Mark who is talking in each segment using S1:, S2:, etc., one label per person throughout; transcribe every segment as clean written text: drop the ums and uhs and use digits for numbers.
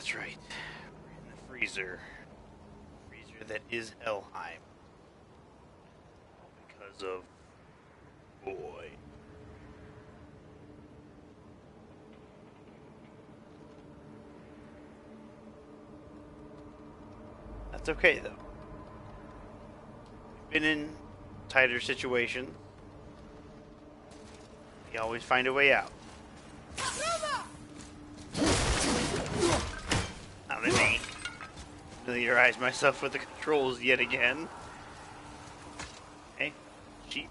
S1: That's right. We're in the freezer. Freezer that is Helheim. All because of boy. That's okay though. We've been in tighter situations. We always find a way out. Now let me familiarize myself with the controls yet again. Okay, sheep.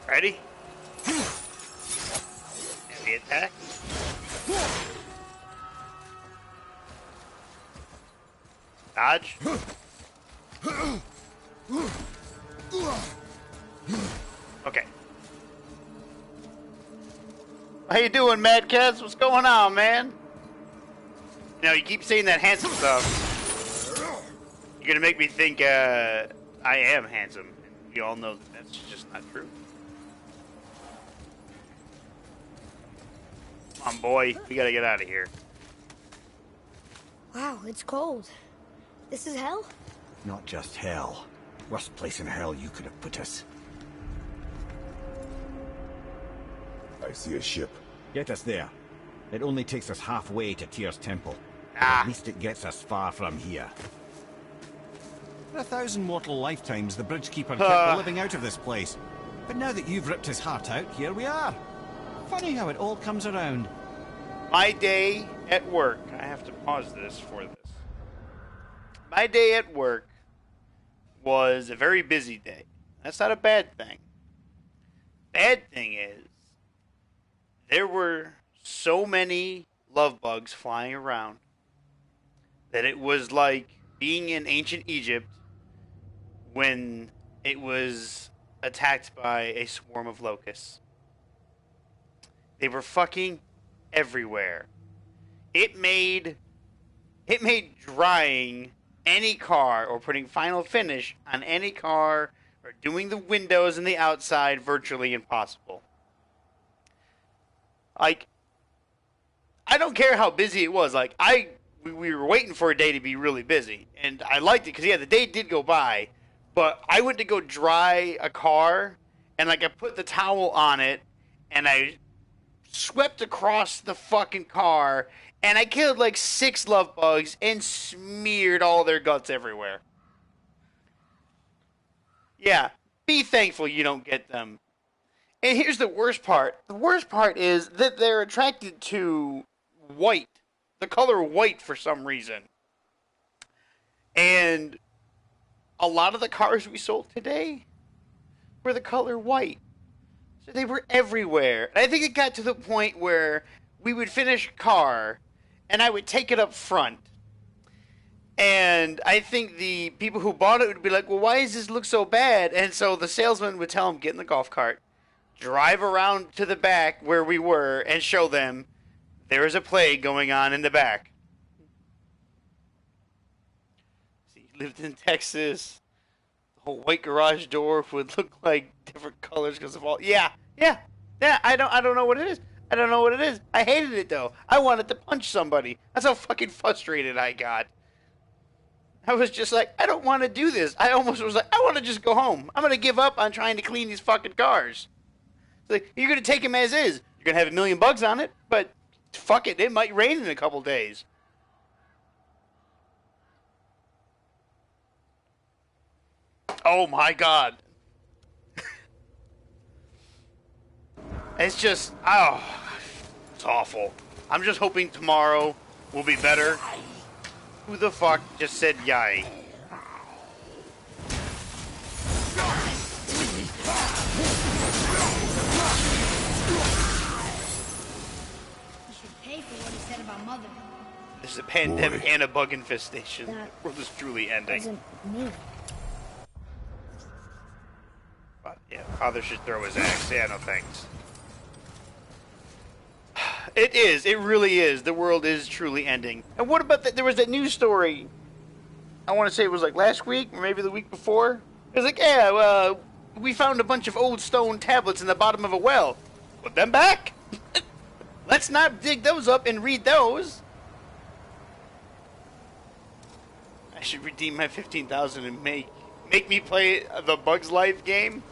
S1: Ready? Heavy attack. Dodge. Okay. How you doing, Mad Cats? What's going on, man? You know, you keep saying that handsome stuff. You're gonna make me think I am handsome. And we all know that that's just not true. Come on, boy. We gotta get out of here.
S2: Wow, it's cold. This is hell?
S3: Not just hell. Worst place in hell you could have put us.
S4: I see a ship.
S3: Get us there. It only takes us halfway to Tyr's temple. But
S1: Ah.
S3: at least it gets us far from here. For 1,000 mortal lifetimes, the bridgekeeper kept the living out of this place. But now that you've ripped his heart out, here we are. Funny how it all comes around.
S1: My day at work. I have to pause this for this. My day at work was a very busy day. That's not a bad thing. Bad thing is, there were so many love bugs flying around that it was like being in ancient Egypt when it was attacked by a swarm of locusts. They were fucking everywhere. It made drying any car or putting final finish on any car or doing the windows and the outside virtually impossible. Like, I don't care how busy it was. Like, we were waiting for a day to be really busy, and I liked it because yeah, the day did go by, but I went to go dry a car, and like I put the towel on it, and I swept across the fucking car, and I killed like 6 love bugs and smeared all their guts everywhere. Yeah, be thankful you don't get them. And here's the worst part. The worst part is that they're attracted to white. The color white for some reason. And a lot of the cars we sold today were the color white. So they were everywhere. And I think it got to the point where we would finish a car and I would take it up front. And I think the people who bought it would be like, well, why does this look so bad? And so the salesman would tell them, get in the golf cart, drive around to the back where we were, and show them there is a plague going on in the back. So he lived in Texas. The whole white garage door would look like different colors because of all... Yeah. I don't know what it is. I don't know what it is. I hated it, though. I wanted to punch somebody. That's how fucking frustrated I got. I was just like, I don't want to do this. I almost was like, I want to just go home. I'm going to give up on trying to clean these fucking cars. It's like, you're going to take them as is. You're going to have 1,000,000 bugs on it, but fuck it. It might rain in a couple days. Oh my god. It's just, it's awful. I'm just hoping tomorrow will be better. Who the fuck just said yay?
S2: Pay for what he said about Mother.
S1: This is a pandemic and a bug infestation. The world is truly ending.
S2: Wasn't me.
S1: But, yeah, Father should throw his axe. Yeah, no thanks. It is. It really is. The world is truly ending. And what about that? There was that news story I want to say it was like last week or maybe the week before. It was like, yeah, we found a bunch of old stone tablets in the bottom of a well. Put them back. Let's not dig those up and read those. I should redeem my 15,000 and make me play the Bugs Life game.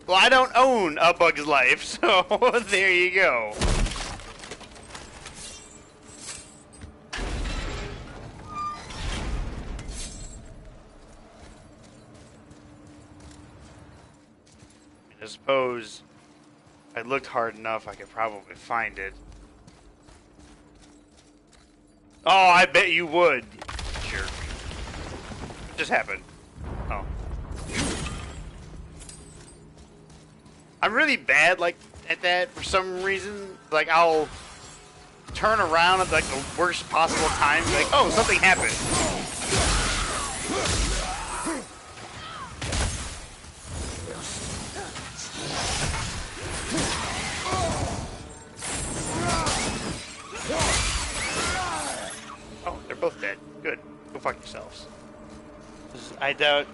S1: Well, I don't own a Bugs Life, so there you go. I suppose if I looked hard enough, I could probably find it. Oh, I bet you would, jerk. What just happened? Oh. I'm really bad, like, at that for some reason. Like, I'll turn around at, like, the worst possible time. Like, oh, something happened. Oh, they're both dead. Good. Go fuck yourselves. I doubt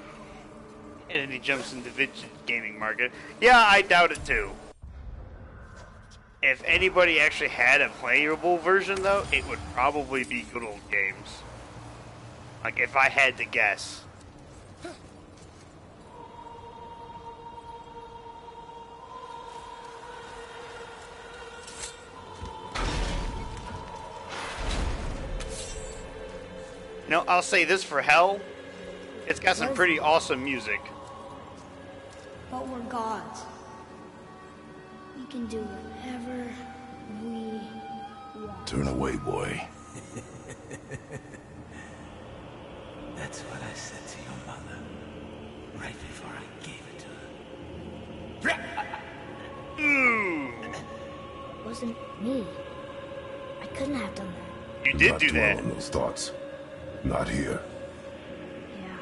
S1: any jumps into the gaming market. Yeah, I doubt it too. If anybody actually had a playable version, though, it would probably be Good Old Games. Like, if I had to guess. You know, I'll say this for Hell. It's got some pretty awesome music.
S2: But we're gods. We can do whatever we want.
S4: Turn away, boy.
S5: That's what I said to your mother right before I gave it to her.
S2: It wasn't me. I couldn't have done that.
S1: You did
S4: Not
S1: do
S4: dwell
S1: that.
S4: on those thoughts. Not here.
S2: Yeah.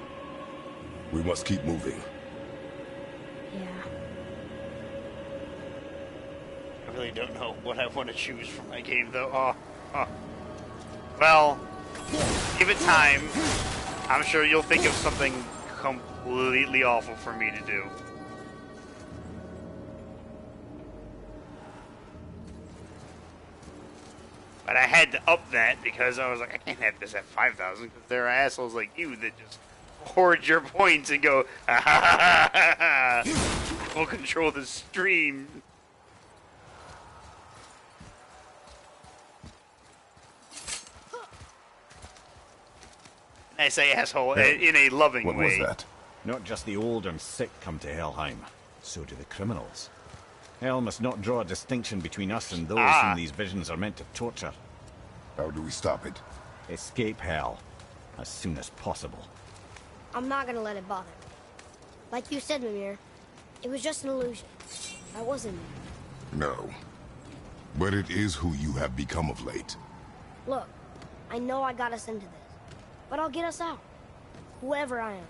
S4: We must keep moving.
S2: Yeah.
S1: I really don't know what I want to choose for my game, though. Well, give it time. I'm sure you'll think of something completely awful for me to do. But I had to up that because I was like, I can't have this at 5,000 because there are assholes like you that just hoard your points and go, ha ha ha ha ha. I will control the stream. I say asshole in a loving
S4: What
S1: way.
S4: was that?
S3: Not just the old and sick come to Helheim, so do the criminals. Hell must not draw a distinction between us and those whom these visions are meant to torture.
S4: How do we stop it?
S3: Escape Hell as soon as possible.
S2: I'm not gonna let it bother me. Like you said, Mimir, it was just an illusion. I wasn't there.
S4: No. But it is who you have become of late.
S2: Look, I know I got us into this, but I'll get us out. Whoever I am.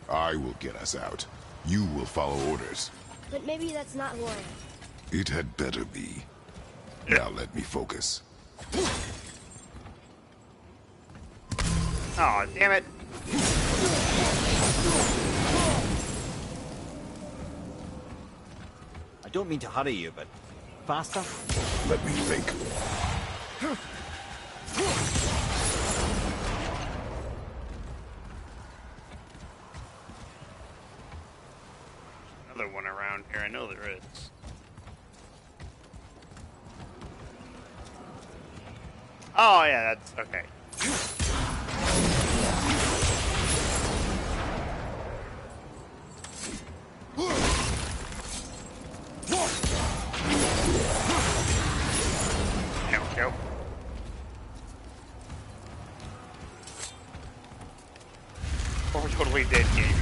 S4: I will get us out. You will follow orders.
S2: But maybe that's not who I am.
S4: It had better be. Now let me focus.
S1: Aw, damn it.
S3: I don't mean to hurry you, but faster?
S4: Let me think.
S1: Another one around here, I know there is. Oh yeah, that's okay. There we go. Or totally dead game.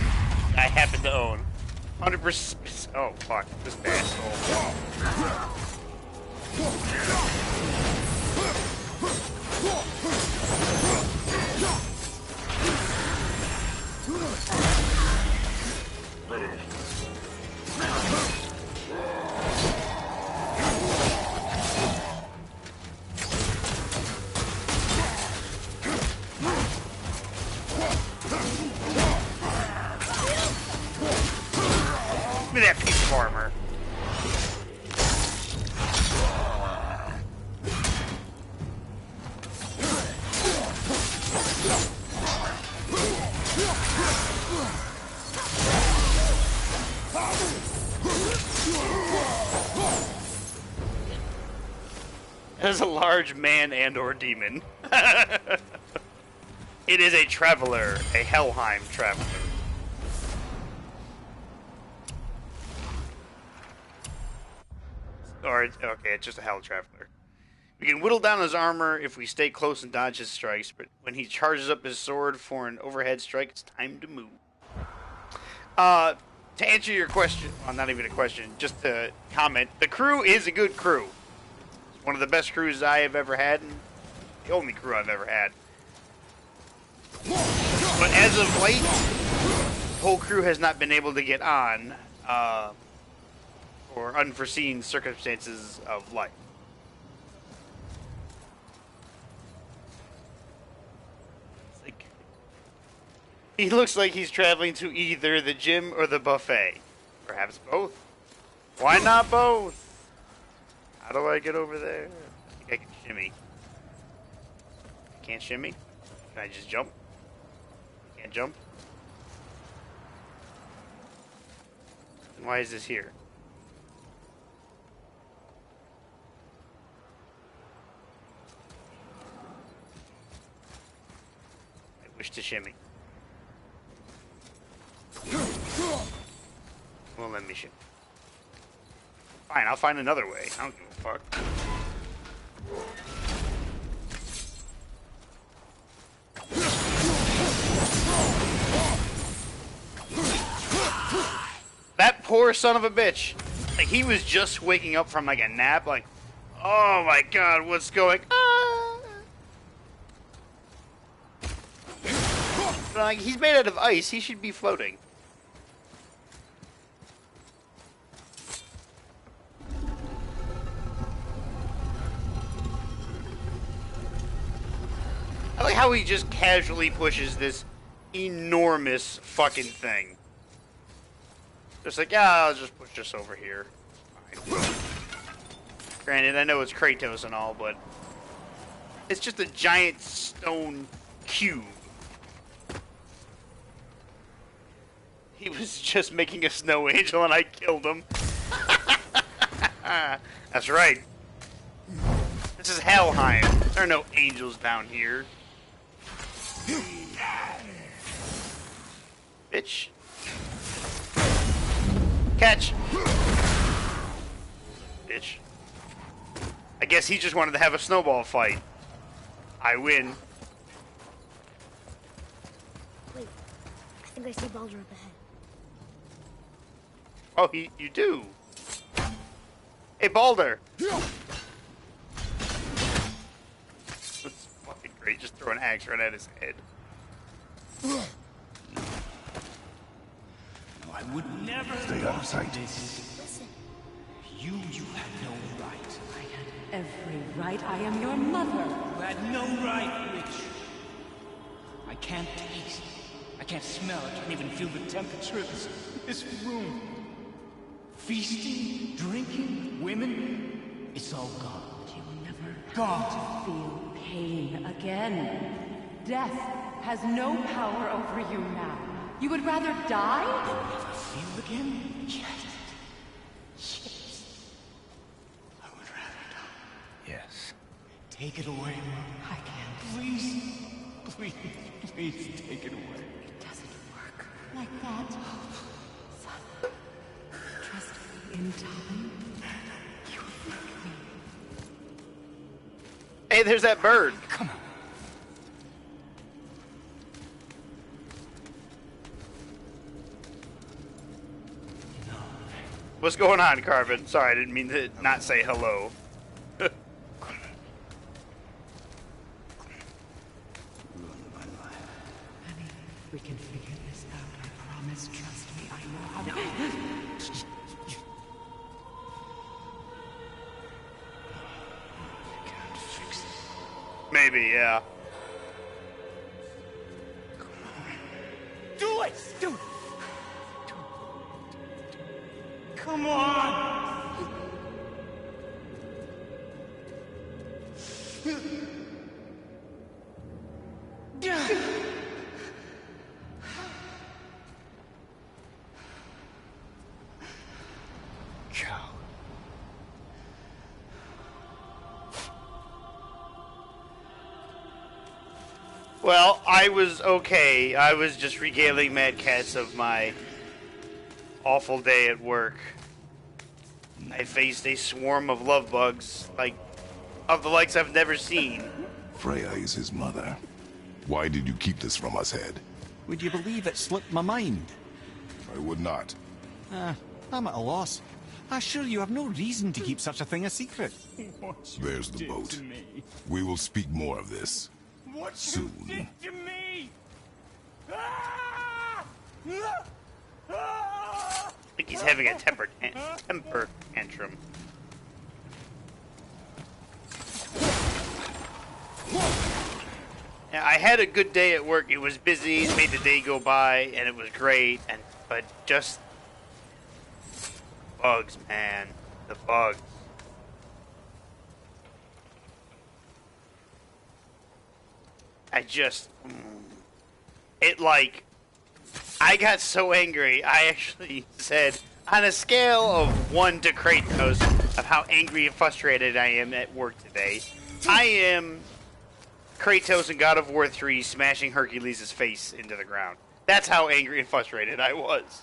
S1: I happen to own. 100%. Oh fuck, this asshole. As a large man and or demon. It is a traveler, a Helheim traveler. Or, okay, it's just a Hell traveler. We can whittle down his armor if we stay close and dodge his strikes, but when he charges up his sword for an overhead strike, it's time to move. To answer your question, well, not even a question, just a comment, the crew is a good crew. It's one of the best crews I have ever had, and the only crew I've ever had. But as of late, the whole crew has not been able to get on, for unforeseen circumstances of life. He looks like he's traveling to either the gym or the buffet. Perhaps both. Why not both? How do I get over there? I think I can shimmy. I can't shimmy? Can I just jump? Can't jump? Then why is this here? I wish to shimmy. Well, let me shoot. Fine, I'll find another way. I don't give a fuck. That poor son of a bitch. Like, he was just waking up from, like, a nap. Like, oh my god, what's going on? Like, he's made out of ice. He should be floating. I like how he just casually pushes this enormous fucking thing. Just like, yeah, I'll just push this over here. Fine. Granted, I know it's Kratos and all, but it's just a giant stone cube. He was just making a snow angel and I killed him. That's right. This is Helheim. There are no angels down here. Bitch. Catch. Bitch. I guess he just wanted to have a snowball fight. I win.
S2: Wait, I think I see Baldur up ahead.
S1: Oh, you do. Hey, Baldur. That's fucking great. Just throw an axe right at his head.
S5: I would never
S4: Stay out of sight.
S2: Listen.
S5: You had no right.
S6: I had every right. I am your mother.
S5: You had no right, witch. I can't taste. I can't smell. I can't even feel the temperature of this room. Feasting, drinking, women. It's all gone.
S6: You will never
S5: Gone.
S6: feel pain again. Death has no power over you now. You would rather die?
S5: Never feel again? Yes. Yes. I would rather die.
S1: Yes.
S5: Take it away, Mom.
S6: I can't.
S5: Please. Please. Please take it away.
S6: It doesn't work like that. Son, trust me in time. You will thank me.
S1: Hey, there's that bird.
S5: Come on.
S1: What's going on, Carvin? Sorry, I didn't mean to not say hello.
S6: Honey, we can figure this out. I promise. Trust me. I know how to.
S5: Can't fix it.
S1: Maybe, yeah.
S5: Do it! Do it! Come on!
S1: Well, I was okay. I was just regaling Mad Cats of my awful day at work. I faced a swarm of love bugs, like, of the likes I've never seen.
S4: Freya is his mother. Why did you keep this from us, Head?
S3: Would you believe it slipped my mind?
S4: I would not.
S3: I'm at a loss. I assure you have no reason to keep such a thing a secret.
S4: There's the boat. We will speak more of this soon.
S5: To me!
S1: I think he's having a temper tantrum. Yeah, I had a good day at work. It was busy, it made the day go by, and it was great. But just bugs, man, the bugs. I got so angry, I actually said, on a scale of 1 to Kratos, of how angry and frustrated I am at work today, I am Kratos in God of War 3 smashing Hercules' face into the ground. That's how angry and frustrated I was.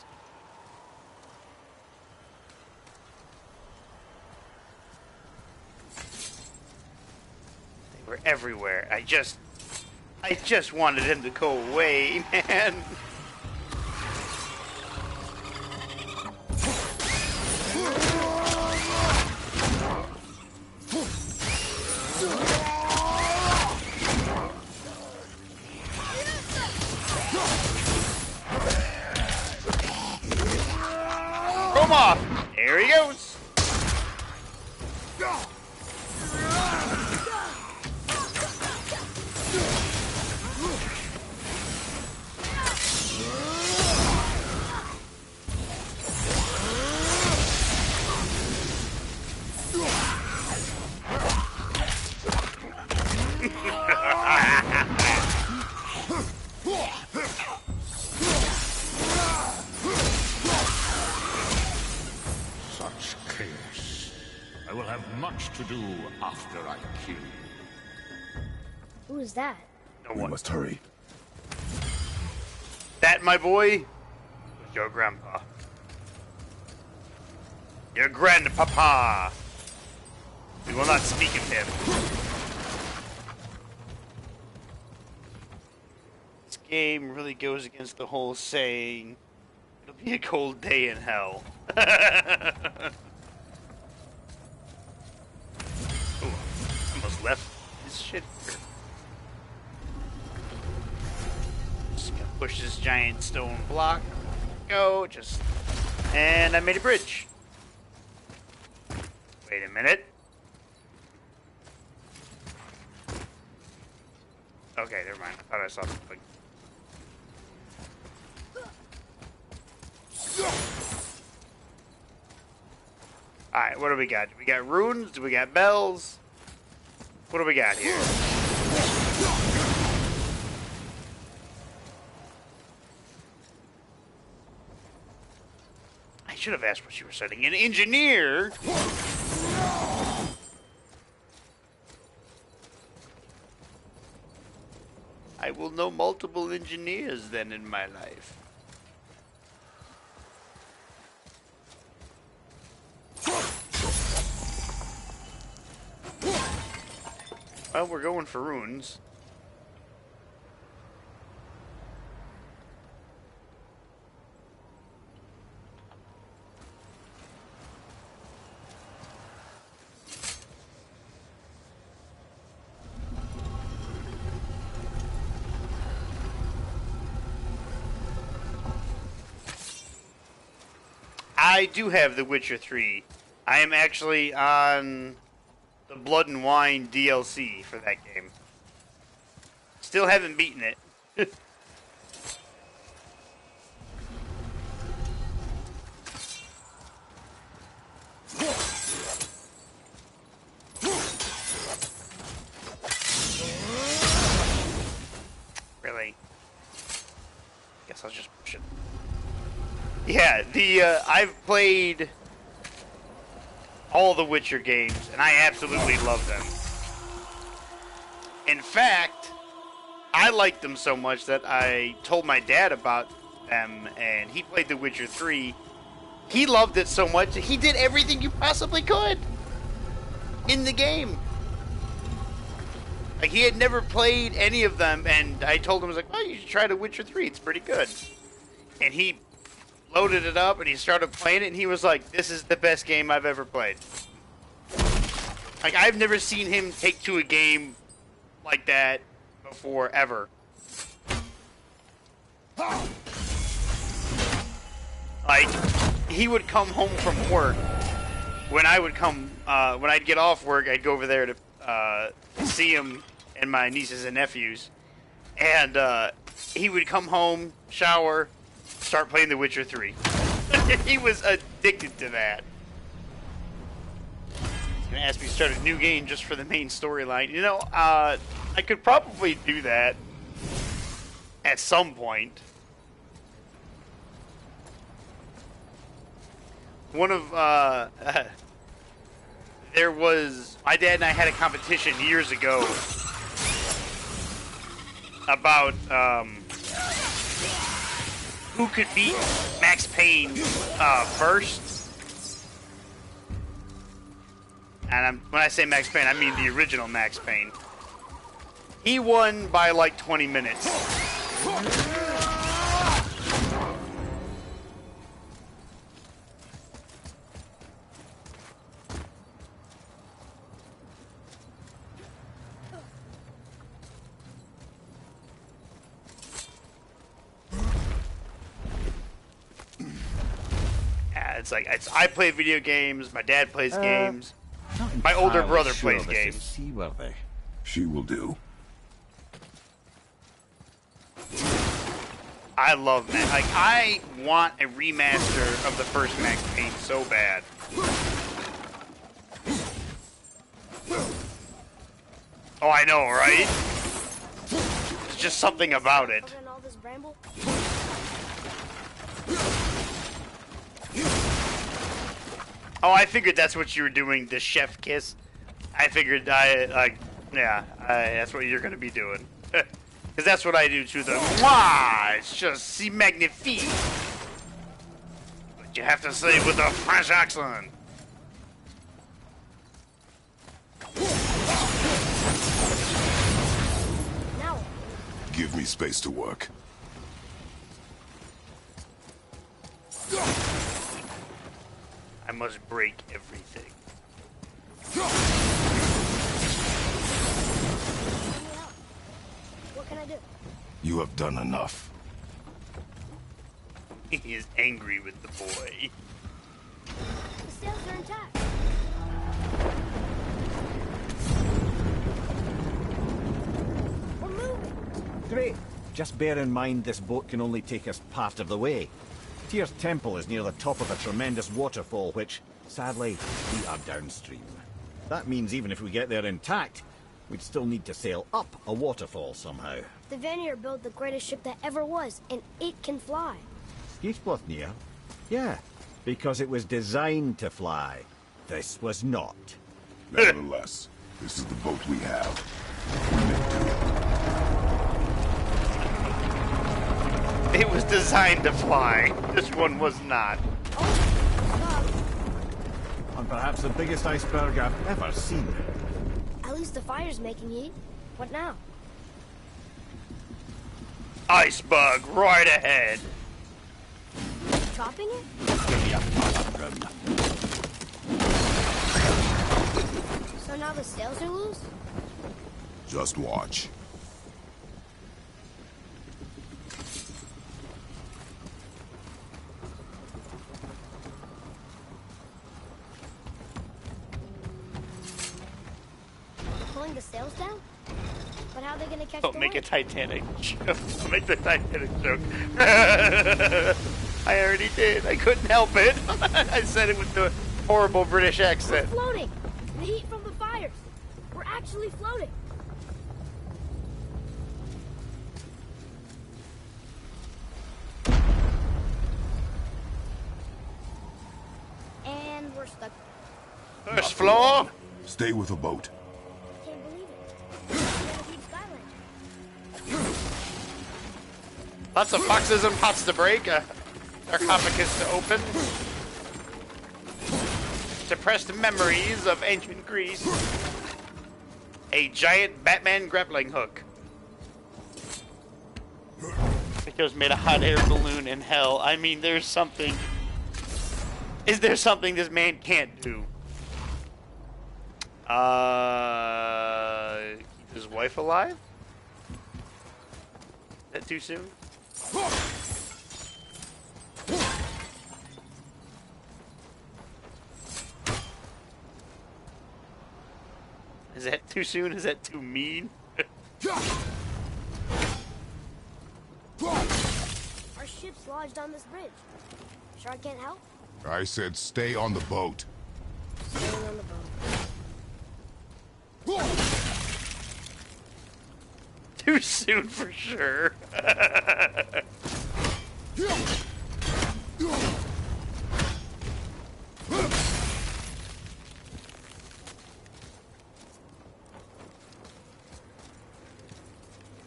S1: They were everywhere. I just wanted him to go away, man. Come off. There he goes.
S7: Such chaos. I will have much to do after I kill you.
S2: Who is that?
S1: No
S4: We
S1: one.
S4: must hurry.
S1: That, my boy, was your grandpa. Your grandpapa. We will not speak of him. This game really goes against the whole saying, it'll be a cold day in hell. Ooh, almost left his shit here. Just gonna push this giant stone block. Go, and I made a bridge. Wait a minute. Okay, never mind. I thought I saw something. Alright, what do we got? We got runes? Do we got bells? What do we got here? I should have asked what you were studying. An engineer? I will know multiple engineers then in my life. Well, we're going for runes. I do have The Witcher 3. I am actually on the Blood and Wine DLC for that game. Still haven't beaten it. Really? Guess I'll just push it. Yeah, I've played all the Witcher games, and I absolutely love them. In fact, I liked them so much that I told my dad about them, and he played The Witcher 3. He loved it so much that he did everything you possibly could in the game. Like, he had never played any of them, and I told him, I was like, oh, you should try The Witcher 3. It's pretty good. And he loaded it up, and he started playing it, and he was like, this is the best game I've ever played. Like, I've never seen him take to a game like that before, ever. Like, he would come home from work. When I'd get off work, I'd go over there to see him and my nieces and nephews. And he would come home, shower, start playing The Witcher 3. He was addicted to that. He's gonna ask me to start a new game just for the main storyline. You know, I could probably do that at some point. One of there was, my dad and I had a competition years ago about who could beat Max Payne first. And when I say Max Payne, I mean the original Max Payne. He won by like 20 minutes. It's like, I play video games, my dad plays games, my older brother plays games.
S3: Seaworthy.
S4: She will do.
S1: I love Max. Like, I want a remaster of the first Max Payne so bad. Oh, I know, right? There's just something about it. Oh, I figured that's what you were doing, the chef kiss. I figured, that's what you're gonna be doing. Because that's what I do to the mwah! It's just si magnifique. But you have to say with a French accent.
S2: Now.
S4: Give me space to work.
S1: I must break everything.
S2: What can I do?
S4: You have done enough.
S1: He is angry with the boy.
S2: The sails are intact. We're moving.
S3: Great. Just bear in mind this boat can only take us part of the way. Tyr's temple is near the top of a tremendous waterfall, which, sadly, we are downstream. That means even if we get there intact, we'd still need to sail up a waterfall somehow.
S2: The Vanir built the greatest ship that ever was, and it can fly.
S3: Skifbotnir? Yeah, because it was designed to fly. This was not.
S4: Nevertheless, this is the boat we have.
S1: It was designed to fly. This one was not.
S3: And perhaps the biggest iceberg I've ever seen.
S2: At least the fire's making heat. What now?
S1: Iceberg right ahead.
S2: Chopping it? So now the sails are loose?
S4: Just watch.
S2: Pulling the sails down? But how are they gonna catch
S1: Don't
S2: the
S1: make a
S2: wind?
S1: Titanic joke. Don't make the Titanic joke. I already did. I couldn't help it. I said it with the horrible British
S2: We're
S1: accent.
S2: floating! The heat from the fires! We're actually floating! And we're stuck.
S1: First floor.
S4: Stay with the boat.
S2: Can't believe it. We're gonna keep Skyland.
S1: Lots of boxes and pots to break. A sarcophagus to open. Suppressed memories of ancient Greece. A giant Batman grappling hook. Because made a hot air balloon in hell. I mean, there's something. Is there something this man can't do? Keep his wife alive? Is that too soon? Is that too soon? Is that too mean?
S2: Our ship's lodged on this bridge. Sure I can't help?
S4: I said stay on the boat.
S2: Staying on the boat.
S1: Too soon for sure. Is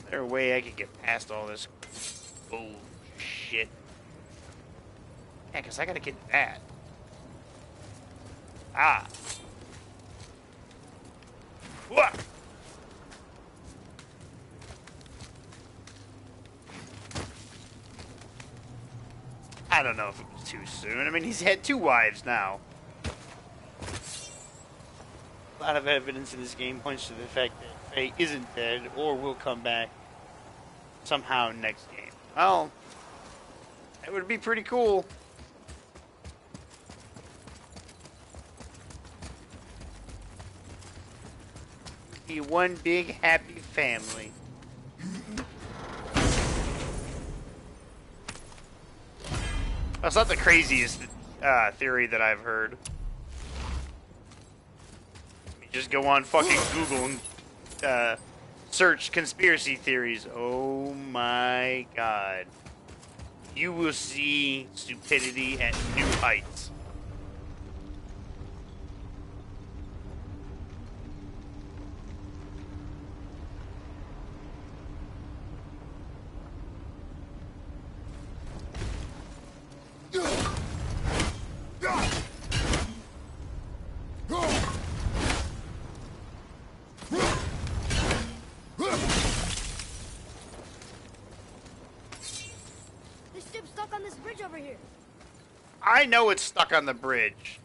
S1: there a way I could get past all this bullshit? Yeah, because I gotta get to that. Ah. What? I don't know if it was too soon. I mean, he's had 2 wives now. A lot of evidence in this game points to the fact that Faye isn't dead or will come back somehow next game. Well, that would be pretty cool. Be one big happy family. That's not the craziest theory that I've heard. You just go on fucking Google and search conspiracy theories. Oh my god. You will see stupidity at new heights. I know it's stuck on the bridge.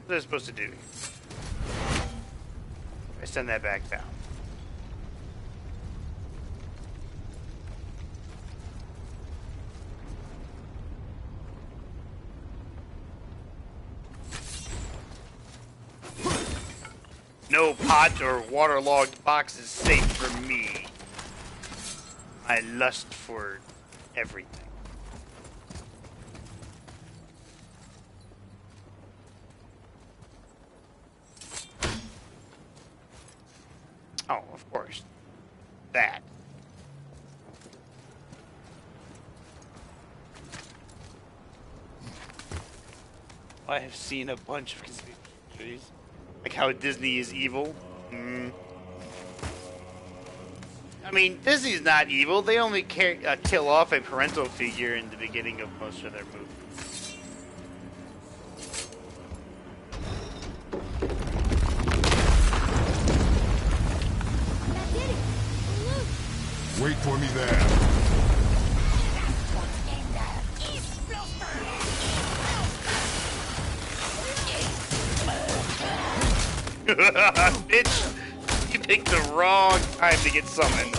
S1: What is it supposed to do? I send that back down. No pot or waterlogged box is safe for me. I lust for everything. Oh, of course. That. I have seen a bunch of conspiracy theories. Like how Disney is evil. I mean, Disney's not evil. They only kill off a parental figure in the beginning of most of their movies.
S2: That did it! Look!
S4: Wait for me there.
S1: Bitch, you picked the wrong time to get summoned.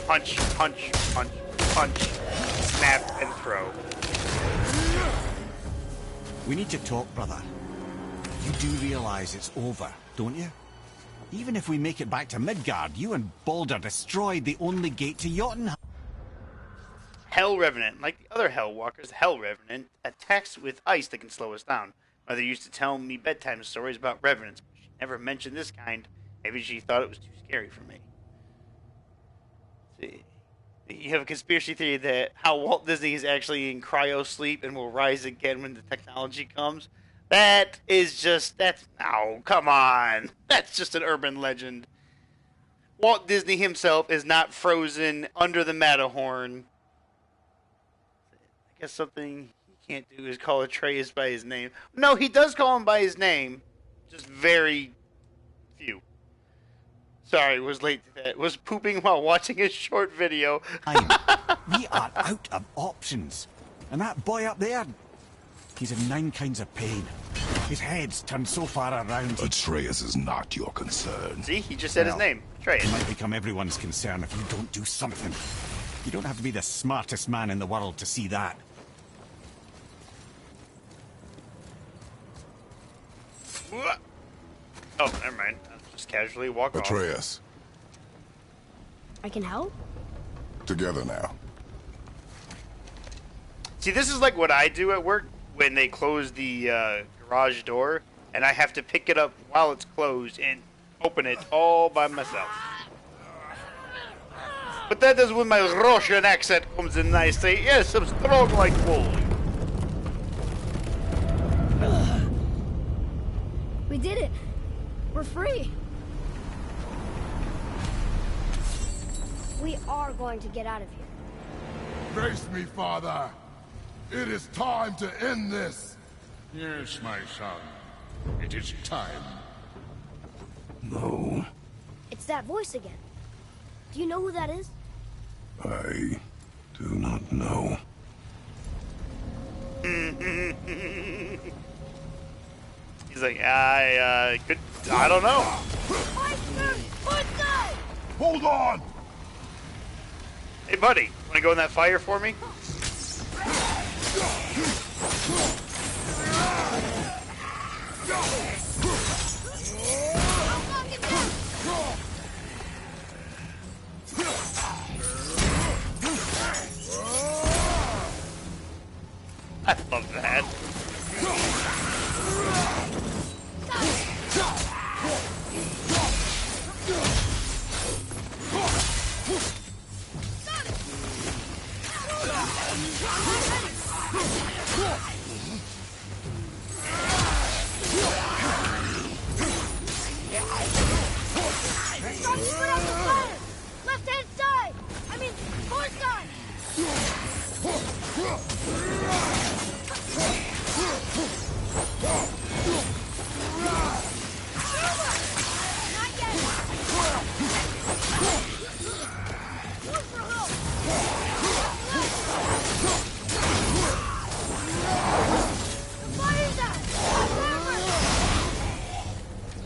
S1: Punch, punch, punch, punch, snap, and throw.
S3: We need to talk, brother. You do realize it's over, don't you? Even if we make it back to Midgard, you and Baldur destroyed the only gate to Jotunheim.
S1: Hell Revenant. Like the other Hell Walkers, the Hell Revenant attacks with ice that can slow us down. Mother used to tell me bedtime stories about revenants, but she never mentioned this kind. Maybe she thought it was too scary for me. Let's see. You have a conspiracy theory that how Walt Disney is actually in cryo sleep and will rise again when the technology comes. No, come on. That's just an urban legend. Walt Disney himself is not frozen under the Matterhorn. I guess something he can't do is call Atreus by his name. No, he does call him by his name. Just very few. Sorry, was late to that. Was pooping while watching a short video.
S3: We are out of options. And that boy up there, he's in 9 kinds of pain. His head's turned so far around.
S4: Atreus is not your concern.
S1: See, he just said his name. Atreus.
S3: It might become everyone's concern if you don't do something. You don't have to be the smartest man in the world to see that.
S1: Oh, never mind. I'll just casually walk off.
S4: Atreus,
S2: I can help?
S4: together now.
S1: See, this is like what I do at work when they close the garage door, and I have to pick it up while it's closed and open it all by myself. But that is when my Russian accent comes in and I say, yes, I'm strong like wool.
S2: We did it. We're free. We are going to get out of here.
S8: Grace me, Father. It is time to end this.
S7: Yes, my son. It is time.
S4: No,
S2: It's that voice again. Do you know who that is?
S4: I do not know.
S1: He's like, I don't know.
S8: Hold on!
S1: Hey, buddy, want to go in that fire for me? I love that.
S2: Left hand side! I mean, forward side! Not yet! Look for help! The fire's out!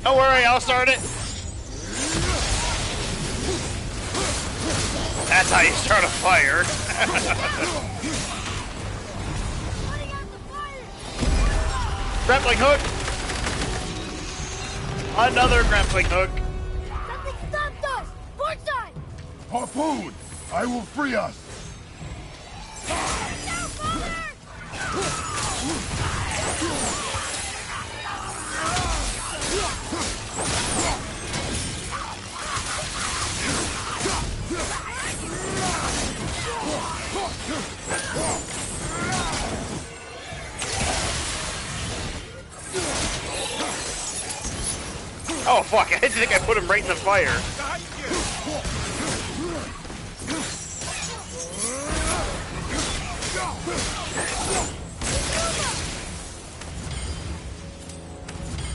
S1: Don't worry, I'll start it. That's how you start a fire.
S2: Putting out the fire!
S1: Grappling hook. Another grappling hook.
S2: Something stopped us! Port side!
S8: Harpoon! I will free us!
S2: Now, father!
S1: Oh fuck, I think I put him right in the fire.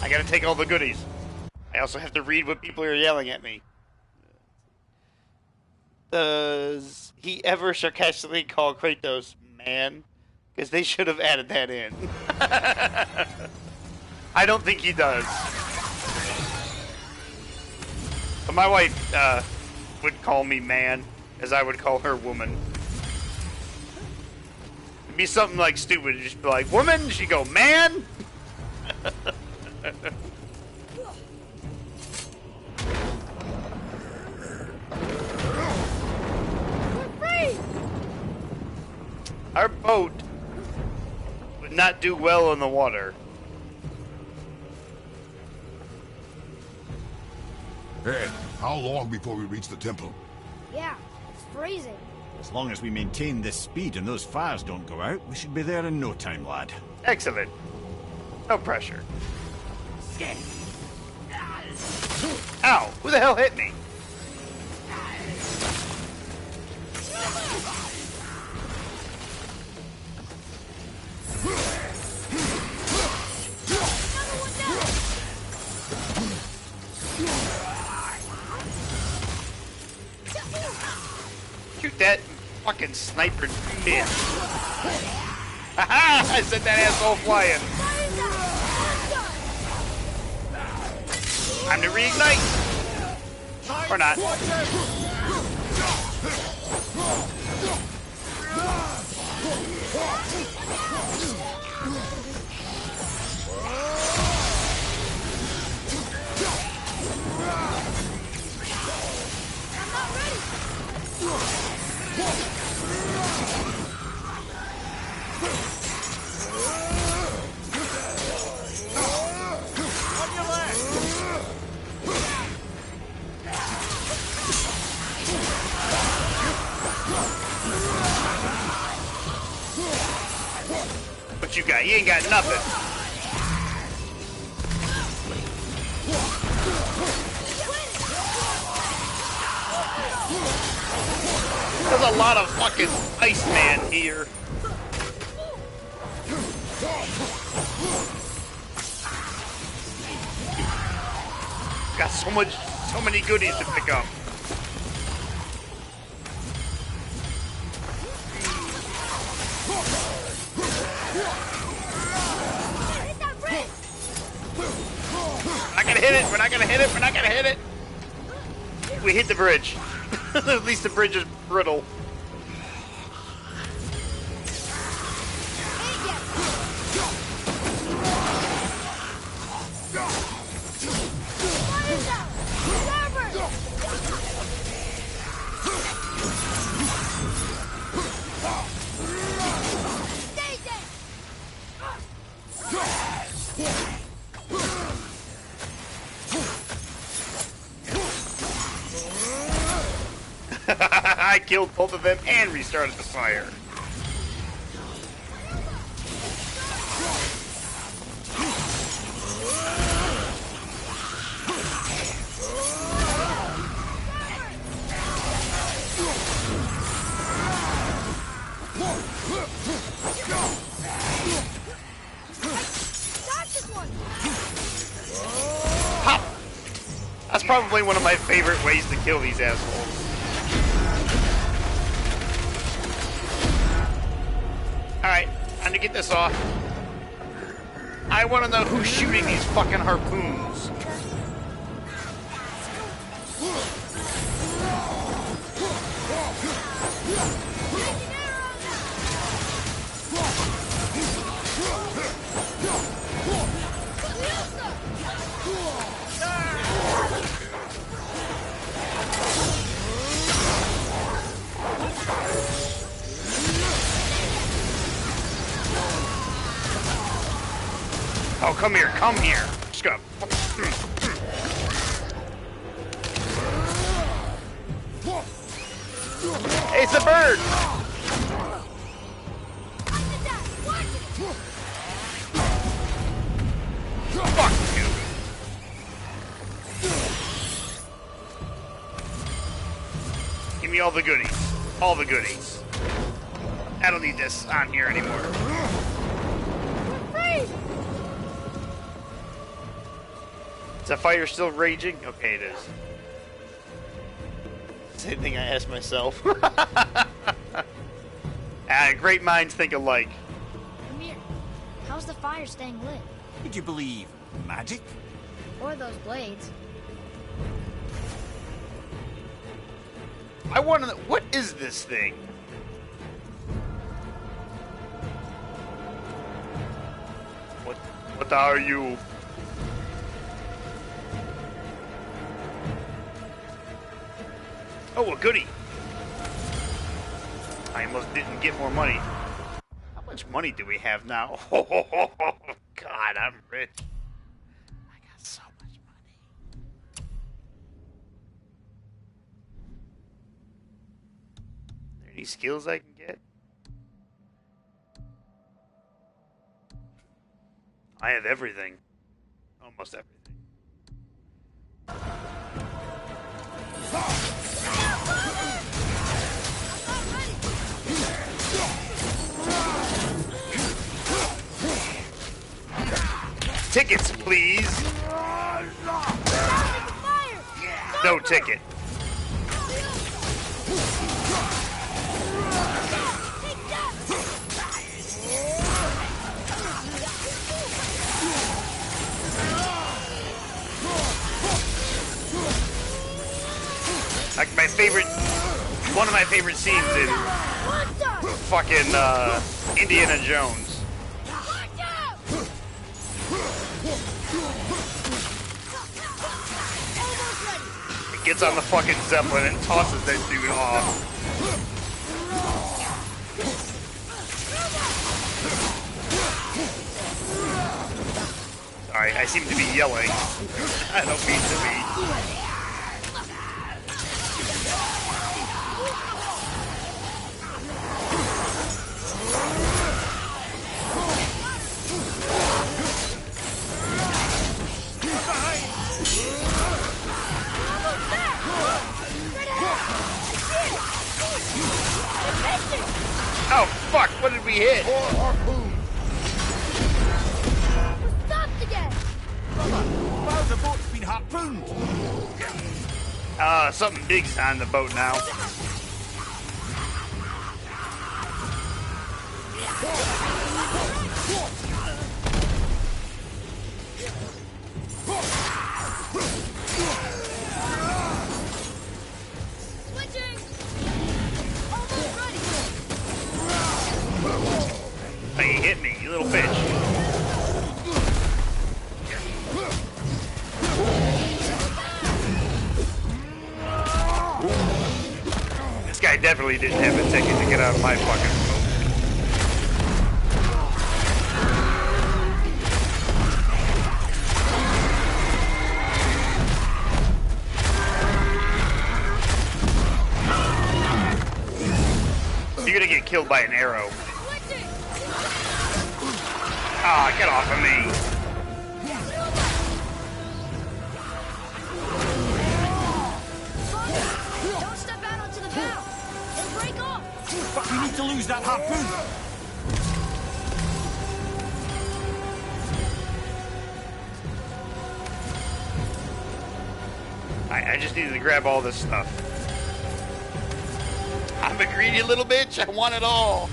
S1: I gotta take all the goodies. I also have to read what people are yelling at me. Does he ever sarcastically call Kratos man? Because they should have added that in. I don't think he does. But my wife would call me man, as I would call her woman. It'd be something like stupid. It'd just be like, woman? She'd go, man?
S2: We're free!
S1: Our boat would not do well in the water.
S8: Ed, how long before we reach the temple?
S2: Yeah, it's freezing.
S3: As long as we maintain this speed and those fires don't go out, we should be there in no time, lad.
S1: Excellent. No pressure. Ow! Who the hell hit me? Shoot that fucking sniper bitch. Haha! I sent that asshole flying. Time to reignite. Or not. What you got? You ain't got nothing. There's a lot of fucking Iceman here. Got so many goodies to pick up. We're not gonna hit it. We're not gonna hit it. We hit the bridge. At least the bridge is brittle. I killed both of them and restarted the fire. Pop! That's probably one of my favorite ways to kill these assholes. Alright, time to get this off. I want to know who's shooting these fucking harpoons. Oh, come here, come here. Just gonna... Hey, it's a bird! Fuck you. Give me all the goodies. All the goodies. I don't need this on here anymore. Is the fire still raging? Okay, it is. Same thing I asked myself. Great minds think alike.
S2: Amir, how's the fire staying lit?
S3: Would you believe magic?
S2: Or those blades?
S1: I want to know, what is this thing? What are you? Oh, a goodie. I almost didn't get more money. much money do we have now? Oh, God, I'm rich. I got so much money. Are there any skills I can get? I have everything. Almost everything. Tickets, please. No ticket. Like my favorite, one of my favorite scenes in fucking Indiana Jones. It gets on the fucking Zeppelin and tosses that dude off. Sorry, I seem to be yelling. I don't mean to be. Oh fuck, what did we hit?
S2: Stopped again!
S3: Wow, the boat's been harpooned.
S1: Something big's on the boat now. Oh, you hit me, you little bitch. This guy definitely didn't have a ticket to get out of my fucking boat. You're gonna get killed by an arrow. Ah, get off of me.
S2: Don't step out onto the bow. It'll break off.
S3: But we need to lose that harpoon.
S1: I just needed to grab all this stuff. I'm a greedy little bitch. I want it all.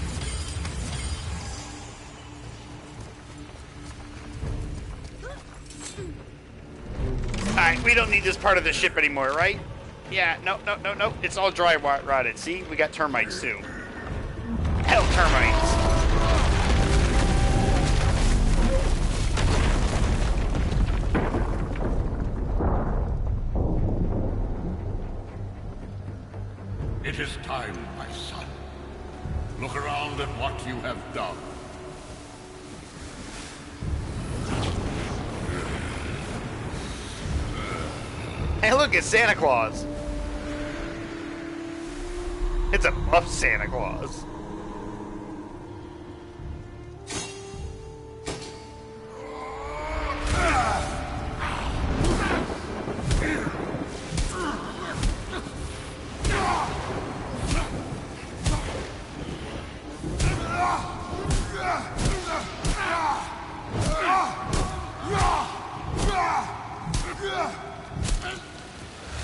S1: Alright, we don't need this part of the ship anymore, right? Yeah, no. It's all dry rotted. See? We got termites, too. Hell, termites.
S7: It is time, my son. Look around at what you have done.
S1: Hey, look, it's Santa Claus. It's a buff Santa Claus.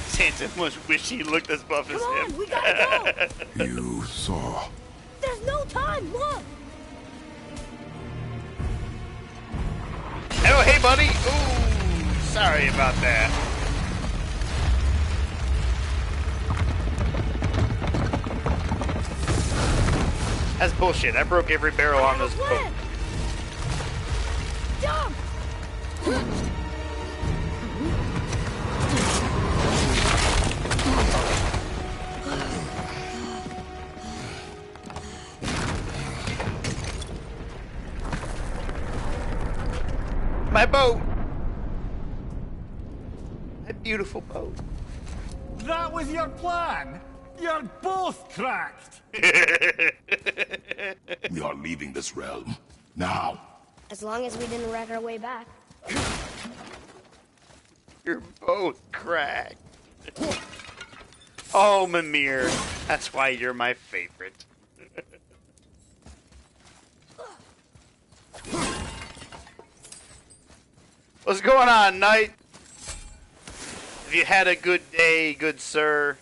S1: Santa must wish he looked as buff as
S2: Come on,
S1: him.
S2: we gotta go.
S8: You saw.
S2: There's no time. Look.
S1: Oh, hey, buddy. Ooh, sorry about that. That's bullshit. I broke every barrel on this boat.
S2: Jump.
S1: My boat. That beautiful boat.
S3: That was your plan? You're both cracked!
S4: We are leaving this realm. Now.
S2: As long as we didn't wreck our way back.
S1: You're both cracked. Oh, Mimir. That's why you're my favorite. What's going on, Knight? Have you had a good day, good sir?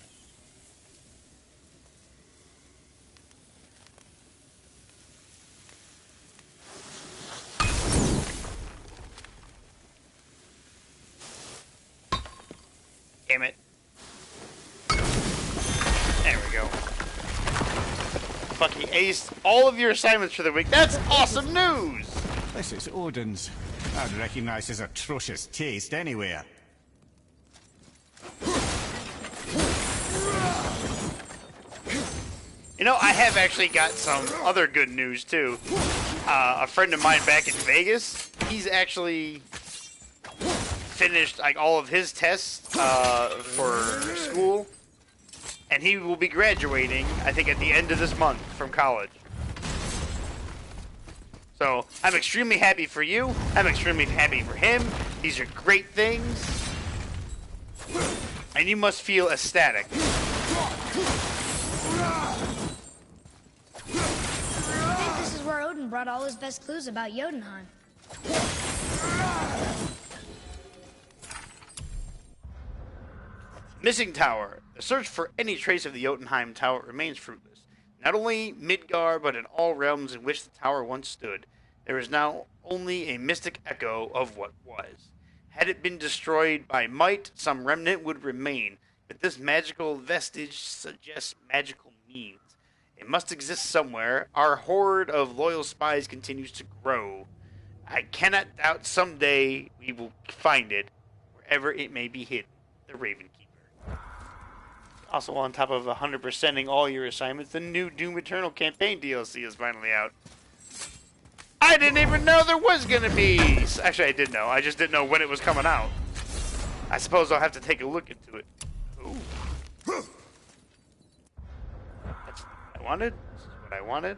S1: Damn it. There we go. Fucking aced all of your assignments for the week. That's awesome news!
S3: This is Odin's. I'd recognize his atrocious taste anywhere.
S1: You know, I have actually got some other good news, too. A friend of mine back in Vegas, he's actually finished like all of his tests for school, and he will be graduating, I think, at the end of this month from college. So, I'm extremely happy for you. I'm extremely happy for him. These are great things. And you must feel ecstatic.
S2: I think this is where Odin brought all his best clues about Jotunheim.
S1: Missing Tower. The search for any trace of the Jotunheim Tower remains fruitless. Not only Midgard, but in all realms in which the tower once stood, there is now only a mystic echo of what was. Had it been destroyed by might, some remnant would remain, but this magical vestige suggests magical means. It must exist somewhere. Our horde of loyal spies continues to grow. I cannot doubt someday we will find it, wherever it may be hidden. The Raven Keeper. Also, on top of 100%ing all your assignments, the new Doom Eternal campaign DLC is finally out. I didn't even know there was going to be... Actually, I did know. I just didn't know when it was coming out. I suppose I'll have to take a look into it. Ooh. That's what I wanted. This is what I wanted.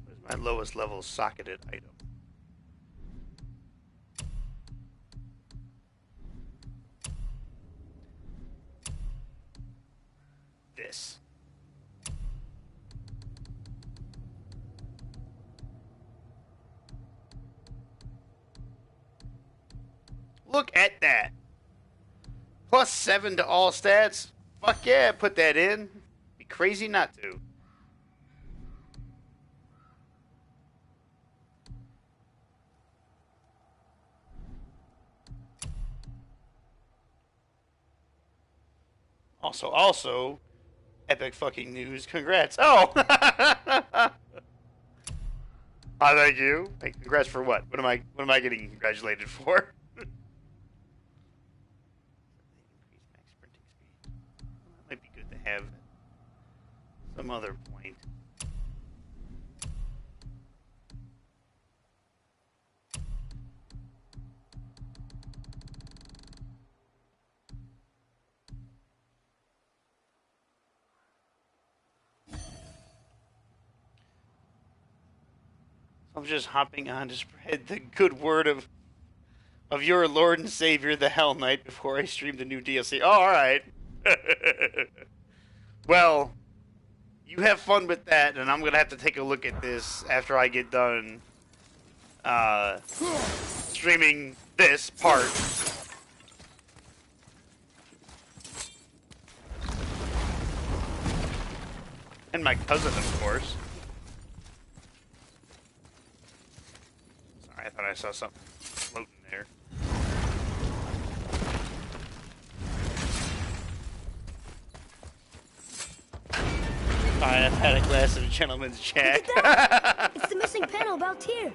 S1: Where's my lowest level socketed item? This. Look at that. +7 to all stats. Fuck yeah, put that in. Be crazy not to. Also, epic fucking news. Congrats. Oh! Thank you. Hey, congrats for what? What am I getting congratulated for? Might be good to have some other point. I'm just hopping on to spread the good word of your Lord and Savior, the Hell Knight, before I stream the new DLC. Oh, alright. Well, you have fun with that, and I'm going to have to take a look at this after I get done streaming this part. And my cousin, of course. Sorry, I thought I saw something floating there. I've had a glass of gentleman's jack.
S2: Look at that! It's the missing panel about here.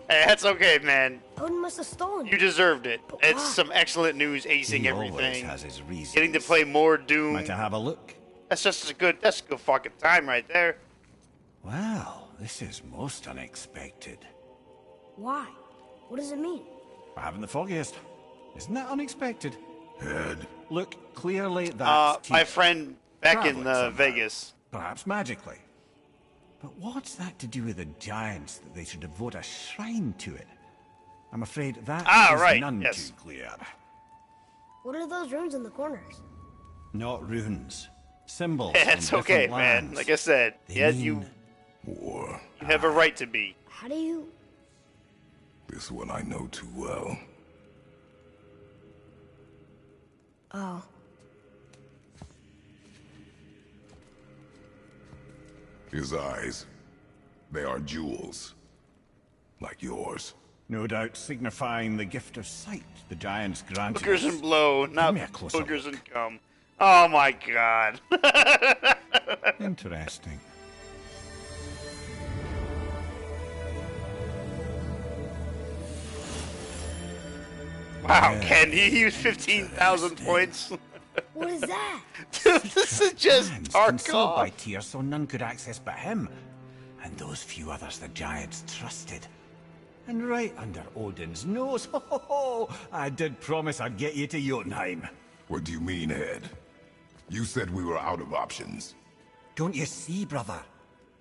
S1: Hey, that's okay, man.
S2: Odin must have stolen
S1: You
S2: it.
S1: deserved it.
S2: But
S1: It's
S2: why?
S1: some excellent news, acing
S3: He always
S1: everything.
S3: has his reasons.
S1: Getting to play more Doom.
S3: Might I have a look?
S1: That's just a good. That's a good fucking time right there.
S3: Well, this is most unexpected.
S2: Why? What does it mean?
S3: I haven't the foggiest. Isn't that unexpected?
S4: Head.
S3: Look, clearly that's
S1: My
S3: Tyr.
S1: friend back in
S3: Traveling somehow.
S1: Vegas.
S3: Perhaps magically. But what's that to do with the giants that they should devote a shrine to it? I'm afraid that is
S1: right,
S3: none
S1: yes.
S3: too clear.
S2: What are those runes in the corners?
S3: Not runes. Symbols.
S1: That's
S3: from
S1: okay,
S3: different
S1: man.
S3: lands.
S1: Like I said,
S3: They
S1: yeah,
S3: mean
S4: War.
S1: you have a right to be.
S2: How do you...
S4: This one I know too well.
S2: Oh.
S4: His eyes. They are jewels. Like yours.
S3: no doubt signifying the gift of sight the giants granted
S1: Boogers
S3: us.
S1: and blow, not
S3: me a closer
S1: boogers
S3: look.
S1: and cum. Oh my god.
S3: Interesting.
S1: Wow,
S3: Yeah.
S1: Ken, he used 15,000 points.
S2: What is that?
S1: Dude, this is just
S3: Hands concealed by
S1: Tarkov.
S3: Tyr so none could access but him. And those few others the giants trusted. And right under Odin's nose, ho ho ho! I did promise I'd get you to Jotunheim.
S4: What do you mean, Head? You said we were out of options.
S3: Don't you see, brother?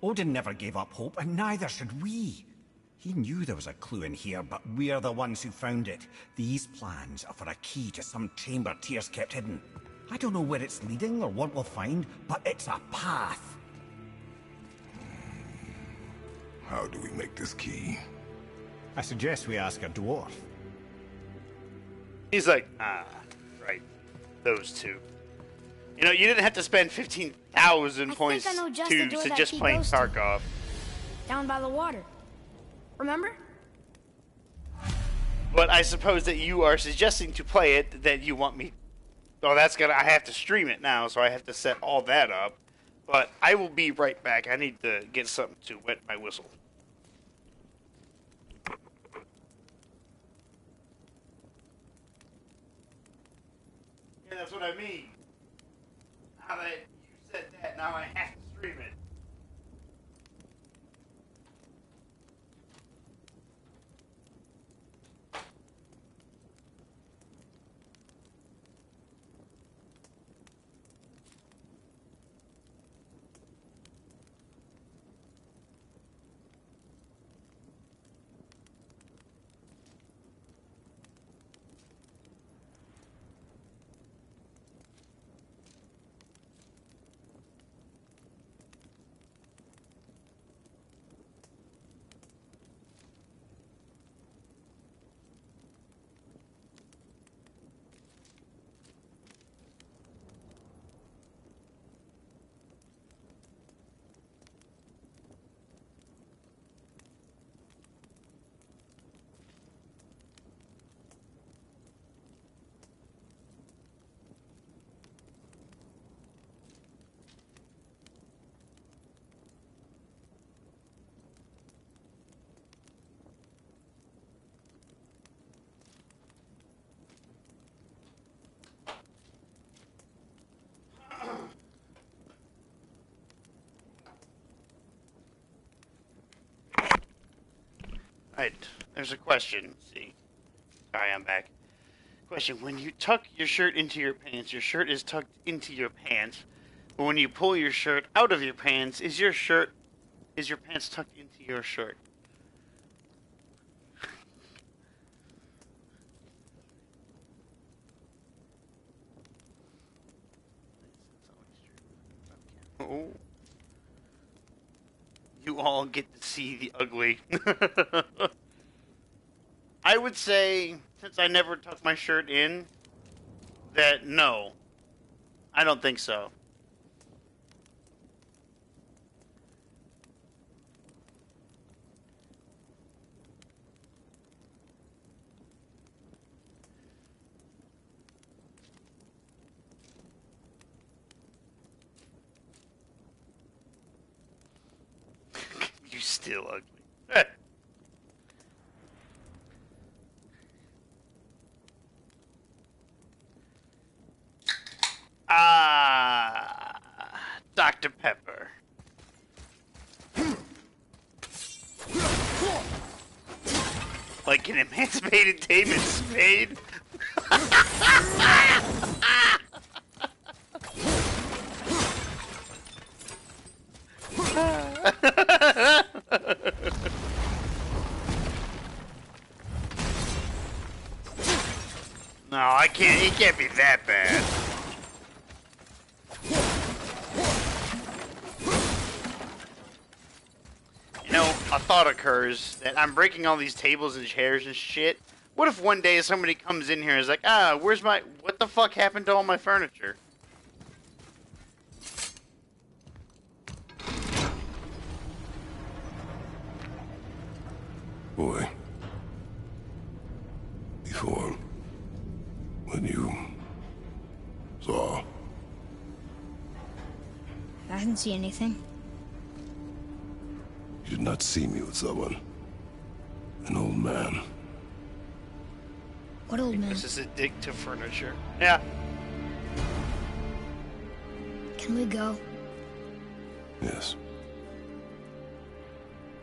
S3: Odin never gave up hope, and neither should we. He knew there was a clue in here, but we're the ones who found it. These plans are for a key to some chamber Tyr's kept hidden. I don't know where it's leading or what we'll find, but it's a path.
S4: How do we make this key?
S3: I suggest we ask a dwarf.
S1: He's like, right. Those two. You know, you didn't have to spend 15,000
S2: I
S1: points
S2: think I know just
S1: to
S2: the door that
S1: just
S2: key
S1: playing
S2: goes to.
S1: Tarkov.
S2: Down by the water. Remember?
S1: But I suppose that you are suggesting to play it that you want me. Oh, I have to stream it now, so I have to set all that up. But I will be right back. I need to get something to wet my whistle. Yeah, that's what I mean. Now that you said that, now I have to stream it. Alright, there's a question. Let's see. Sorry, I'm back. Question. When you tuck your shirt into your shirt is tucked into your pants. But when you pull your shirt out of your pants, is your pants tucked into your shirt? Oh. You all get to see the ugly. I would say, since I never tuck my shirt in, that no. I don't think so. You still ugly. Dr. Pepper. Like an emancipated David Spade? No, I can't. It can't be that bad. You know, a thought occurs that I'm breaking all these tables and chairs and shit. What if one day somebody comes in here and is like, where's my... What the fuck happened to all my furniture?
S4: Boy. Before... when you... saw...
S2: I didn't see anything.
S4: You did not see me with someone. An old man.
S2: What old man?
S1: This is a dig to furniture. Yeah.
S2: Can we go?
S4: Yes.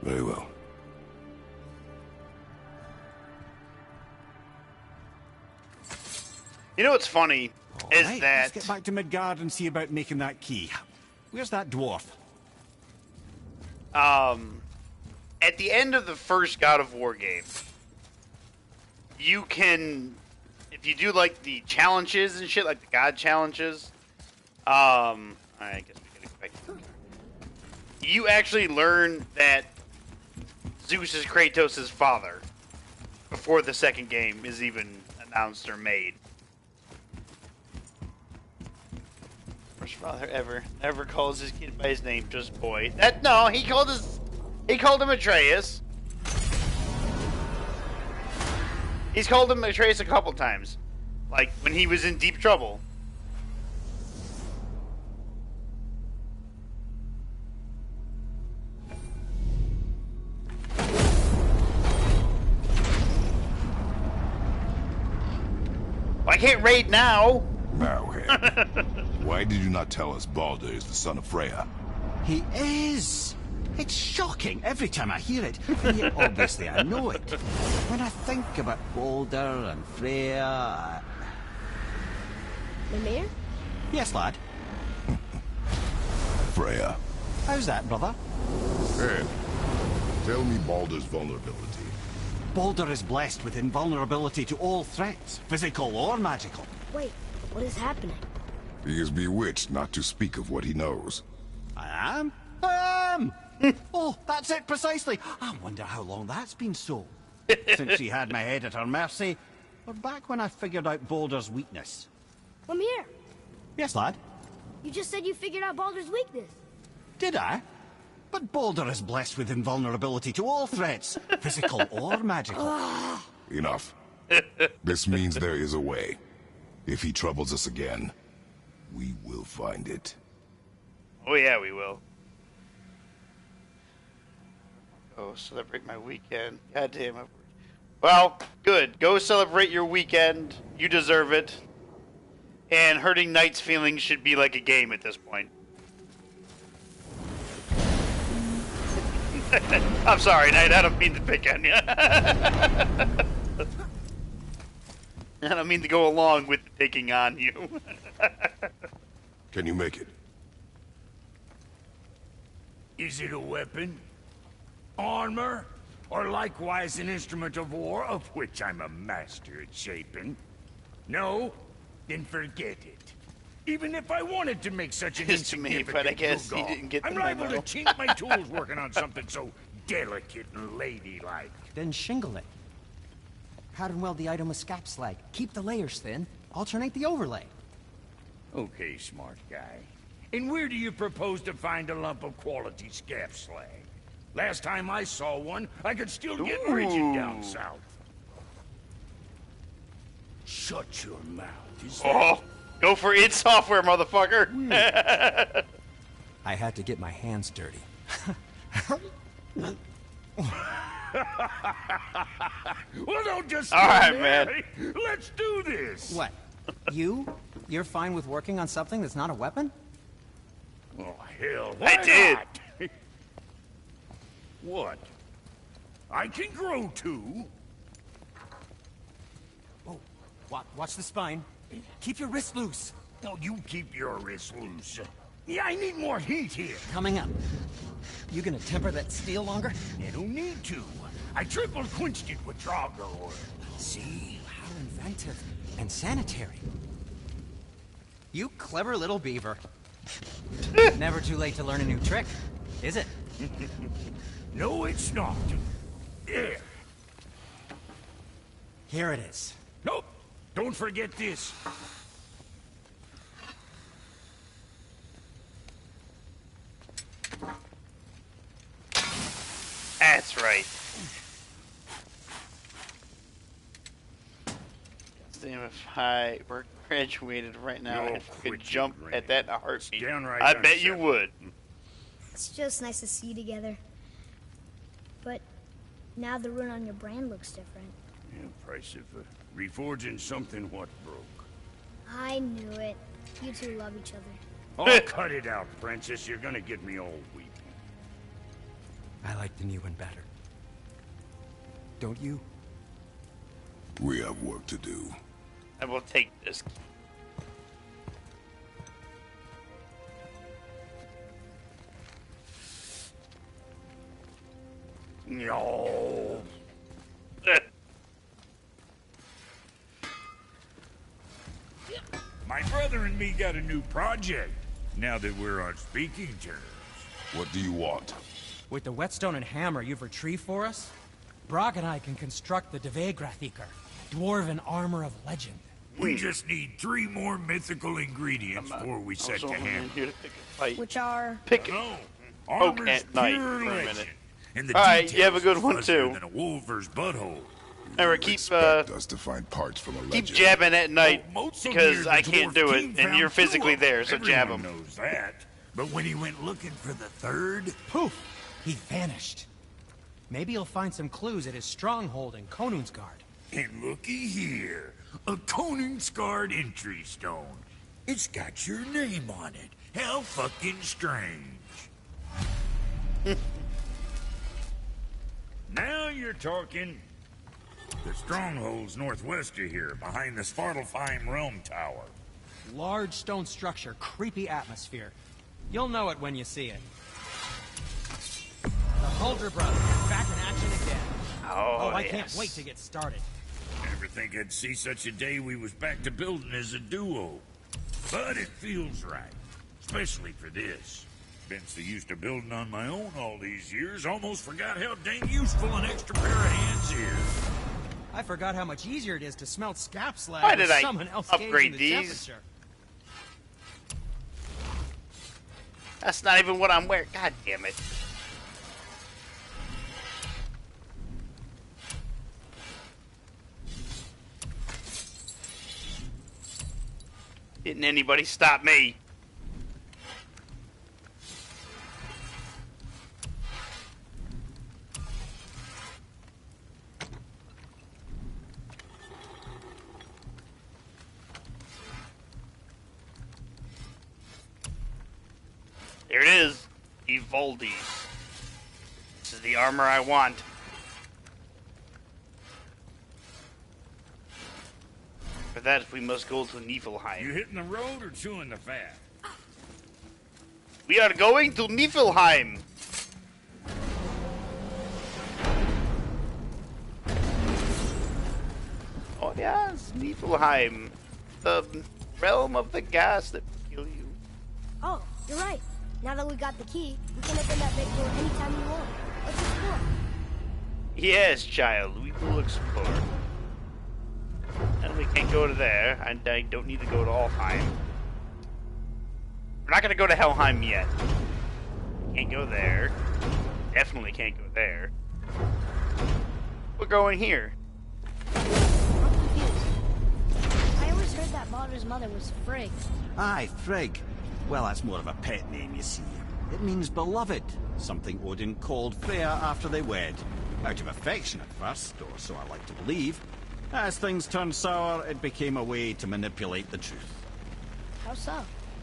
S4: Very well.
S1: You know what's funny is
S3: Right,
S1: that...
S3: let's get back to Midgard and see about making that key. Where's that dwarf?
S1: At the end of the first God of War game, you can, if you do like the challenges and shit, like the God challenges, I guess we gotta go back to the card. You actually learn that Zeus is Kratos' father before the second game is even announced or made. First father ever calls his kid by his name, just boy. He called him Atreus. He's called him Atreus a couple times. Like, when he was in deep trouble. I can't raid now!
S4: Marrowhead. Why did you not tell us Baldur is the son of Freya?
S3: He is! It's shocking every time I hear it. And yet, obviously, I know it. When I think about Baldur and Freya...
S2: Mimir?
S3: Yes, lad.
S4: Freya.
S3: How's that, brother?
S4: Hey, tell me Baldur's vulnerability.
S3: Baldur is blessed with invulnerability to all threats, physical or magical.
S2: Wait, what is happening?
S4: He is bewitched not to speak of what he knows.
S3: I am? Oh, that's it precisely. I wonder how long that's been so. Since she had my head at her mercy, or back when I figured out Baldur's weakness.
S2: Mimir,
S3: Yes, lad?
S2: you just said you figured out Baldur's weakness.
S3: Did I? But Baldur is blessed with invulnerability to all threats, physical or magical.
S4: Enough. This means there is a way. If he troubles us again, we will find it.
S1: Oh yeah, we will. Go celebrate my weekend. God damn it. Well, good. Go celebrate your weekend. You deserve it. And hurting Knight's feelings should be like a game at this point. I'm sorry, Knight. I don't mean to pick on you. I don't mean to go along with picking on you.
S4: Can you make it?
S7: Is it a weapon? Armor? Or likewise an instrument of war, of which I'm a master at shaping? No? Then forget it. Even if I wanted to make such an
S1: Just to me,
S7: insignificant
S1: but I guess he
S7: goof off,
S1: didn't get the
S7: I'm liable
S1: memo.
S7: to chink my tools working on something so delicate and ladylike.
S9: Then shingle it. Pattern weld the item with scap slag. Keep the layers thin. Alternate the overlay.
S7: Okay, smart guy. And where do you propose to find a lump of quality scap slag? Last time I saw one, I could still get rigid down south. Shut your mouth. Is that...
S1: Oh, go for id Software, motherfucker.
S9: I had to get my hands dirty.
S7: Well, don't just
S1: All right,
S7: stand there.
S1: man.
S7: Let's do this.
S9: What? You? You're fine with working on something that's not a weapon?
S7: Oh, hell,
S1: I did.
S7: not? What? I can grow too.
S9: Oh, watch the spine. Keep your wrist loose.
S7: No, you keep your wrist loose. Yeah, I need more heat here.
S9: Coming up. You gonna temper that steel longer?
S7: You don't need to. I triple quenched it with Drago oil.
S9: See? How inventive. And sanitary. You clever little beaver. Never too late to learn a new trick, is it?
S7: No, it's not. There.
S9: Here it is.
S7: Nope. Don't forget this.
S1: That's right. Damn, if I were graduated right now,
S7: No,
S1: I could
S7: quit
S1: jump
S7: your
S1: at
S7: grinning.
S1: that in a heartbeat.
S7: Downright
S1: I bet you
S7: unacceptable.
S1: would.
S2: It's just nice to see you together. But now the rune on your brand looks different.
S7: Yeah, price of reforging something what broke.
S2: I knew it. You two love each other.
S7: Oh, cut it out, Princess. You're gonna get me all weepy.
S9: I like the new one better. Don't you?
S4: We have work to do.
S1: I will take this.
S7: No. My brother and me got a new project, now that we're on speaking terms.
S4: What do you want?
S9: With the whetstone and hammer you've retrieved for us, Brock and I can construct the Devegrathikar, dwarven armor of legend.
S7: We just need 3 more mythical ingredients before we
S1: I
S7: set
S1: was
S7: to
S1: only in
S7: hammer.
S1: here to pick a fight.
S2: Which are...
S1: Pick it.
S7: No,
S1: Poke
S7: armor's
S1: at night
S7: pure
S1: for a
S7: legend,
S1: minute.
S7: and the
S1: All right, you have a
S7: details
S1: good one,
S7: fuzzier
S1: too.
S7: than a wolver's butthole.
S1: Remember, keep
S4: Expect us to find parts from a
S1: keep
S4: legend.
S1: jabbing at night
S7: Oh, most of
S1: because
S7: years
S1: I
S7: the
S1: can't
S7: dwarf
S1: do
S7: king
S1: it, and
S7: found
S1: you're
S7: 2
S1: physically
S7: of them.
S1: there, so jab
S7: Everyone
S1: them.
S7: knows that. But when he went looking for the 3rd,
S9: Poof! He vanished. Maybe he'll find some clues at his stronghold in Konungsgard.
S7: and looky here, a Konungsgard entry stone. It's got your name on it. How fucking strange. Now you're talking. The stronghold's northwest of here, behind the Svartalfheim Realm Tower.
S9: Large stone structure, creepy atmosphere. You'll know it when you see it. The Hulder brothers back in action again.
S1: Oh,
S9: I
S1: yes.
S9: can't wait to get started.
S7: Never think I'd see such a day we was back to building as a duo. But it feels right, especially for this. Been so used to building on my own all these years, almost forgot how dang useful an extra pair of hands is.
S9: I forgot how much easier it is to smelt scap slag
S1: Why
S9: with
S1: did I
S9: someone else
S1: upgrade
S9: gauging the
S1: these?
S9: temperature.
S1: That's not even what I'm wearing. God damn it. Didn't anybody stop me? There it is. Evoldi. This is the armor I want. For that, we must go to Niflheim.
S7: You hitting the road or chewing the fat?
S1: We are going to Niflheim. Oh yes, Niflheim. The realm of the gas that will kill you.
S2: Oh, you're right. Now that we got the key, we can open that big door anytime we want. Let's explore.
S1: Yes, child, we will explore. And we can't go to there. I don't need to go to Alfheim. We're not gonna go to Helheim yet. Can't go there. Definitely can't go there. We're going here.
S2: I'm confused. I always heard that Baldur's mother was Frigg.
S3: Aye, Frigg. Well, that's more of a pet name, you see. It means beloved, something Odin called Freya after they wed. Out of affection at first, or so I like to believe. As things turned sour, it became a way to manipulate the truth.
S2: How so?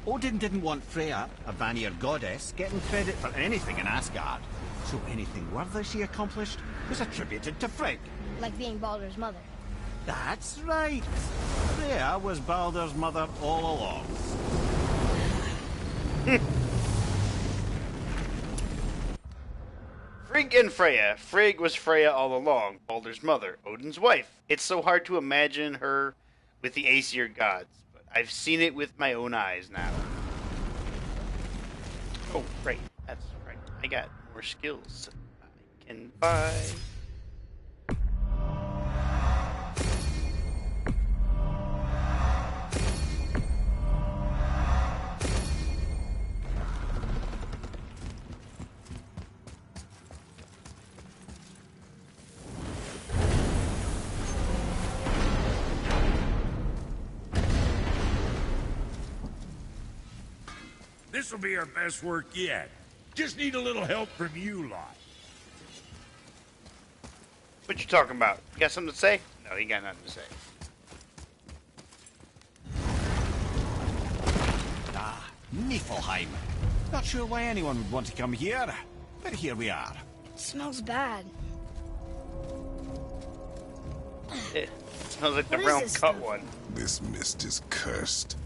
S3: Odin didn't want Freya, a Vanir goddess, getting credit for anything in Asgard. So anything worthy she accomplished was attributed to Frigg.
S2: Like being Baldur's mother.
S3: That's right. Freya was Baldur's mother all along.
S1: Frigg and Freya. Frigg was Freya all along, Baldur's mother, Odin's wife. It's so hard to imagine her with the Aesir gods, but I've seen it with my own eyes now. Oh, right. That's right. I got more skills I can buy.
S7: This'll be our best work yet. Just need a little help from you lot.
S1: What you talking about? You got something to say? No, he got nothing to say.
S3: Ah, Niflheim. Not sure why anyone would want to come here, but here we are.
S2: It smells bad.
S1: It smells like the
S2: What is
S1: brown
S2: this
S1: cut
S2: stuff?
S1: one.
S4: This mist is cursed.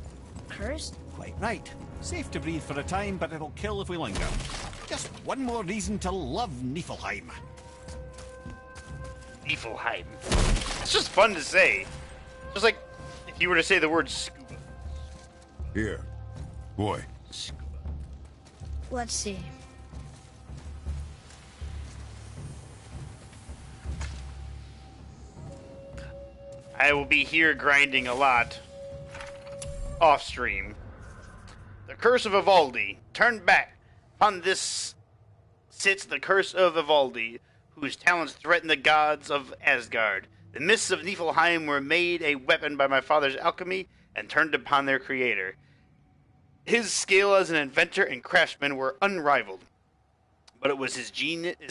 S2: Cursed?
S3: Quite right. Safe to breathe for a time, but it'll kill if we linger. Just one more reason to love Niflheim.
S1: Niflheim. It's just fun to say. Just like if you were to say the word scuba.
S4: Here. Boy,
S1: Scuba.
S2: Let's see.
S1: I will be here grinding a lot. Off stream. The curse of Ivaldi. Turn back. Upon this sits the curse of Ivaldi, whose talents threaten the gods of Asgard. The mists of Niflheim were made a weapon by my father's alchemy and turned upon their creator. His skill as an inventor and craftsman were unrivaled, but it was his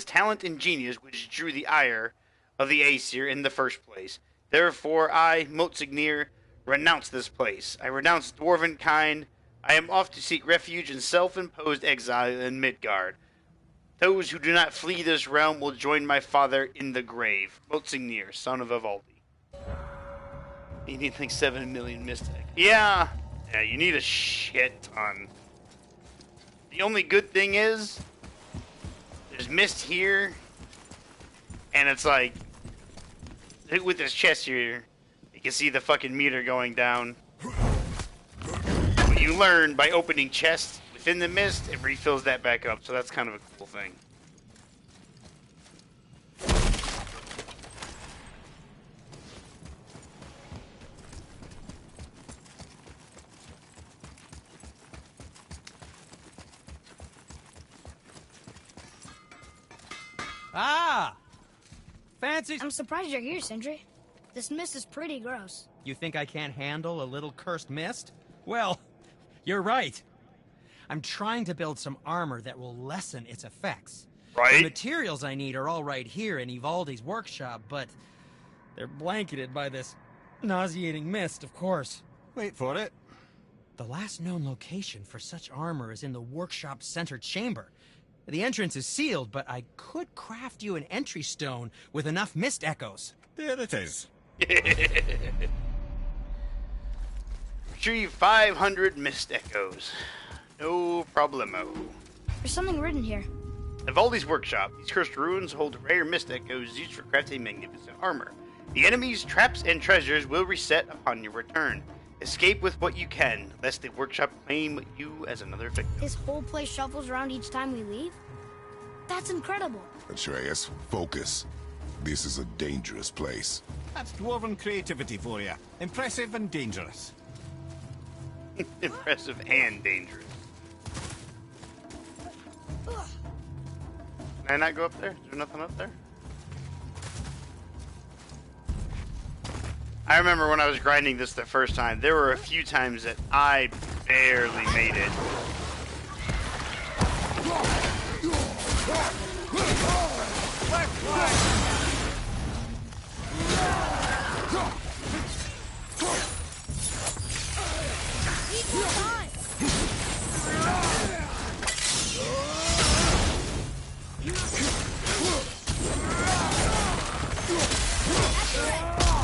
S1: talent and genius which drew the ire of the Aesir in the first place. Therefore I, Motsignir, renounce this place. I renounce dwarven kind. I am off to seek refuge in self-imposed exile in Midgard. Those who do not flee this realm will join my father in the grave. Motsignir, son of Ivaldi. You need like 7 million mystic. Yeah, you need a shit ton. The only good thing is, there's mist here, and it's like, with this chest here, you can see the fucking meter going down. What you learn by opening chests within the mist, it refills that back up, so that's kind of a cool thing.
S9: Ah! Fancy...
S2: I'm surprised you're here, Sindri. This mist is pretty gross.
S9: You think I can't handle a little cursed mist? Well, you're right. I'm trying to build some armor that will lessen its effects.
S1: Right?
S9: The materials I need are all right here in Ivaldi's workshop, but they're blanketed by this nauseating mist, of course.
S3: Wait for it.
S9: The last known location for such armor is in the workshop's center chamber. The entrance is sealed, but I could craft you an entry stone with enough mist echoes.
S3: There it is.
S1: Retrieve 500 mist echoes. No problemo.
S2: There's something written here.
S1: Ivaldi's workshop. These cursed ruins hold rare mist echoes used for crafting magnificent armor. The enemy's traps and treasures will reset upon your return. Escape with what you can, lest the workshop claim you as another victim.
S2: This whole place shuffles around each time we leave? That's incredible.
S4: Atreus, focus. This is a dangerous place.
S3: That's dwarven creativity for you. Impressive and dangerous.
S1: Impressive and dangerous. Can I not go up there? Is there nothing up there? I remember when I was grinding this the first time, there were a few times that I barely made it.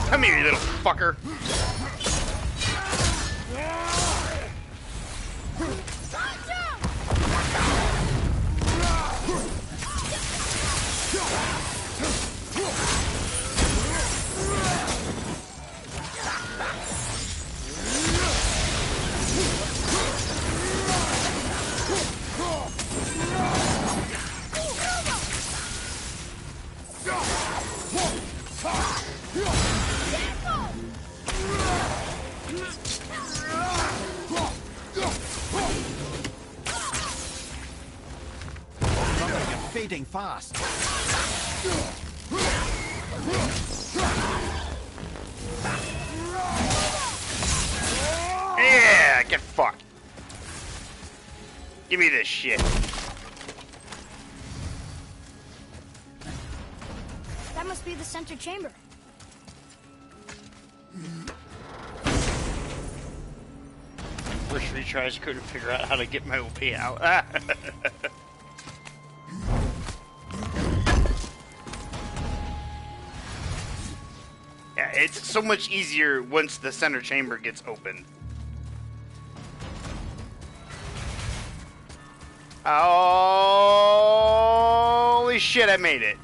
S1: Come here, you little fucker.
S3: Fading fast.
S1: Yeah, get fucked. Give me this shit.
S2: That must be the center chamber.
S1: First retries couldn't figure out how to get my OP out. Yeah, it's so much easier once the center chamber gets opened. Holy shit, I made it.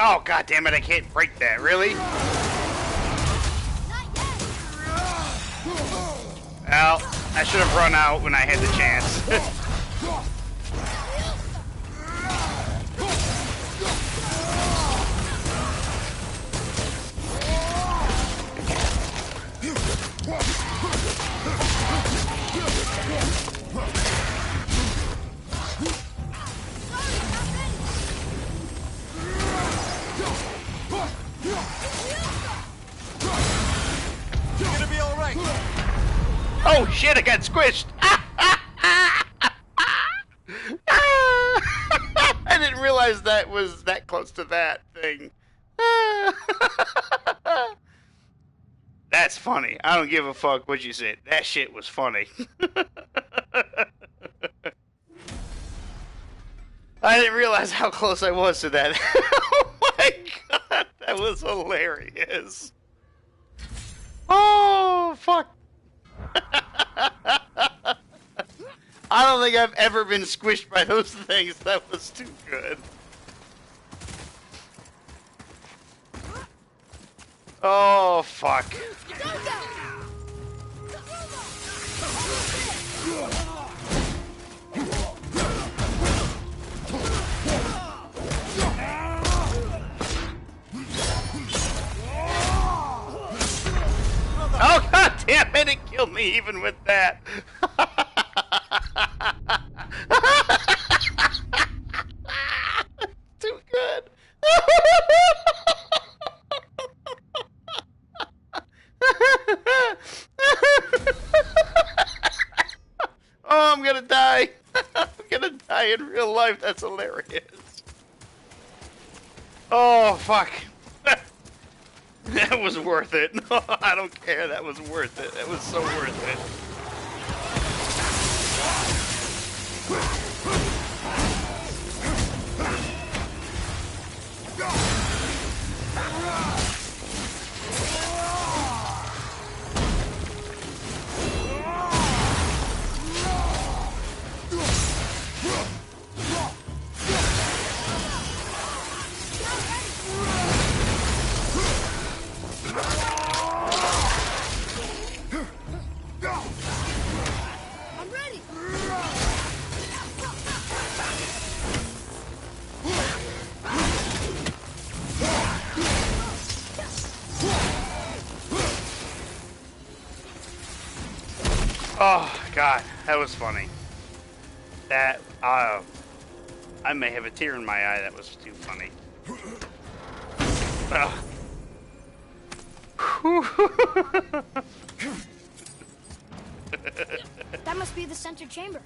S1: Oh, god damn it, I can't break that, really? Well, I should have run out when I had the chance. Oh shit, I got squished! I didn't realize that was that close to that thing. That's funny. I don't give a fuck what you said. That shit was funny. I didn't realize how close I was to that. Oh my god, that was hilarious. Oh, fuck. I don't think I've ever been squished by those things. That was too good. Oh, fuck. Oh, god damn it, it killed me even with that. Too good. Oh, I'm gonna die. I'm gonna die in real life. That's hilarious. Oh, fuck. That was worth it. I don't care. That was worth it. That was so worth it. Oh, God, that was funny. That, I may have a tear in my eye. That was too funny.
S2: That must be the center chamber.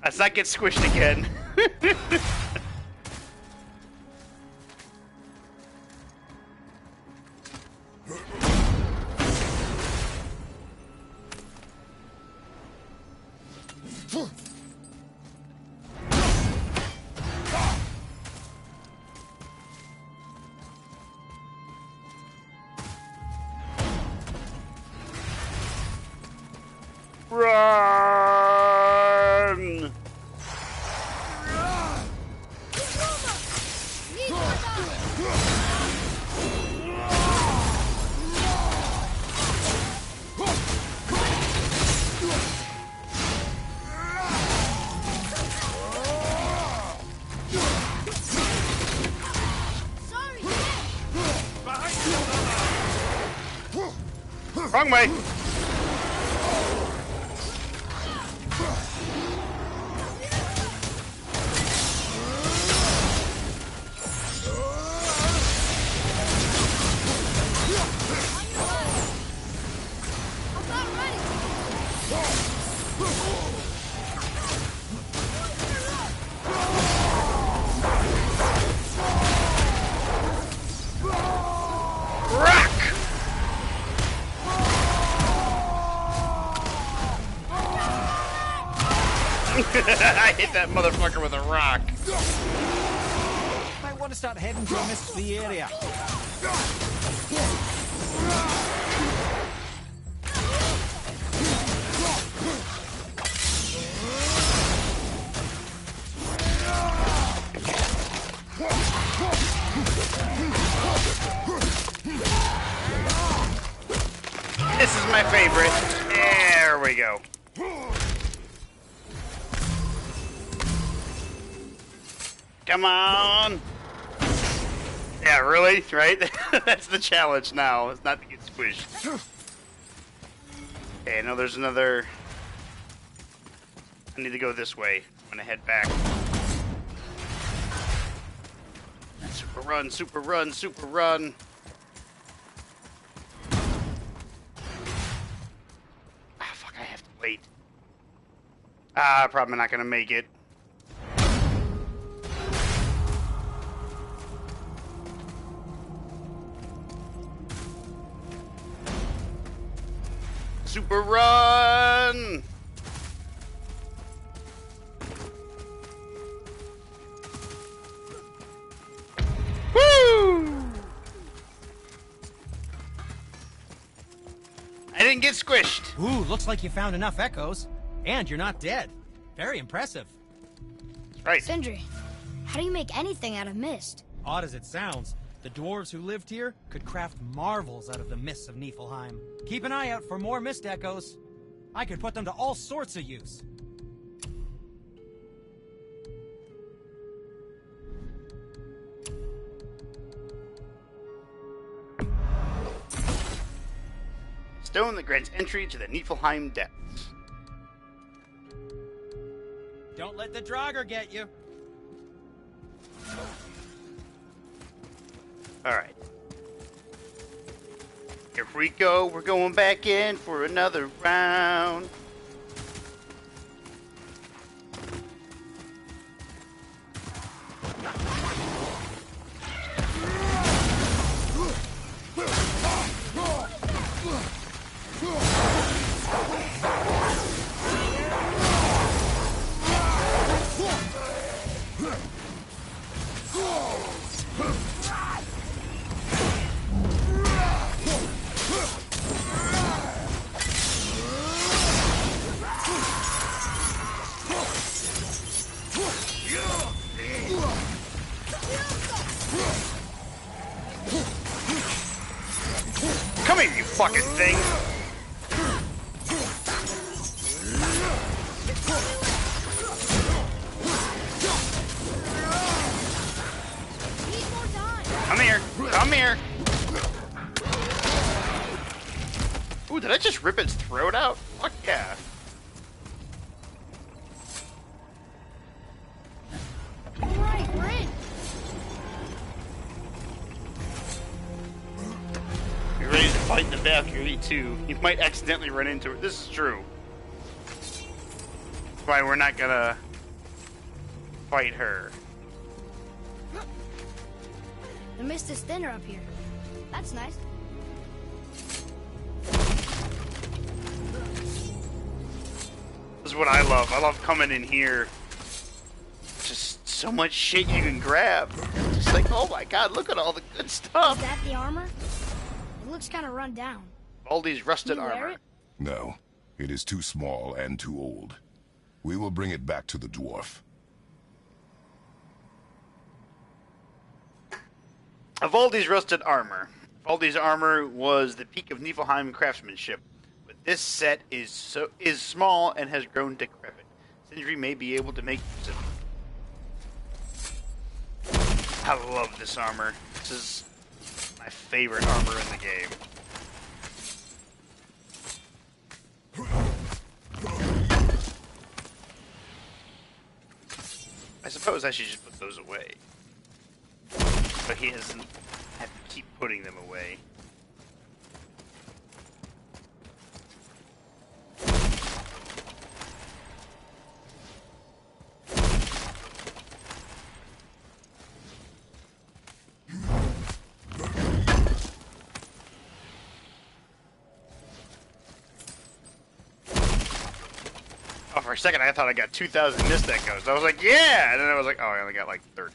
S1: Let's not get squished again. Run! Wrong way! I hit that motherfucker with a rock.
S3: Might want to start heading to a mist-free area.
S1: This is my favorite. There we go. Come on! Yeah, really? Right? That's the challenge now. It's not to get squished. Okay, I know there's another... I need to go this way. I'm gonna head back. Super run, super run, super run. Ah, fuck, I have to wait. Ah, probably not gonna make it. Super run! Woo! I didn't get squished.
S9: Ooh, looks like you found enough echoes. And you're not dead. Very impressive.
S1: Right.
S2: Sindri, how do you make anything out of mist?
S9: Odd as it sounds, the dwarves who lived here could craft marvels out of the mists of Niflheim. Keep an eye out for more mist echoes. I could put them to all sorts of use.
S1: Stone that grants entry to the Niflheim depths.
S9: Don't let the Draugr get you.
S1: Alright. Here we go. We're going back in for another round. Come here, you fucking thing! throat out? Fuck yeah.
S2: Alright, we're in.
S1: You're ready to fight the Valkyrie too. You might accidentally run into her. This is true. That's why we're not gonna fight her.
S2: The mist is thinner up here. That's nice.
S1: This is what I love. I love coming in here. Just so much shit you can grab. Just like, oh my god, look at all the good stuff.
S2: Is that the armor? It looks kind of run down.
S1: All these rusted
S2: Can you wear
S1: armor.
S2: it?
S4: No, it is too small and too old. We will bring it back to the dwarf.
S1: Evaldi's rusted armor. Evaldi's armor was the peak of Niflheim craftsmanship, but this set is small and has grown decrepit. Sindri may be able to make use of it. I love this armor. This is my favorite armor in the game. I suppose I should just put those away. But he doesn't have to keep putting them away. Oh, for a second I thought I got 2,000 mist echoes. I was like, yeah! And then I was like, oh, I only got like 30.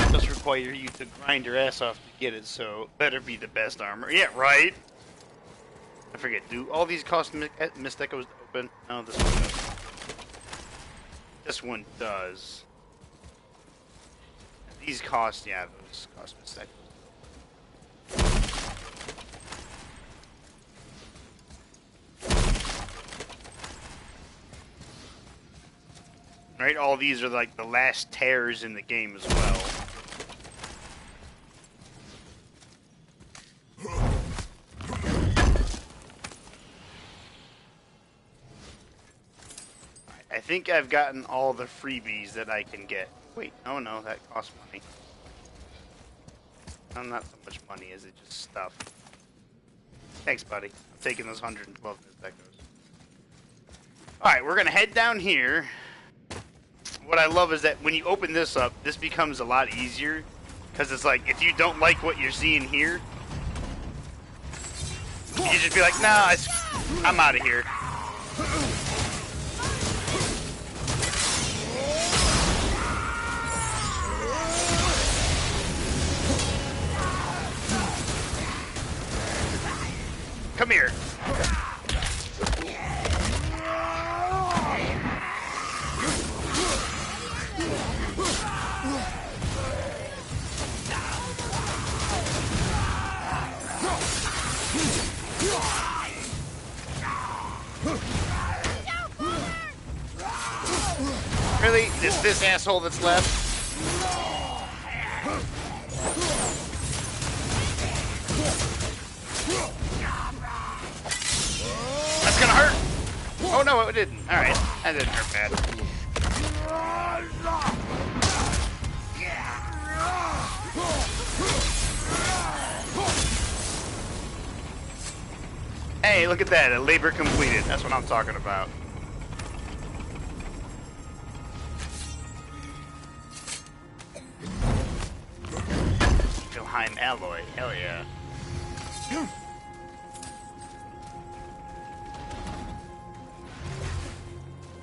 S1: It does require you to grind your ass off to get it, so better be the best armor. Yeah, right? I forget, do all these cost mist echoes open? No, this one does. This one does. These cost, yeah, those cost mist echoes. Right, all these are like the last tears in the game as well. I think I've gotten all the freebies that I can get. Wait, oh no, that costs money. No, not so much money, is it just stuff? Thanks, buddy. I'm taking those 112 echoes. Alright, we're gonna head down here. What I love is that when you open this up, this becomes a lot easier. Because it's like, if you don't like what you're seeing here, you just be like, nah, I'm out of here. Come here. Really? Is this asshole that's left? That's gonna hurt! Oh no, it didn't. Alright, that didn't hurt bad. Hey, look at that, a labor completed. That's what I'm talking about. Niflheim alloy, hell yeah.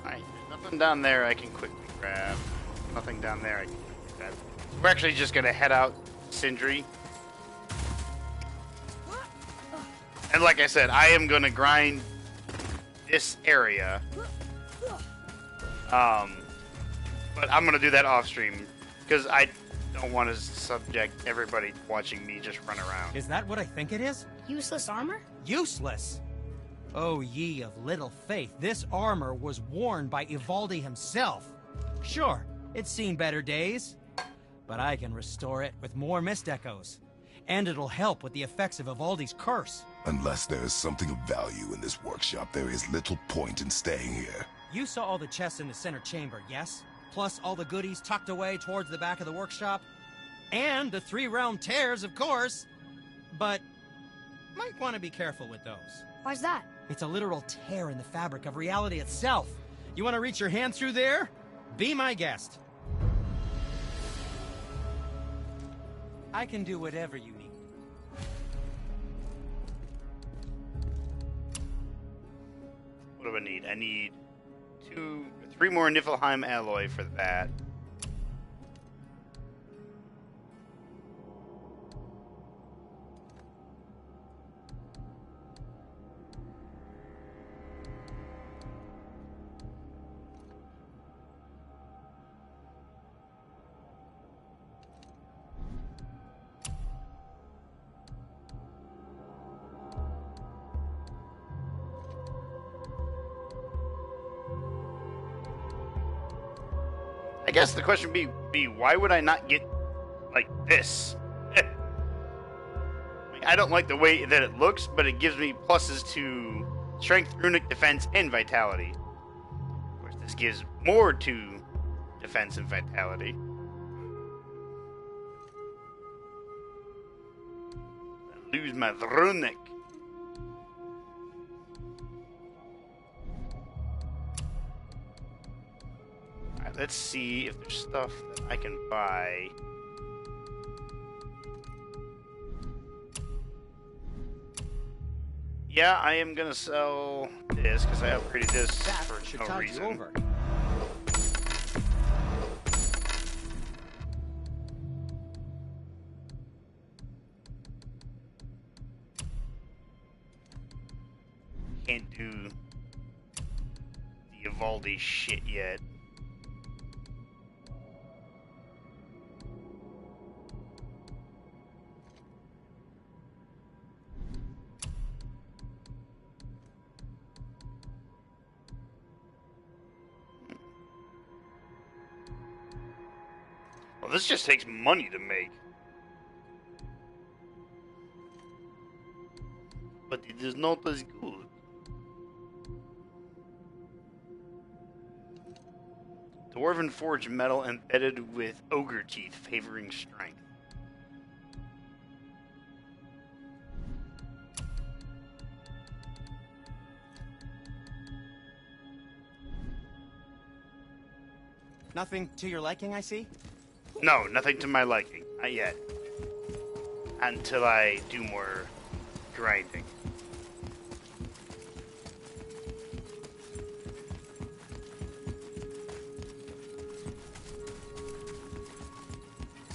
S1: Alright, there's nothing down there I can quickly grab. Nothing down there I can quickly grab. We're actually just gonna head out Sindri. And like I said, I am gonna grind this area. But I'm gonna do that off stream because I don't want to subject everybody watching me just run around.
S9: Is that what I think it is?
S2: Useless armor?
S9: Useless! Oh, ye of little faith, this armor was worn by Ivaldi himself. Sure, it's seen better days, but I can restore it with more mist echoes. And it'll help with the effects of Ivaldi's curse.
S4: Unless there is something of value in this workshop, there is little point in staying here.
S9: You saw all the chests in the center chamber, yes? Plus all the goodies tucked away towards the back of the workshop? And the 3-realm tears, of course! But might want to be careful with those.
S2: Why's that?
S9: It's a literal tear in the fabric of reality itself. You want to reach your hand through there? Be my guest. I can do whatever you need.
S1: What do I need? I need 3 more Niflheim alloy for that. I guess the question would be why would I not get like this? I don't like the way that it looks, but it gives me pluses to strength, runic defense, and vitality. Of course, this gives more to defense and vitality. I lose my runic. Let's see if there's stuff that I can buy. Yeah, I am gonna sell this because I upgraded this for no reason. Over. Can't do the Evaldi shit yet. Well, this just takes money to make. But it is not as good. Dwarven forged metal embedded with ogre teeth favoring strength.
S9: Nothing to your liking, I see?
S1: No, nothing to my liking. Not yet. Until I do more grinding.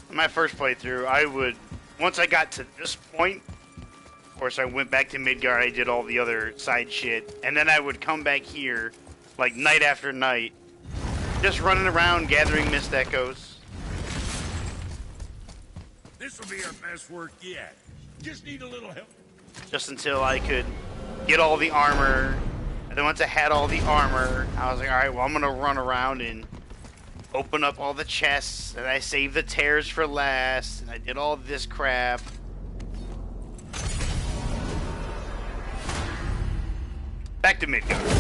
S1: In my first playthrough, once I got to this point, of course I went back to Midgard, I did all the other side shit, and then I would come back here, like night after night, just running around gathering mist echoes.
S7: This'll be our best work yet. Just need a little help.
S1: Just until I could get all the armor, and then once I had all the armor, I was like, alright, well I'm gonna run around and open up all the chests, and I saved the tears for last, and I did all this crap. Back to Midgard.
S2: So,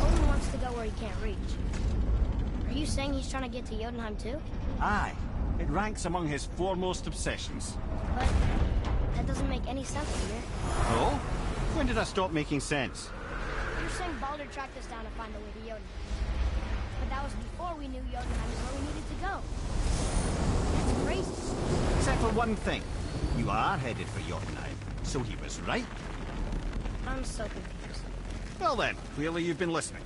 S2: Odin wants to go where he can't reach. Are you saying he's trying to get to Jotunheim too?
S3: Aye. It ranks among his foremost obsessions.
S2: But that doesn't make any sense to me.
S3: Oh? When did I stop making sense?
S2: You're saying Baldur tracked us down to find a way to Jotunheim. But that was before we knew Jotunheim was where we needed to go. That's crazy.
S3: Except for one thing. You are headed for Jotunheim, so he was right.
S2: I'm so confused.
S3: Well then, clearly you've been listening.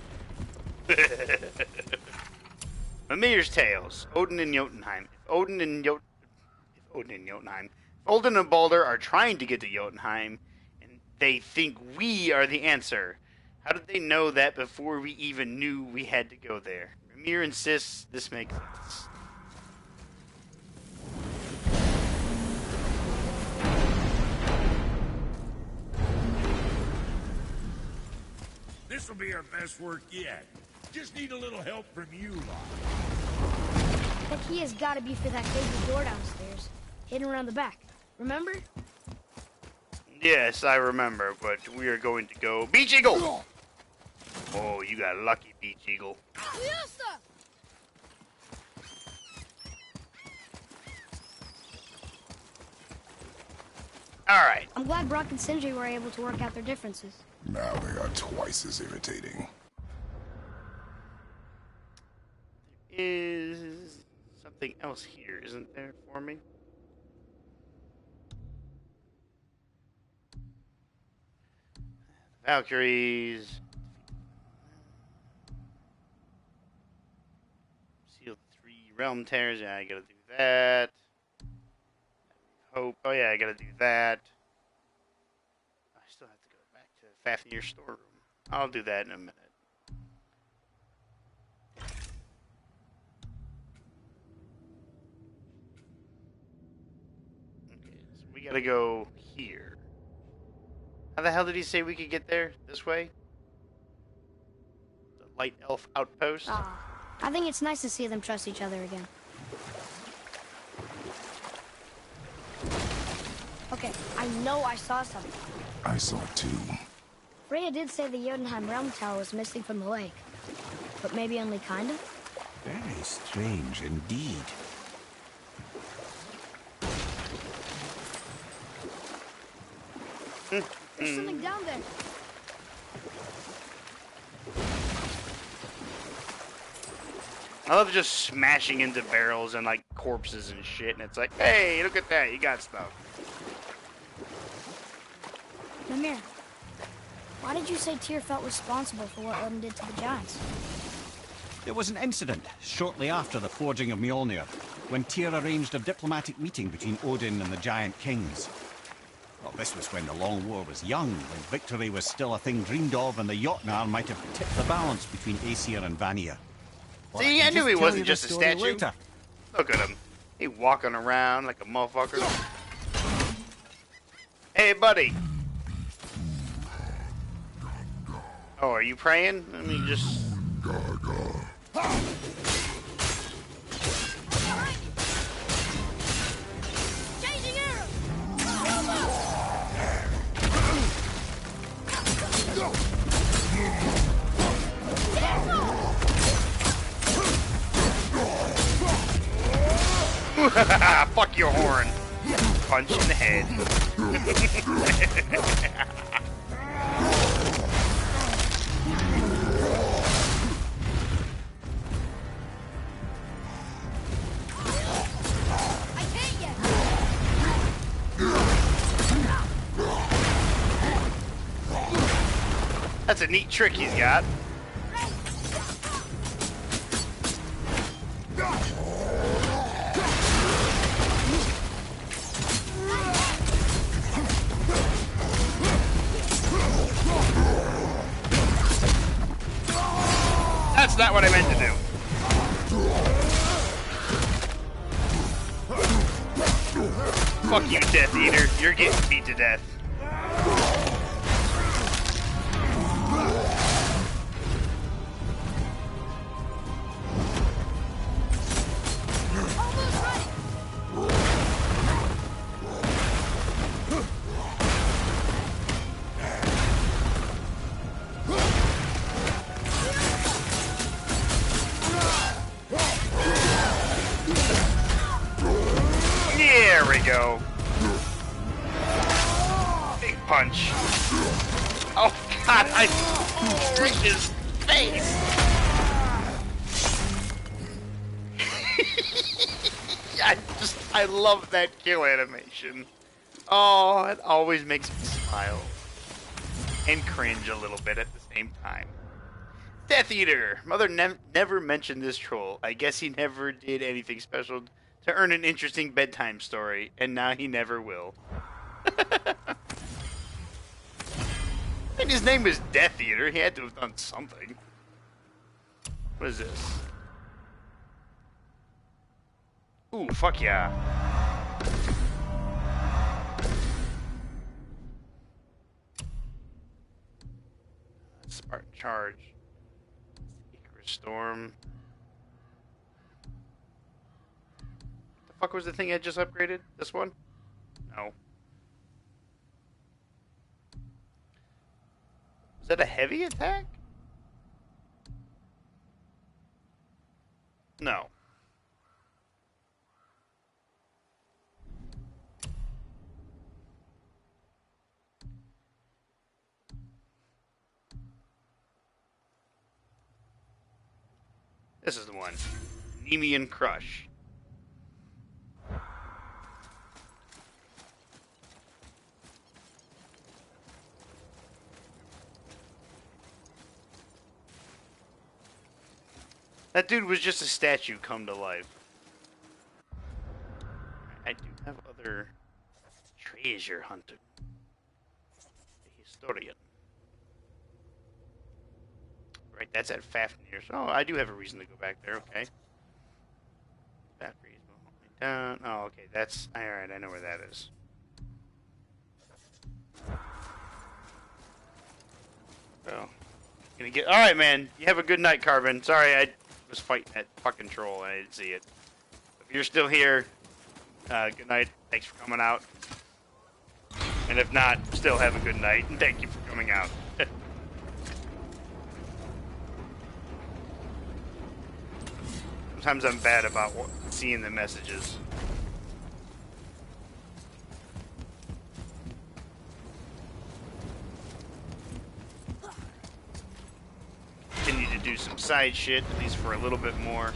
S1: Mimir's Tales. Odin and Jotunheim. Odin and Baldur are trying to get to Jotunheim, and they think we are the answer. How did they know that before we even knew we had to go there? Mimir insists this makes sense.
S7: This'll be our best work yet. Just need a little help from you lot.
S2: The key has got to be for that crazy door downstairs, hidden around the back. Remember?
S1: Yes, I remember, but we are going to go Beach Eagle! Oh, you got lucky, Beach Eagle. Alright.
S2: I'm glad Brock and Sindri were able to work out their differences.
S4: Now they are twice as irritating.
S1: Is something else here, isn't there, for me? Valkyries. Seal the 3 realm tears. Yeah, I gotta do that. Hope. Oh, yeah, I gotta do that. I still have to go back to Fafnir's storeroom. I'll do that in a minute. Okay, so we gotta go here. How the hell did he say we could get there? This way? The Light Elf Outpost?
S2: Ah, I think it's nice to see them trust each other again. Okay, I know I saw something.
S4: I saw it too.
S2: Freya did say the Jotunheim Realm Tower was missing from the lake. But maybe only kinda?
S3: Very strange indeed.
S2: There's something down there.
S1: I love just smashing into barrels and like corpses and shit, and it's like, hey, look at that, you got stuff.
S2: Mimir, why did you say Tyr felt responsible for what Odin did to the giants?
S3: There was an incident shortly after the forging of Mjolnir, when Tyr arranged a diplomatic meeting between Odin and the giant kings. Well, this was when the Long War was young, when victory was still a thing dreamed of, and the Jotnar might have tipped the balance between Aesir and Vanir. Well,
S1: See, I knew he
S3: tell
S1: wasn't
S3: you
S1: just
S3: the
S1: a
S3: story
S1: statue.
S3: later.
S1: Look at him. He walking around like a motherfucker. Hey, buddy. Oh, are you praying? Let me just...
S2: Changing arrow!
S1: Fuck your horn. Punch in the head.
S2: I hate you!
S1: That's a neat trick he's got. That's not what I meant to do. Fuck you, Death Eater. You're getting beat to death.
S2: Almost ready!
S1: There we go. Big punch. Oh god, I break his face. I love that kill animation. Oh, it always makes me smile. And cringe a little bit at the same time. Death Eater! Mother never mentioned this troll. I guess he never did anything special to earn an interesting bedtime story, and now he never will. And his name was Death Eater. He had to have done something. What is this? Ooh, fuck yeah. Spartan Charge. Icarus Storm. The fuck was the thing I just upgraded? This one? No. that a heavy attack? No. This is the one. Nemean Crush. That dude was just a statue come to life. I do have other treasure hunting. The historian. Right, that's at Fafnir. So, I do have a reason to go back there, okay. Factories down. Oh, okay, that's... Alright, I know where that is. Oh. Gonna get... Alright, man. You have a good night, Carbon. Sorry, I was fighting that fucking troll and I didn't see it. If you're still here, good night. Thanks for coming out. And if not, still have a good night, and thank you for coming out. Sometimes I'm bad about seeing the messages. Continue to do some side shit, at least for a little bit more.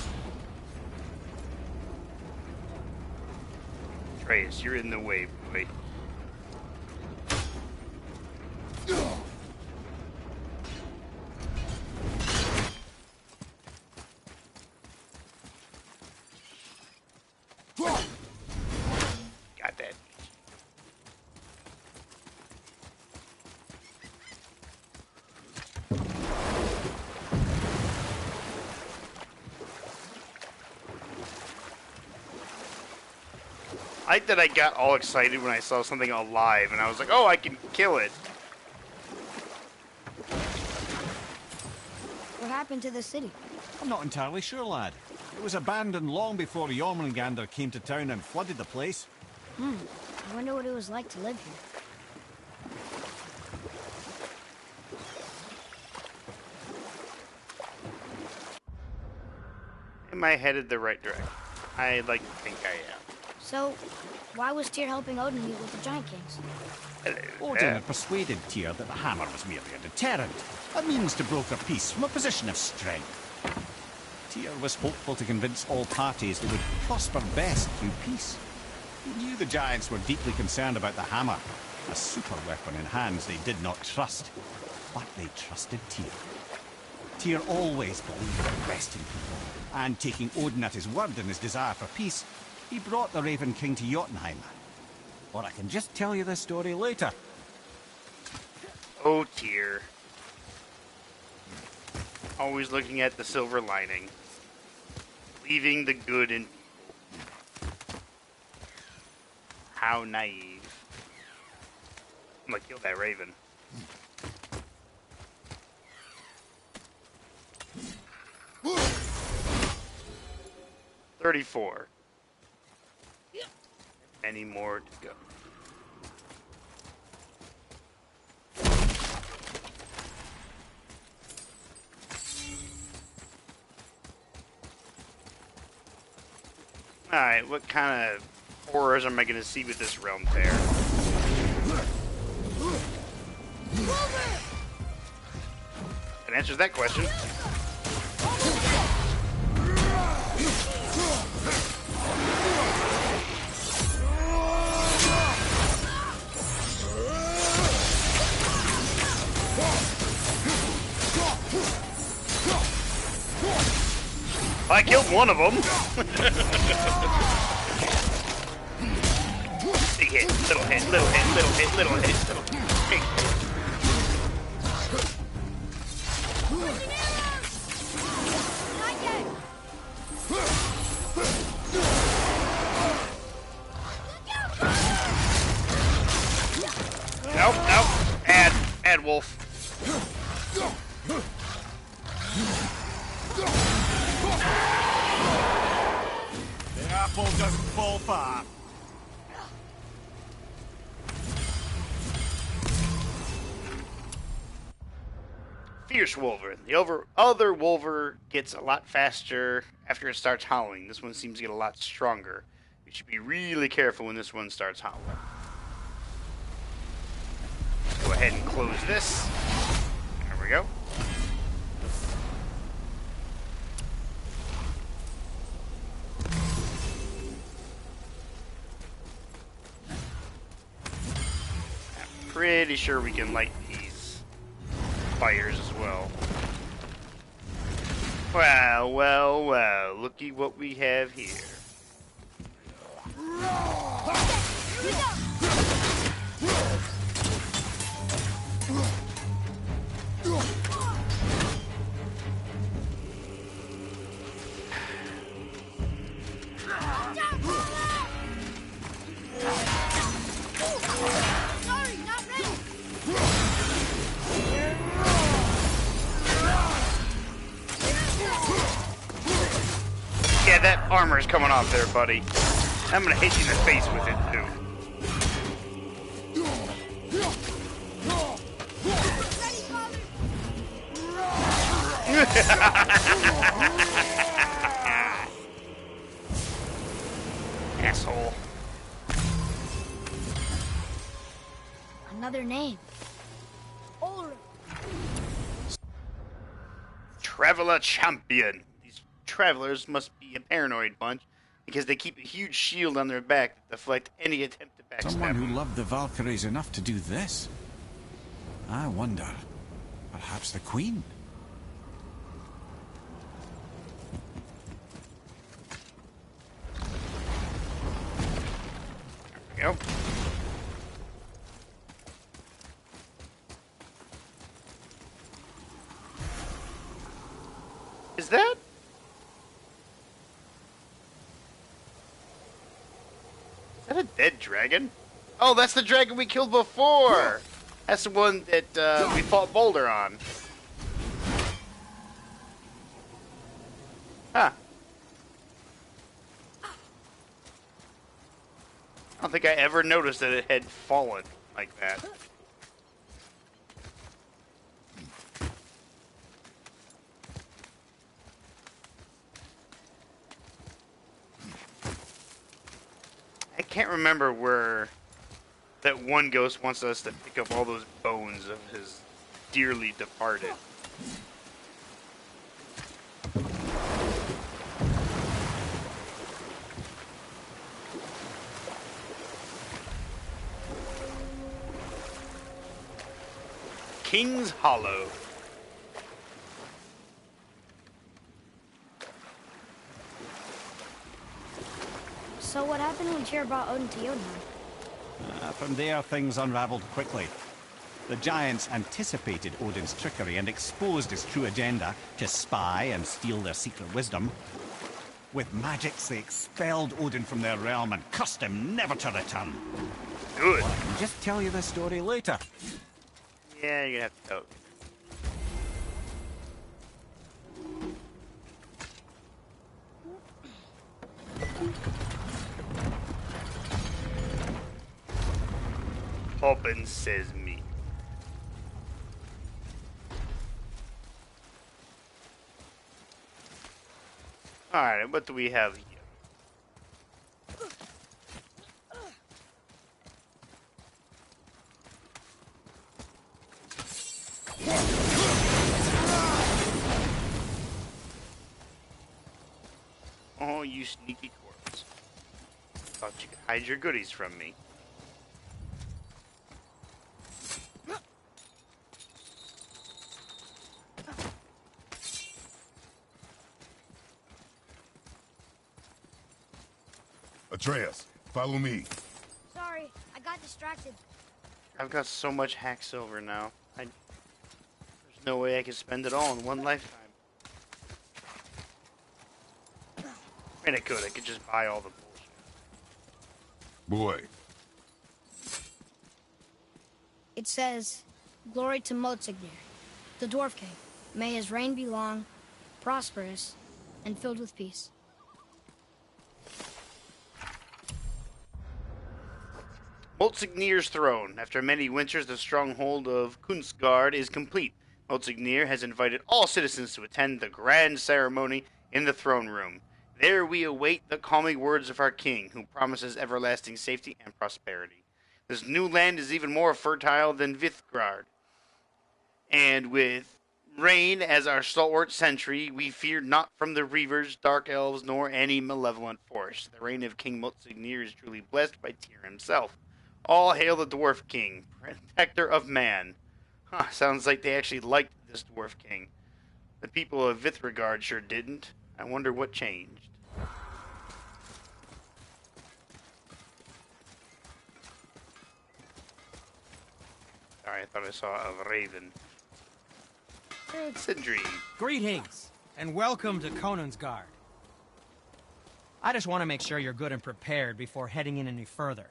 S1: Trace, you're in the way, boy. Got that. I like that I got all excited when I saw something alive, and I was like, oh, I can kill it.
S2: What happened to the city?
S3: I'm not entirely sure, lad. It was abandoned long before Jormungandr came to town and flooded the place.
S2: I wonder what it was like to live here.
S1: Am I headed the right direction? I like to think I am.
S2: So, why was Tyr helping Odin meet with the Giant Kings?
S3: Odin had persuaded Tyr that the hammer was merely a deterrent, a means to broker peace from a position of strength. Tyr was hopeful to convince all parties they would prosper best through peace. He knew the giants were deeply concerned about the hammer, a super weapon in hands they did not trust. But they trusted Tyr. Tyr always believed the best in people, and taking Odin at his word in his desire for peace, he brought the Raven King to Jotunheim. Or I can just tell you this story later.
S1: Oh, Tyr. Always looking at the silver lining. Leaving the good in people. How naive. I'm gonna kill that raven. $34. Any more to go. Alright, what kind of horrors am I going to see with this realm tear? That answers that question. I killed one of them. Big hit, little hit, little hit, little hit, little hit, little hit. Nope, nope. Add wolf.
S3: The apple doesn't fall far.
S1: Fierce Wolver. The other Wolver gets a lot faster after it starts howling. This one seems to get a lot stronger. You should be really careful when this one starts howling. Go ahead and close this. There we go. I'm pretty sure we can light these fires as well. Well, well, well. Looky what we have here.
S2: Sorry, not ready.
S1: Yeah, that armor's coming off there, buddy. I'm gonna hit you in the face with it, too. Asshole.
S2: Another name. Ulrich.
S1: Traveler Champion. These travelers must be a paranoid bunch because they keep a huge shield on their back to deflect any attempt to backstab
S3: Someone who
S1: them.
S3: loved the Valkyries enough to do this? I wonder. Perhaps the Queen?
S1: There we go. Is that? Is that a dead dragon? Oh, that's the dragon we killed before! That's the one that we fought Boulder on. Huh. I don't think I ever noticed that it had fallen like that. I can't remember where that one ghost wants us to pick up all those bones of his dearly departed. King's Hollow.
S2: So what happened when Tyr brought Odin to Jotunheim?
S3: From there, things unraveled quickly. The giants anticipated Odin's trickery and exposed his true agenda to spy and steal their secret wisdom. With magics, they expelled Odin from their realm and cursed him never to return.
S1: Good.
S3: I'll just tell you this story later.
S1: Yeah, you're gonna have to tell me. Open sesame. Alright, what do we have here? Oh, you sneaky corpse. Thought you could hide your goodies from me.
S8: Atreus, follow me.
S2: Sorry, I got distracted.
S1: I've got so much hack silver now. There's no way I can spend it all in one lifetime. I mean, I could just buy all the bullshit.
S8: Boy,
S2: It says, "Glory to Motsignir, the Dwarf King. May his reign be long, prosperous, and filled with peace."
S1: Moltsignir's throne. After many winters, the stronghold of Kunstgard is complete. Motsognir has invited all citizens to attend the grand ceremony in the throne room. There we await the calming words of our king, who promises everlasting safety and prosperity. This new land is even more fertile than Vithgard, and with Rain as our stalwart sentry, we fear not from the Reavers, Dark Elves, nor any malevolent force. The reign of King Motsognir is truly blessed by Tyr himself. All hail the Dwarf King, protector of man. Huh, sounds like they actually liked this Dwarf King. The people of Vithgard sure didn't. I wonder what changed. Sorry, I thought I saw a raven. It's a dream.
S9: Greetings, and welcome to Conan's Guard. I just want to make sure you're good and prepared before heading in any further.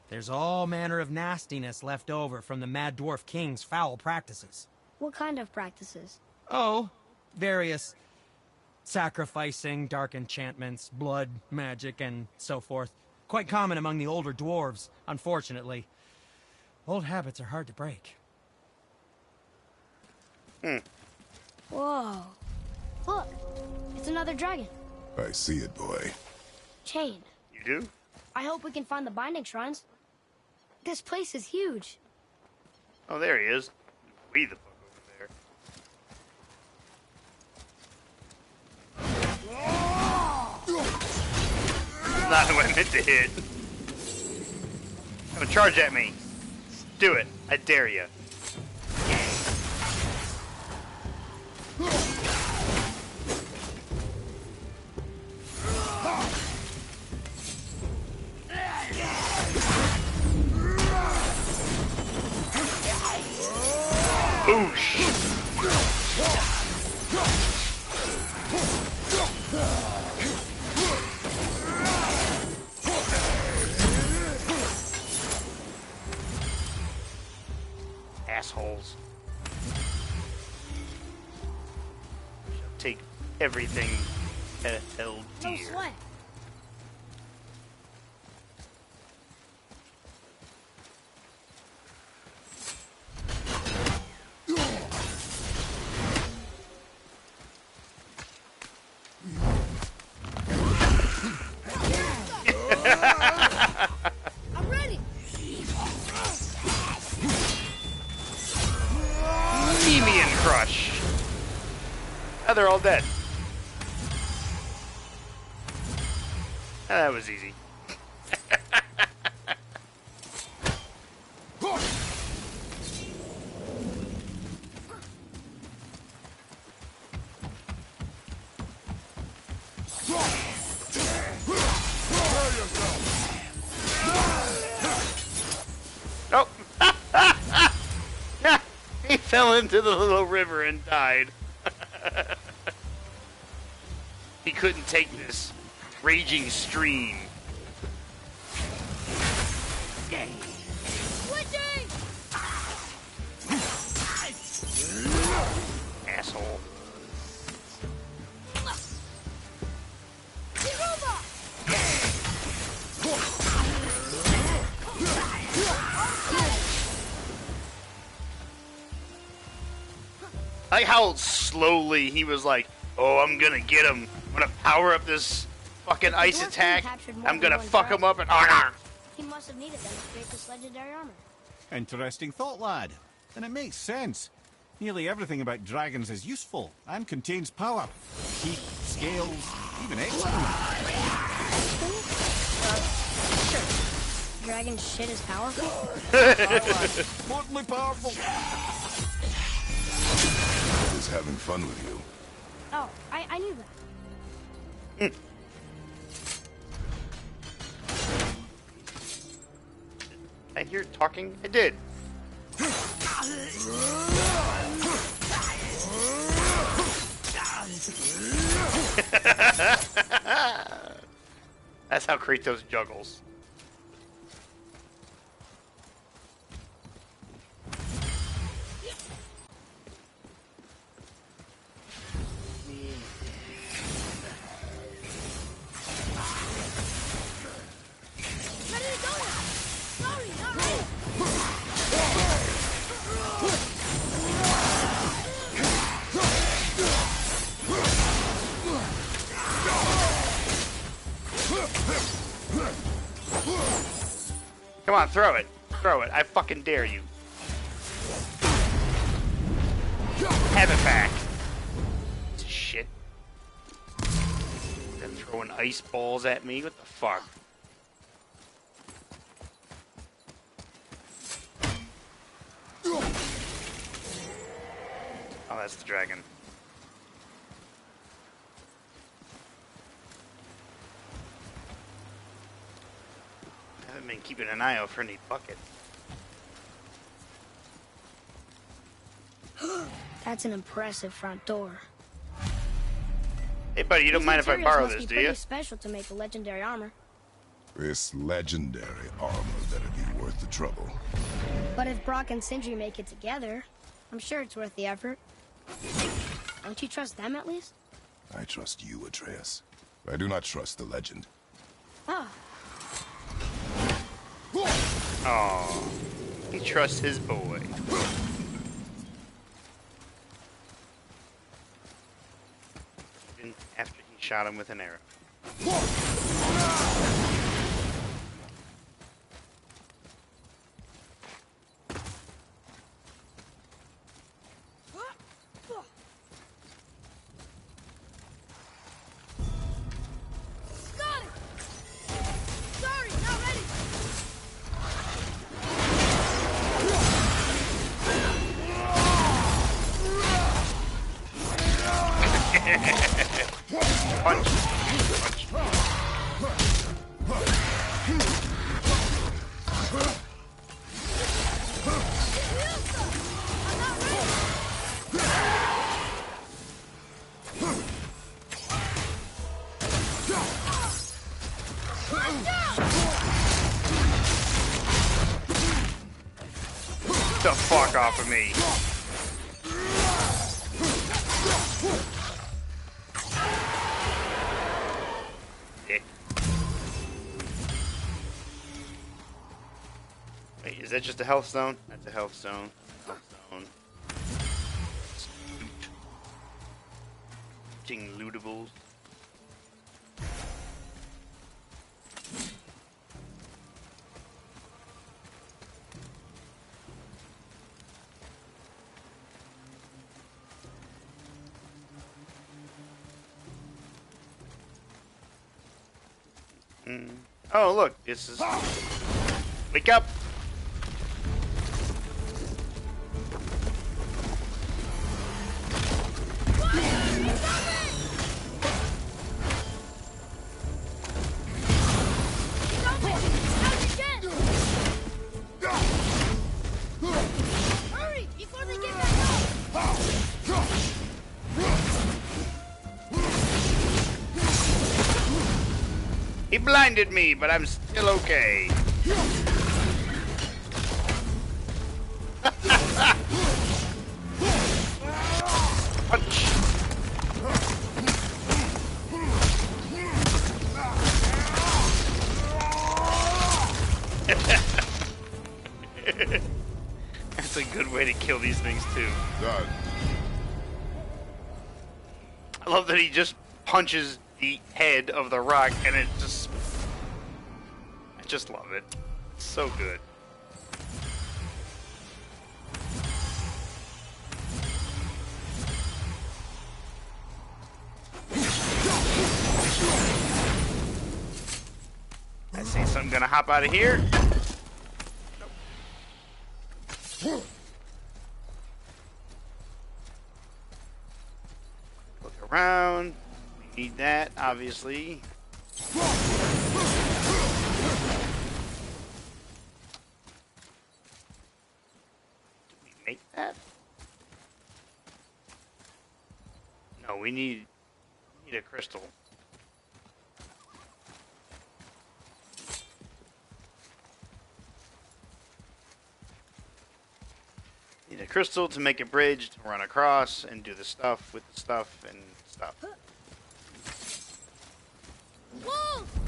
S9: There's all manner of nastiness left over from the Mad Dwarf King's foul practices.
S2: What kind of practices?
S9: Oh, various sacrificing, dark enchantments, blood, magic, and so forth. Quite common among the older dwarves, unfortunately. Old habits are hard to break.
S2: Whoa. Look, it's another dragon.
S4: I see it, boy.
S2: Chain.
S1: You do?
S2: I hope we can find the binding shrines. This place is huge.
S1: Oh, there he is. Way the fuck over there. Not who I meant to hit. Come and charge at me. Do it. I dare you. Boosh! Assholes. Shall take everything held
S2: No
S1: dear.
S2: sweat. I'm ready.
S1: Bohemian Crush. Oh, they're all dead. That was easy. Oh! He fell into the little river and died. He couldn't take this raging stream.
S2: Switching!
S1: Asshole. I like how slowly he was like, oh, I'm gonna get him. I'm gonna power up this fucking ice
S2: Dwarf King
S1: attack.
S2: captured more
S1: I'm
S2: than
S1: gonna
S2: one
S1: fuck him
S2: dragon.
S1: up and
S2: He must have needed them to create this legendary armor.
S3: Interesting thought, lad. And it makes sense. Nearly everything about dragons is useful and contains power. Teeth, scales, even excrement.
S2: Sure. Dragon shit is powerful?
S3: Totally powerful.
S4: He's having fun with you.
S2: Oh, I knew that.
S1: I hear talking? I did. That's how Kratos juggles.
S2: Ready to go now! Sorry, not ready!
S1: Come on, throw it. Throw it. I fucking dare you. Have it back. Shit. They're throwing ice balls at me. What the fuck? Oh, that's the dragon. I haven't been keeping an eye out for any buckets.
S2: That's an impressive front door.
S1: Hey, buddy, you don't
S2: These
S1: mind if I
S2: materials
S1: borrow
S2: must
S1: this,
S2: be
S1: do you?
S2: pretty special to make a legendary armor.
S4: This legendary armor better be worth the trouble.
S2: But if Brock and Sindri make it together, I'm sure it's worth the effort. Don't you trust them at least?
S4: I trust you, Atreus. I do not trust the legend.
S2: Oh,
S1: Oh, he trusts his boy. Even after he shot him with an arrow.
S2: got it! Sorry, not ready!
S1: Punch. Punch.
S2: I'm not ready!
S1: Get the fuck off of me. Dick. Wait, is that just a health stone? That's a health stone. Health stone. Looting lootables. Oh, look, this is... Wake up!
S2: Hurry, before they get back up!
S1: He blinded me, but I'm still okay. Punch. That's a good way to kill these things too.
S4: Done.
S1: I love that he just punches the head of the rock and it just... I just love it. It's so good. I see something gonna hop out of here. Nope. Look around. We need that, obviously. Did we make that? No, we need a crystal. Need a crystal to make a bridge to run across and do the stuff with the stuff and stuff.
S2: Wolf!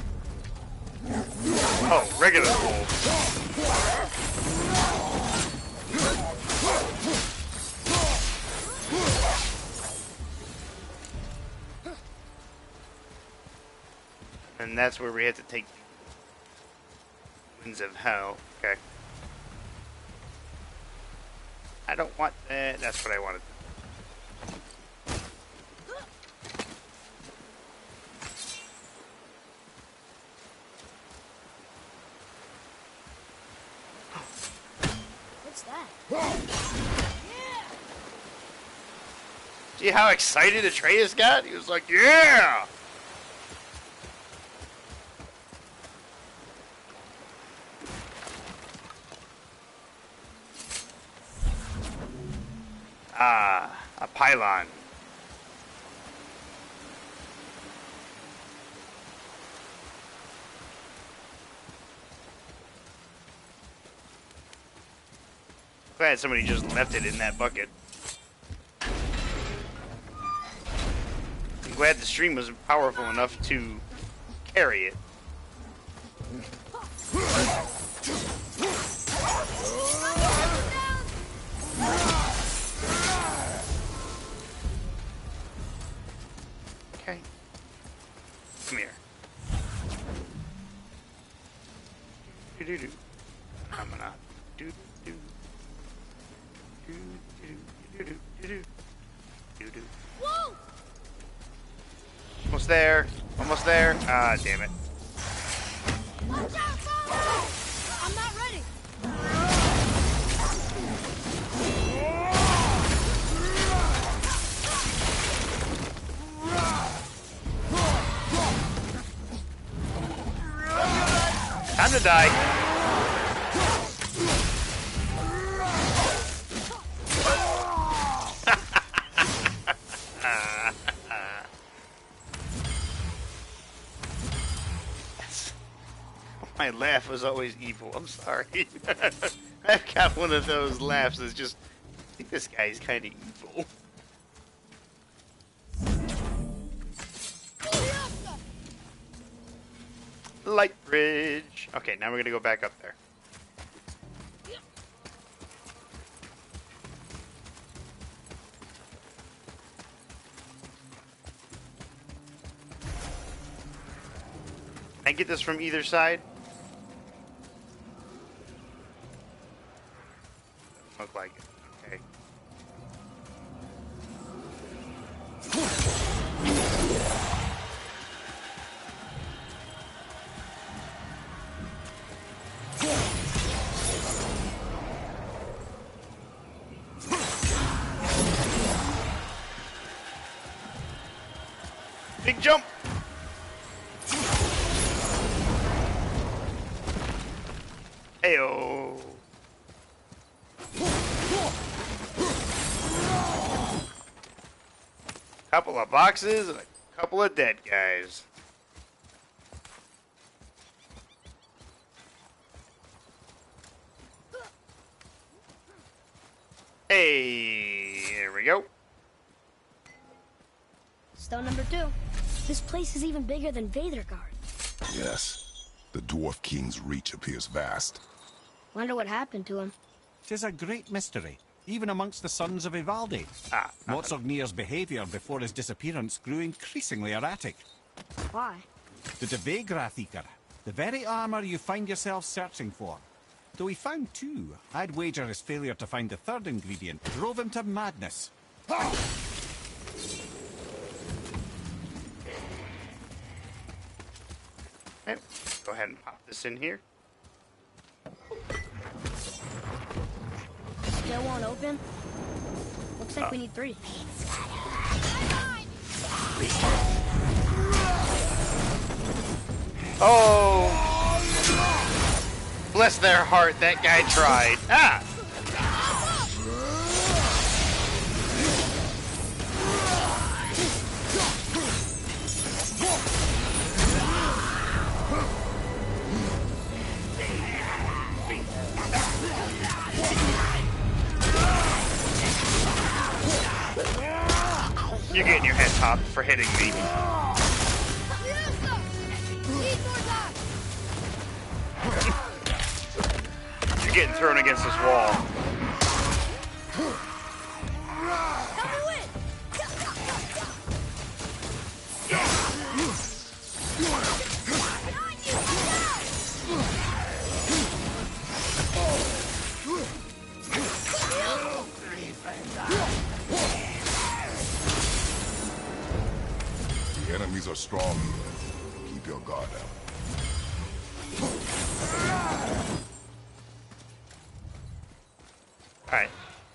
S1: Oh, regular wolf. And that's where we had to take. Winds of Hell. Okay. I don't want that. That's what I wanted.
S2: What's that?
S1: See how excited Atreus got? He was like, yeah! Ah, a pylon. Glad somebody just left it in that bucket. I'm glad the stream was powerful enough to carry it. Okay. Come here. Do-do-do. I'm gonna do-do-do. Do-do-do.
S2: Whoa!
S1: Almost there. Almost there. Ah, damn it.
S2: Watch out, father! I'm not ready.
S1: Time to die. My laugh was always evil. I'm sorry. I've got one of those laughs that's just, I think this guy's kind of evil. Light bridge. Okay, now we're gonna go back up there. Can I get this from either side? Look like it. Okay. Big jump. Heyo. Couple of boxes and a couple of dead guys. Hey, there we go.
S2: Stone number 2. This place is even bigger than Vadergard.
S4: Yes. The Dwarf King's reach appears vast.
S2: Wonder what happened to him.
S3: 'Tis a great mystery, even amongst the sons of Ivaldi.
S1: Ah,
S3: Mozartnir's behaviour before his disappearance grew increasingly erratic.
S2: Why?
S3: The Devegrathikar, the very armour you find yourself searching for. Though he found 2, I'd wager his failure to find the 3rd ingredient drove him to madness.
S1: Okay, go ahead and pop this in here.
S2: Still won't open? Looks like we need 3.
S1: Oh! Bless their heart, that guy tried. Ah! You're getting your head popped for hitting me. You're getting thrown against this wall.
S8: enemies are strong here. Keep your guard up.
S1: Alright,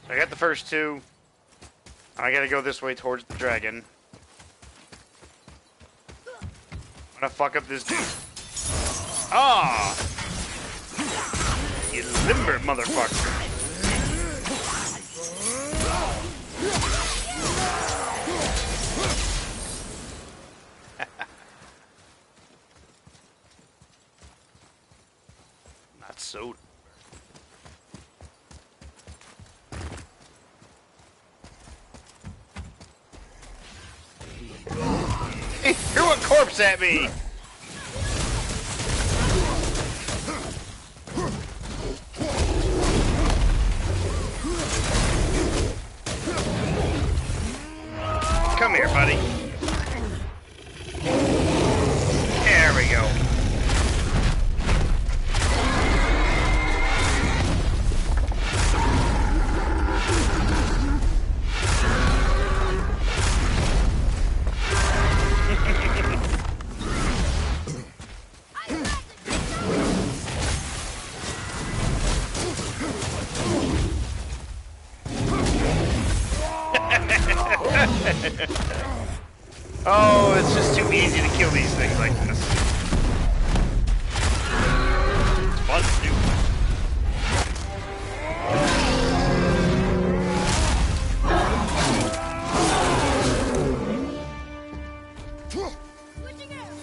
S1: so I got the first two. I gotta go this way towards the dragon. I'm gonna fuck up this dude. Ah! You limber motherfucker. Not so. Hey, threw a corpse at me! Come here, buddy. There we go. Oh, it's just too easy to kill these things like this. It's fun to do.
S2: Switching out.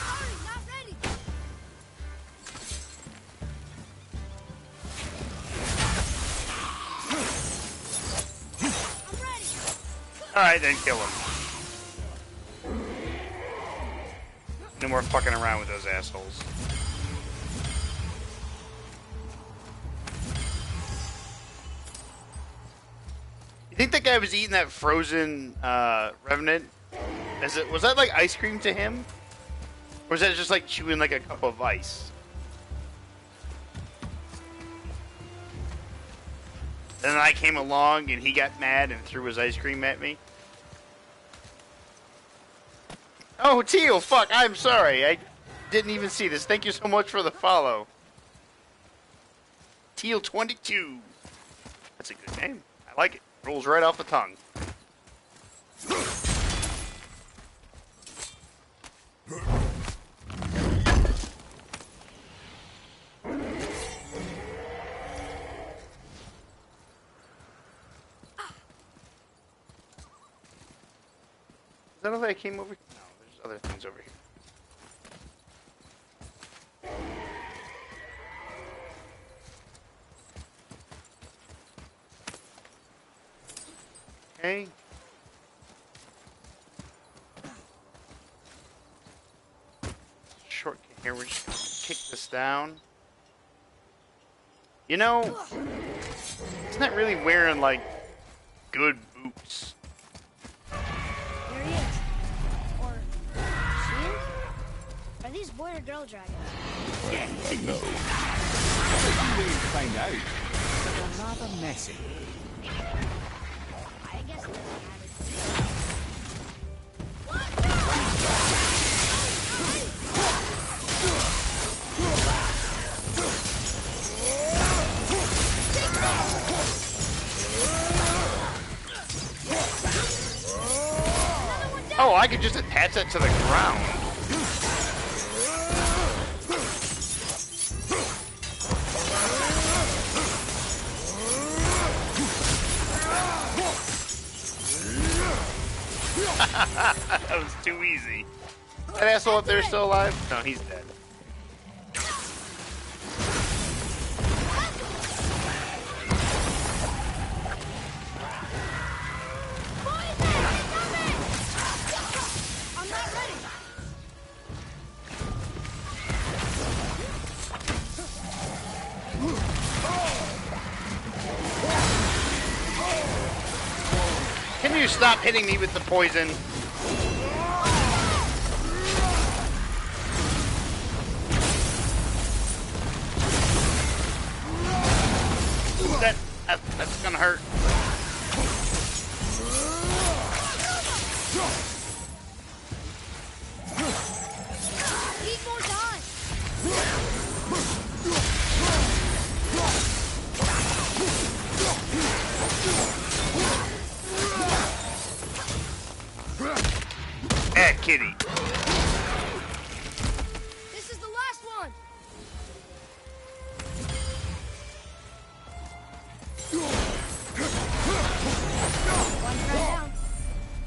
S2: Sorry, not ready.
S1: Alright, then kill him. No more fucking around with those assholes. You think that guy was eating that frozen revenant? Was that like ice cream to him? Or was that just like chewing like a cup of ice? And then I came along and he got mad and threw his ice cream at me. Oh, Teal, fuck, I'm sorry. I didn't even see this. Thank you so much for the follow. Teal22. That's a good name. I like it. Rolls right off the tongue. Is that all that came over here? No, there's other things over here. Okay. Shortcut here, we're just gonna kick this down. You know, he's not really wearing, like, good boots.
S2: There he is. Or she is? Are these boy or girl dragons?
S3: No. There's a few ways to find out, but they're rather messy.
S2: I guess it doesn't matter.
S1: Oh, I could just attach that to the ground. That was too easy. That asshole up there still alive? No, he's dead.
S2: I'm not ready.
S1: Can you stop hitting me with the poison? That's gonna hurt.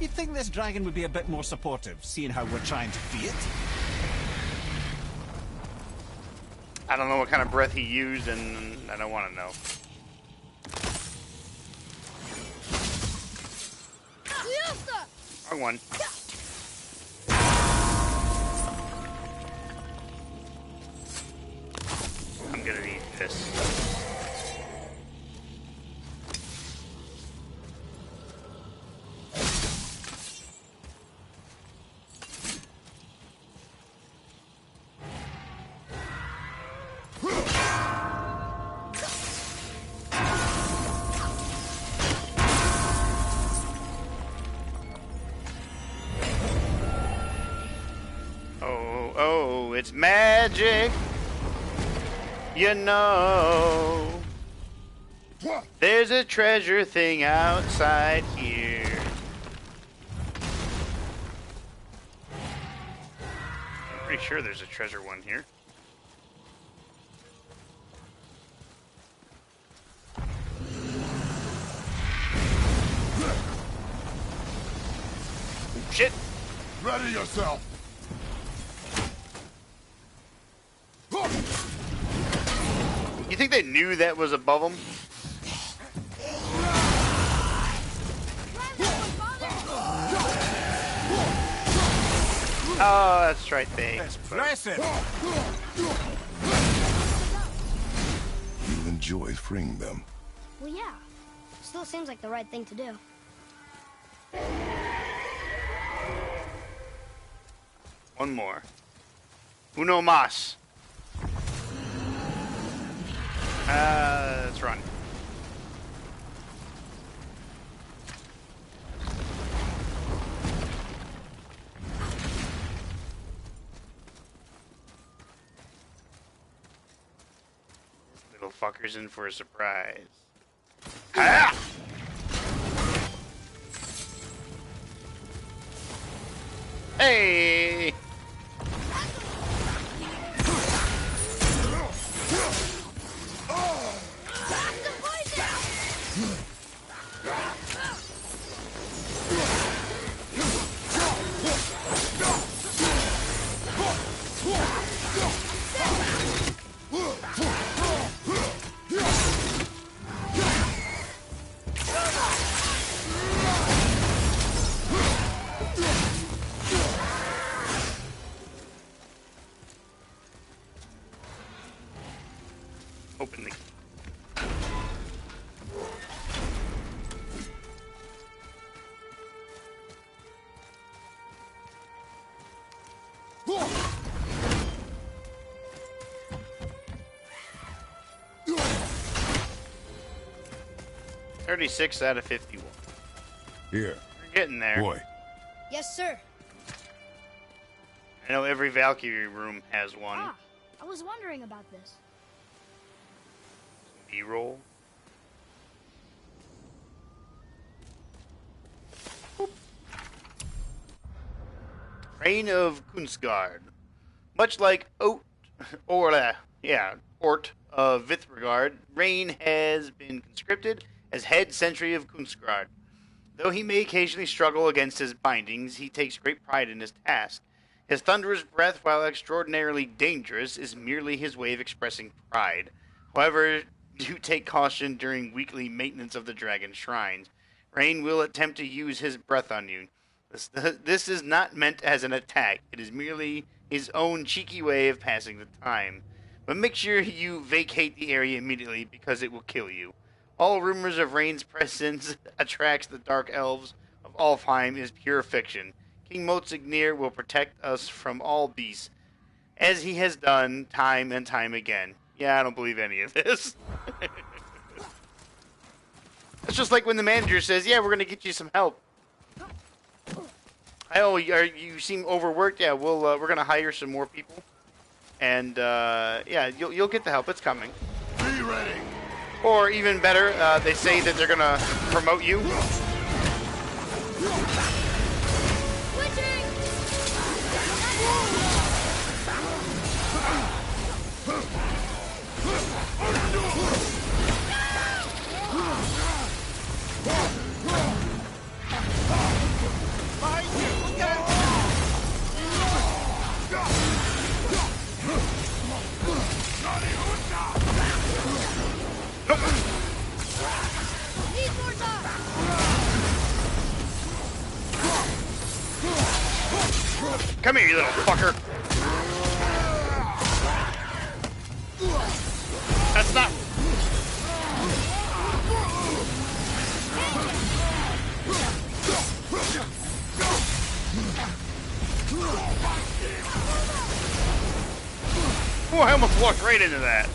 S3: You'd think this dragon would be a bit more supportive, seeing how we're trying to free it.
S1: I don't know what kind of breath he used, and I don't want to know. Wrong one. I'm gonna need this. Oh, it's magic. You know, there's a treasure thing outside here. I'm pretty sure there's a treasure one here. Shit!
S8: Ready yourself.
S1: You think they knew that was above them? Oh, that's right, they.
S3: Impressive.
S4: You enjoy freeing them.
S2: Well, yeah. Still seems like the right thing to do.
S1: One more. Uno más. Let's run. This little fucker's in for a surprise. Ha! Hey! Open the... $36 out of 51.
S4: Here.
S1: We're getting there.
S4: Boy,
S2: Yes, sir.
S1: I know every Valkyrie room has one.
S2: Ah, I was wondering about this.
S1: B-roll. Reign of Kunstgard. Much like Ort of Vithregard, Rain has been conscripted as head sentry of Kunstgard. Though he may occasionally struggle against his bindings, he takes great pride in his task. His thunderous breath, while extraordinarily dangerous, is merely his way of expressing pride. However, do take caution during weekly maintenance of the dragon shrines. Rain will attempt to use his breath on you. This is not meant as an attack. It is merely his own cheeky way of passing the time. But make sure you vacate the area immediately because it will kill you. All rumors of Rain's presence attracts the dark elves of Alfheim is pure fiction. King Motsignir will protect us from all beasts, as he has done time and time again. Yeah, I don't believe any of this. It's just like when the manager says, yeah, we're going to get you some help. Oh, you seem overworked. Yeah, we're going to hire some more people. And, yeah, you'll get the help. It's coming.
S8: Be ready.
S1: Or even better, they say that they're going to promote you. Come here, you little fucker. That's not... Oh, I almost walked right into that.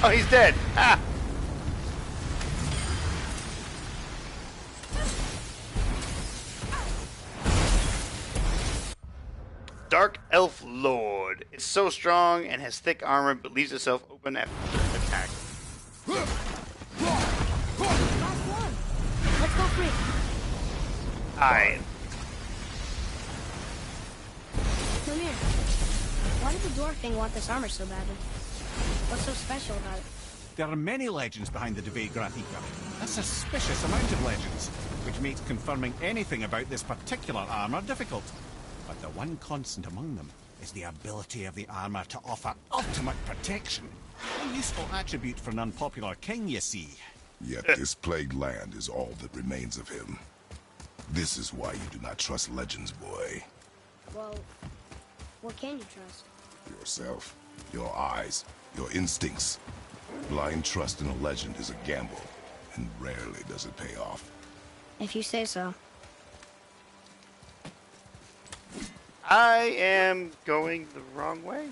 S1: Oh, he's dead. Ah. Dark Elf Lord. It's so strong and has thick armor, but leaves itself open after attack.
S2: Last one. Let's go free.
S1: Aye.
S2: Come here. Why did the dwarf thing want this armor so badly? What's so special about it?
S3: There are many legends behind the Duvay Grathika. A suspicious amount of legends, which makes confirming anything about this particular armor difficult. But the one constant among them is the ability of the armor to offer ultimate protection. A useful attribute for an unpopular king, you see.
S4: Yet this plagued land is all that remains of him. This is why you do not trust legends, boy.
S2: Well, what can you trust?
S4: Yourself, your eyes, your instincts. Blind trust in a legend is a gamble, and rarely does it pay off.
S2: If you say so.
S1: I am going the wrong way.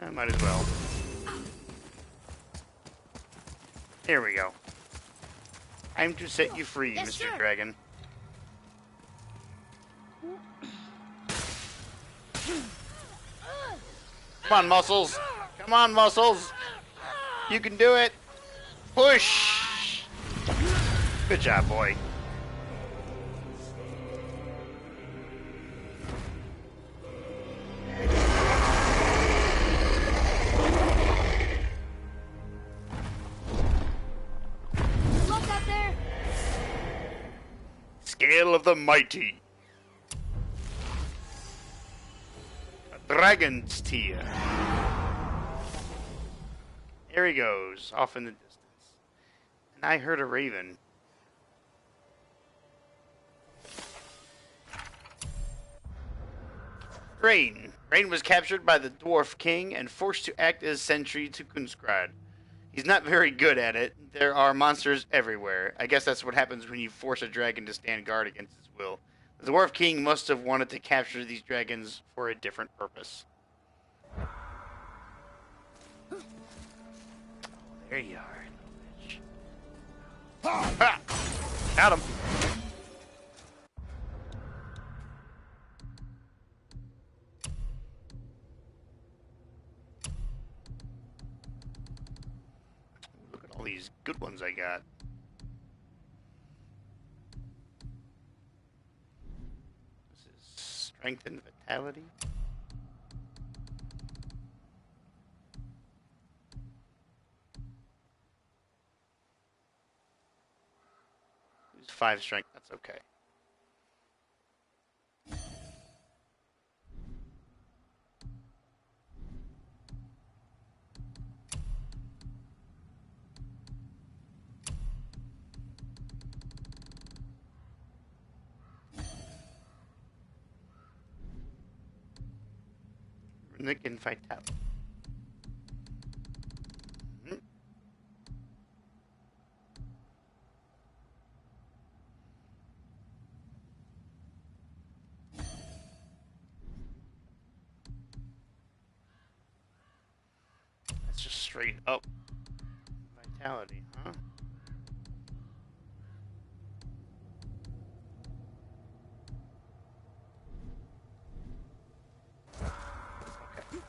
S1: I might as well. Here we go. Time to set you free,
S2: Yes,
S1: Mr.
S2: sir.
S1: Dragon. Come on, Muscles. Come on, Muscles. You can do it. Push. Good job, boy.
S2: Look out there!
S1: Scale of the Mighty. A dragon's tear. There he goes, off in the distance. And I heard a raven. Rain. Rain was captured by the Dwarf King and forced to act as sentry to Kunskred. He's not very good at it. There are monsters everywhere. I guess that's what happens when you force a dragon to stand guard against his will. The Dwarf King must have wanted to capture these dragons for a different purpose. Oh, there you are, little bitch. Ha! Got him. Look at all these good ones I got. This is strength and vitality. Lose 5 strength, that's okay. Runic and vitality. Mhm. That's just straight up vitality, huh? Okay.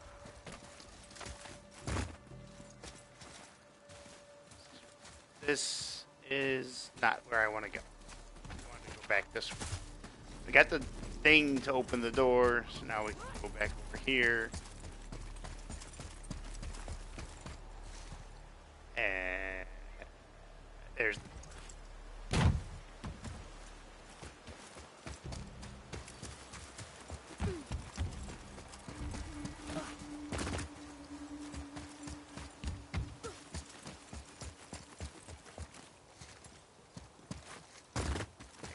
S1: This is not where I want to go. I want to go back this way. We got the thing to open the door, so now we can go back over here. There's. I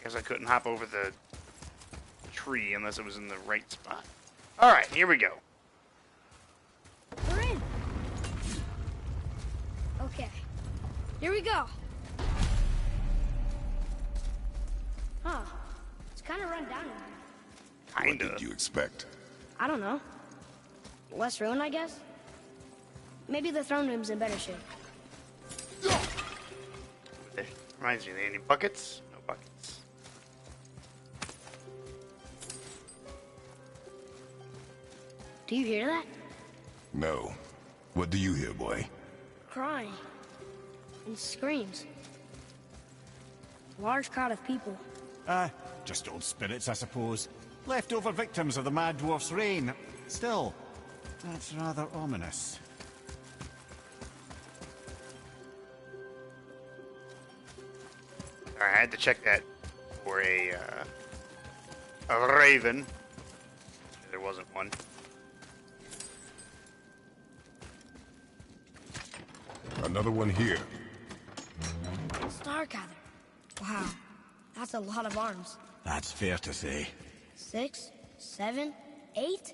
S1: guess I couldn't hop over the tree unless it was in the right spot. Alright, here we go.
S2: We're in. Okay. Here we go. Huh. It's kind of run down in here.
S1: Kinda.
S4: What did you expect?
S2: I don't know. Less ruined, I guess? Maybe the throne room's in better shape.
S1: There. Reminds me, any buckets? No buckets.
S2: Do you hear that?
S4: No. What do you hear, boy?
S2: Crying. And screams. Large crowd of people.
S3: Just old spirits, I suppose. Leftover victims of the Mad Dwarf's reign. Still, that's rather ominous.
S1: Alright, I had to check that for a raven. There wasn't one.
S4: Another one here.
S2: Stargather. Wow. That's a lot of arms.
S3: That's fair to say.
S2: 6, 7, 8?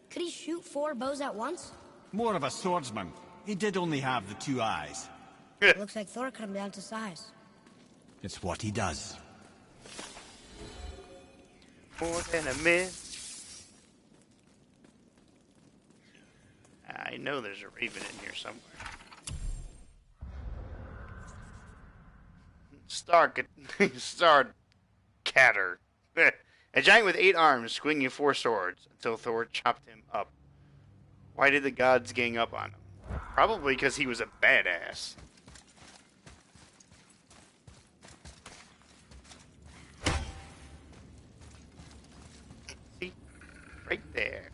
S2: Could he shoot 4 bows at once?
S3: More of a swordsman. He did only have the 2 eyes.
S2: Looks like Thor cut him down to size.
S3: It's what he does.
S1: More than a minute. I know there's a raven in here somewhere. Star Catter. A giant with 8 arms, swinging 4 swords, until Thor chopped him up. Why did the gods gang up on him? Probably because he was a badass. See? Right there.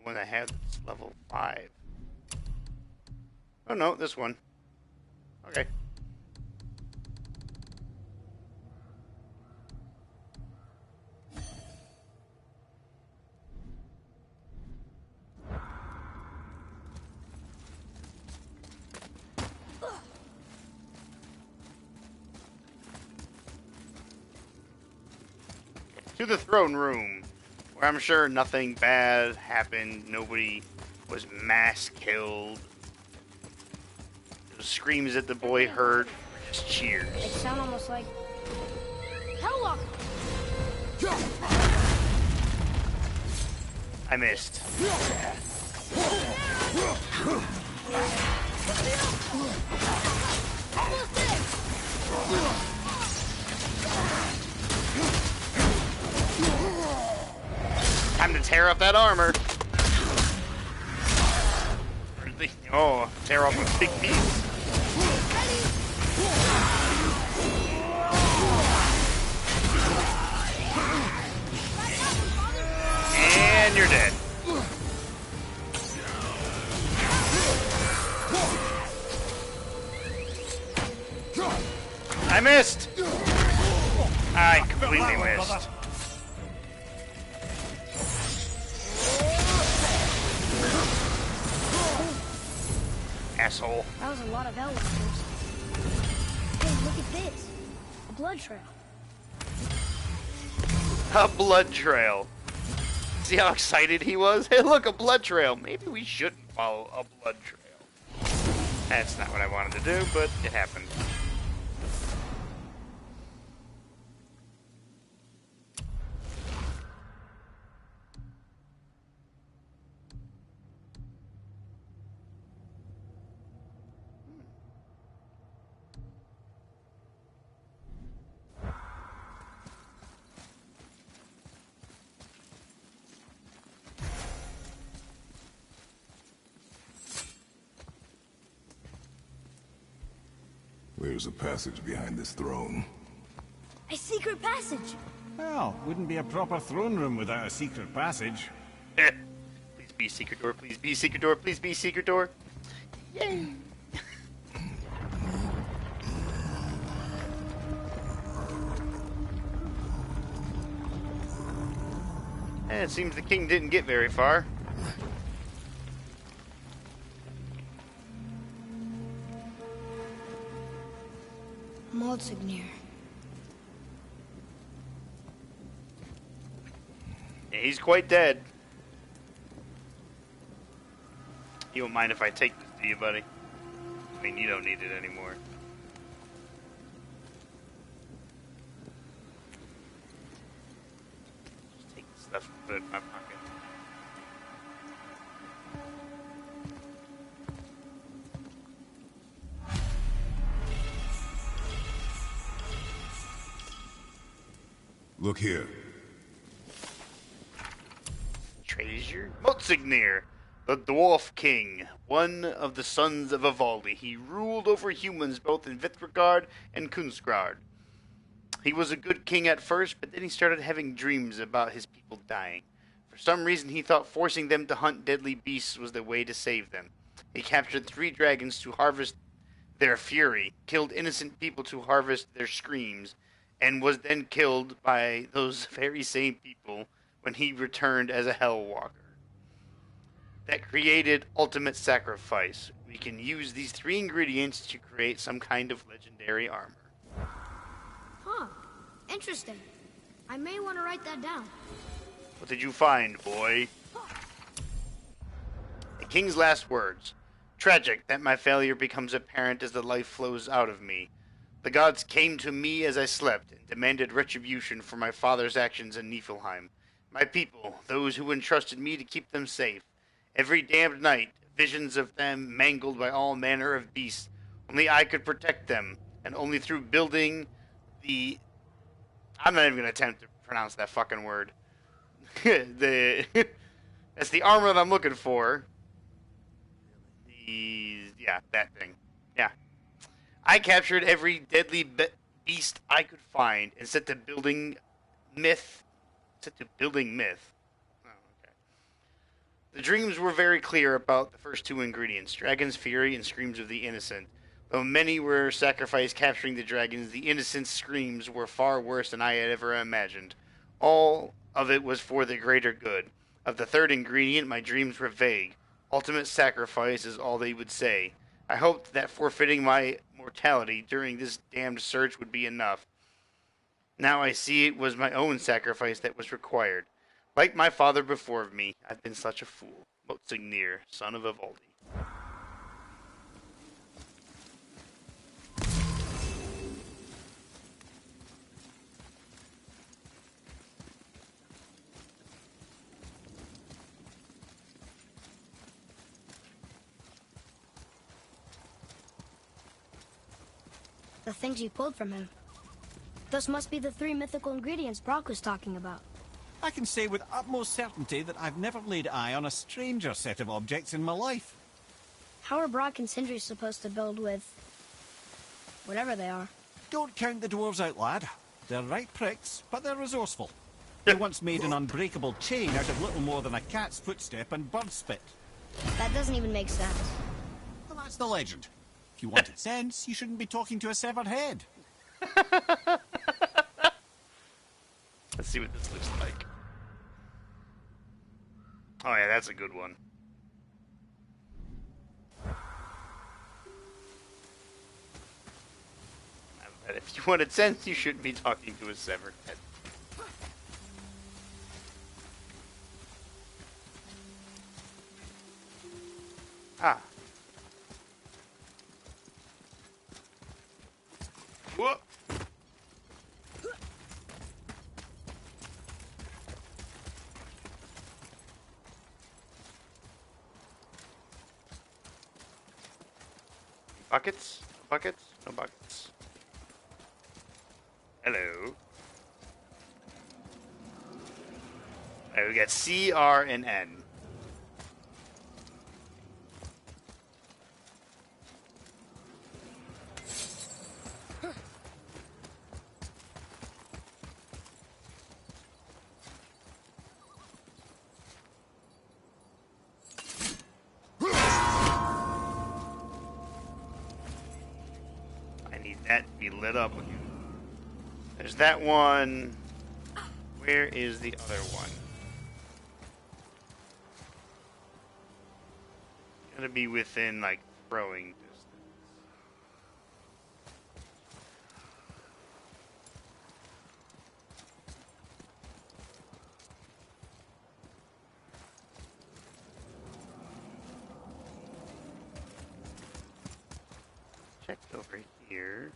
S1: One I have that's level 5. Oh no, this one. Okay. To the throne room, where I'm sure nothing bad happened. Nobody was mass killed. Those screams that the boy heard were just cheers.
S2: They sound almost like... Hellwalker!
S1: I missed.
S2: Almost there!
S1: Time to tear up that armor. Oh, tear off a big piece. And you're dead. I missed. I completely missed. Asshole.
S2: That was a lot of Hellwalkers. Hey, look at this. A blood trail.
S1: A blood trail. See how excited he was? Hey, look, a blood trail. Maybe we shouldn't follow a blood trail. That's not what I wanted to do, but it happened.
S4: There's a passage behind this throne.
S2: A secret passage.
S3: Well, wouldn't be a proper throne room without a secret passage.
S1: Please be secret door, please be secret door, please be secret door. Yay! And it seems the king didn't get very far.
S2: Maldsignir.
S1: Yeah, he's quite dead. You don't mind if I take this, do you, buddy? I mean, you don't need it anymore. Just take the stuff and put it in my pocket.
S4: Look here.
S1: Treasure? Maldsignir, the Dwarf King, one of the sons of Ivaldi. He ruled over humans both in Vithragard and Kunskard. He was a good king at first, but then he started having dreams about his people dying. For some reason, he thought forcing them to hunt deadly beasts was the way to save them. He captured 3 dragons to harvest their fury, killed innocent people to harvest their screams, and was then killed by those very same people when he returned as a Hellwalker. That created ultimate sacrifice. We can use these 3 ingredients to create some kind of legendary armor.
S2: Huh. Interesting. I may want to write that down.
S1: What did you find, boy? The king's last words. Tragic that my failure becomes apparent as the life flows out of me. The gods came to me as I slept and demanded retribution for my father's actions in Niflheim. My people, those who entrusted me to keep them safe. Every damned night, visions of them mangled by all manner of beasts. Only I could protect them, and only through building the... I'm not even going to attempt to pronounce that fucking word. That's the armor that I'm looking for. Yeah, that thing. Yeah. I captured every deadly beast I could find and set to building myth. Oh, okay. The dreams were very clear about the first 2 ingredients, Dragon's Fury and Screams of the Innocent. Though many were sacrificed capturing the dragons, the innocent screams were far worse than I had ever imagined. All of it was for the greater good. Of the 3rd ingredient, my dreams were vague. Ultimate sacrifice is all they would say. I hoped that forfeiting my mortality during this damned search would be enough. Now I see it was my own sacrifice that was required. Like my father before me, I've been such a fool. Maldsignir, son of Ivaldi.
S2: The things you pulled from him. Those must be the 3 mythical ingredients Brock was talking about.
S3: I can say with utmost certainty that I've never laid eye on a stranger set of objects in my life.
S2: How are Brock and Sindri supposed to build with... whatever they are?
S3: Don't count the dwarves out, lad. They're right pricks, but they're resourceful. They once made an unbreakable chain out of little more than a cat's footstep and bird spit.
S2: That doesn't even make sense.
S3: Well, that's the legend. If you wanted sense, you shouldn't be talking to a severed head.
S1: Let's see what this looks like. Oh yeah, that's a good one. But if you wanted sense, you shouldn't be talking to a severed head. Ah. Whoa. Buckets? Buckets? No buckets. Hello. Alright, we got C, R, and N. be lit up again. There's that one. Where is the other one? Gotta be within, like, throwing distance. Check over here.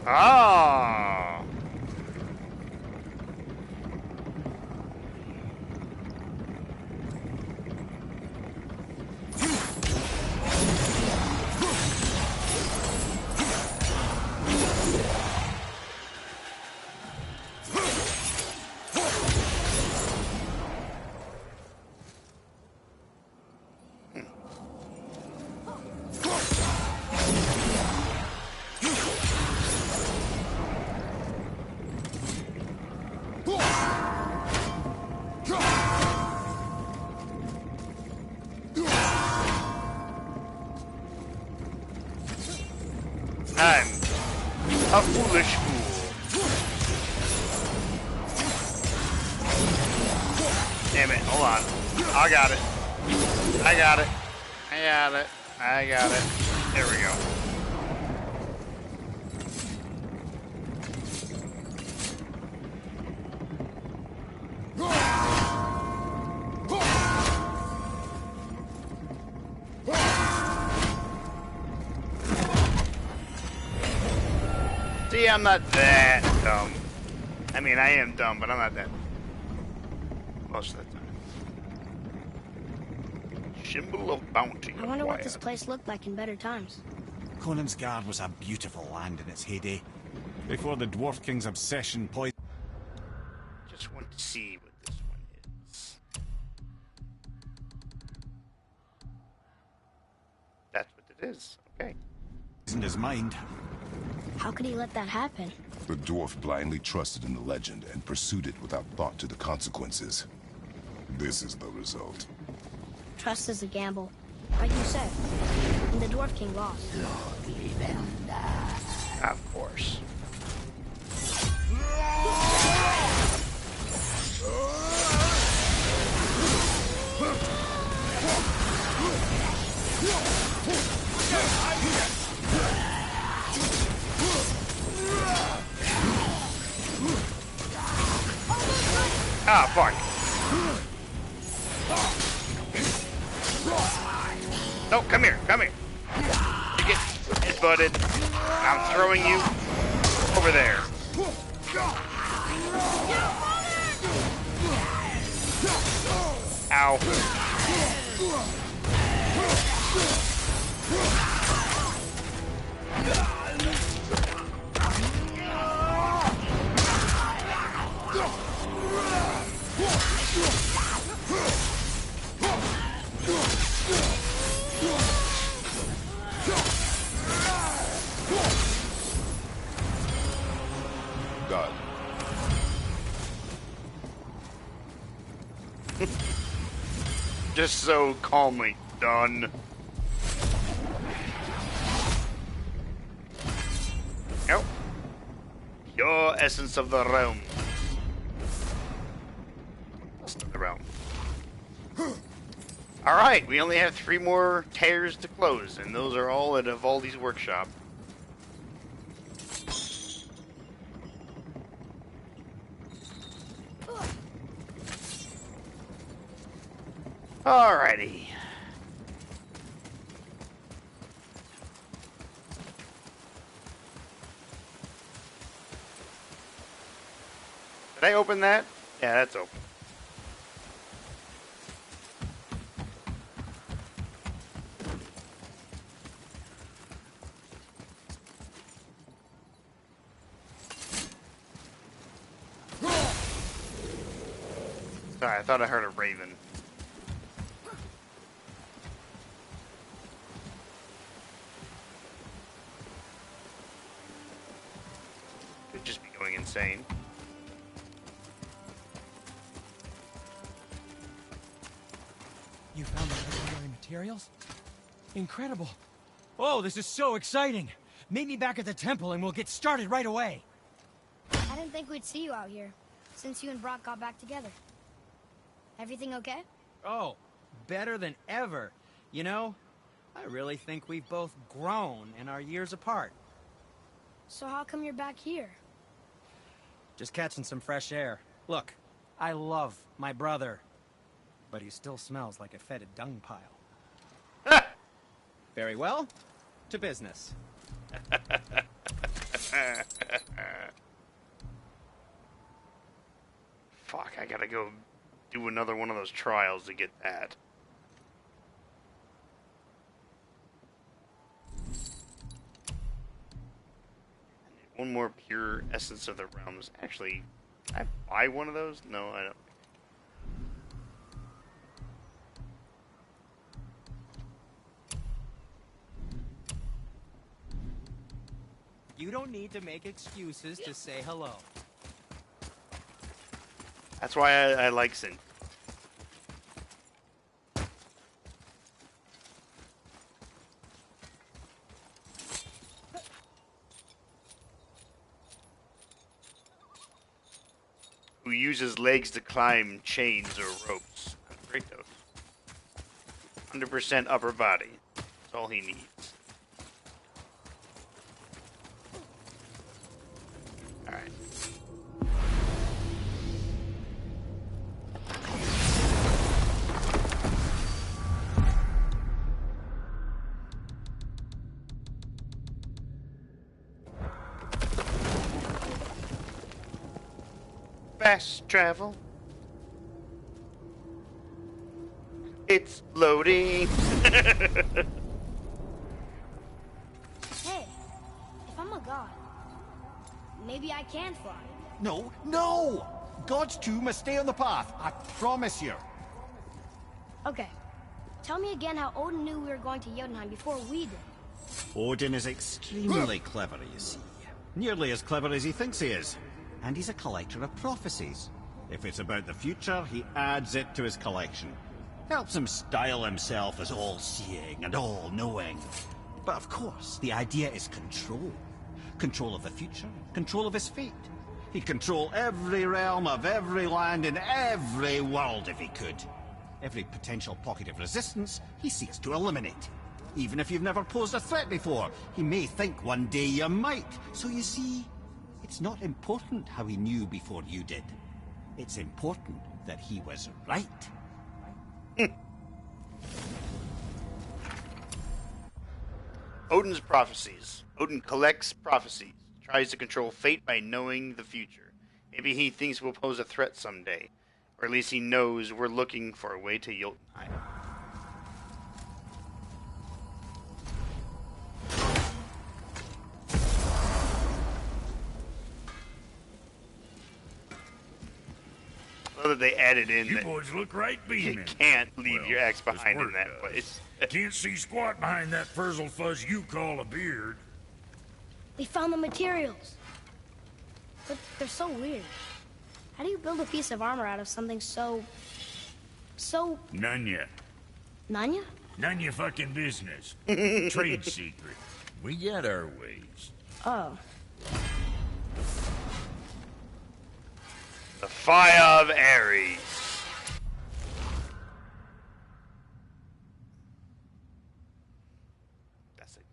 S1: Ah! I'm a foolish fool. Damn it, hold on. I got it. I got it. I got it. I got it. There we go. See, I'm not that dumb. I mean, I am dumb, but I'm not that most of the time. Symbol of bounty.
S2: I wonder what this place looked like in better times.
S3: Conan's Guard was a beautiful land in its heyday. Before the Dwarf King's obsession poisoned.
S1: Just want to see what this one is. That's what it is. Okay.
S3: His mind.
S2: How could he let that happen?
S4: The dwarf blindly trusted in the legend and pursued it without thought to the consequences. This is the result.
S2: Trust is a gamble. Like you said. And the Dwarf King lost.
S1: Of course. Ah, fuck. No, come here, come here. You get headbutted. I'm throwing you over there. Ow.
S4: God.
S1: Just so calmly done. Nope. Pure essence of the realm. Of the realm. Alright, we only have 3 more tears to close, and those are all at Evaldi's workshop. Alrighty. Did I open that? Yeah, that's open. Sorry, I thought I heard a raven. going insane.
S9: You found the legendary materials? Incredible. Oh, this is so exciting. Meet me back at the temple and we'll get started right away.
S2: I didn't think we'd see you out here, since you and Brock got back together. Everything okay?
S9: Oh, better than ever. You know, I really think we've both grown in our years apart.
S2: So how come you're back here?
S9: Just catching some fresh air. Look, I love my brother, but he still smells like a fetid dung pile. Very well, to business.
S1: Fuck, I gotta go do another one of those trials to get that. One more pure essence of the realms. Actually, can I buy one of those? No, I don't.
S9: You don't need to make excuses to say hello.
S1: That's why I like Sin. Who uses legs to climb chains or ropes. Great those. 100% upper body. That's all he needs. Alright. Fast travel. It's loading.
S2: Hey, if I'm a god, maybe I can fly.
S3: No, no! Gods too must stay on the path, I promise you.
S2: Okay, tell me again how Odin knew we were going to Jotunheim before we did.
S3: Odin is extremely clever, you see. Nearly as clever as he thinks he is. And he's a collector of prophecies. If it's about the future, he adds it to his collection. Helps him style himself as all-seeing and all-knowing. But of course, the idea is control. Control of the future, control of his fate. He'd control every realm of every land in every world if he could. Every potential pocket of resistance, he seeks to eliminate. Even if you've never posed a threat before, he may think one day you might. So you see, it's not important how he knew before you did. It's important that he was right.
S1: Odin's prophecies. Odin collects prophecies. Tries to control fate by knowing the future. Maybe he thinks we'll pose a threat someday. Or at least he knows we're looking for a way to Jotunheim. That they added in
S7: You
S1: that
S7: boys look right
S1: you
S7: beaming.
S1: can't leave
S7: Well,
S1: your axe
S7: this
S1: behind in
S7: work
S1: that
S7: does.
S1: place.
S7: Can't see squat behind that frizzle fuzz you call a beard.
S2: They found the materials. But they're so weird. How do you build a piece of armor out of something so...
S7: None ya.
S2: Nanya?
S7: None ya fucking business. Trade secret. We got our ways.
S2: Oh.
S1: The Fire of Ares.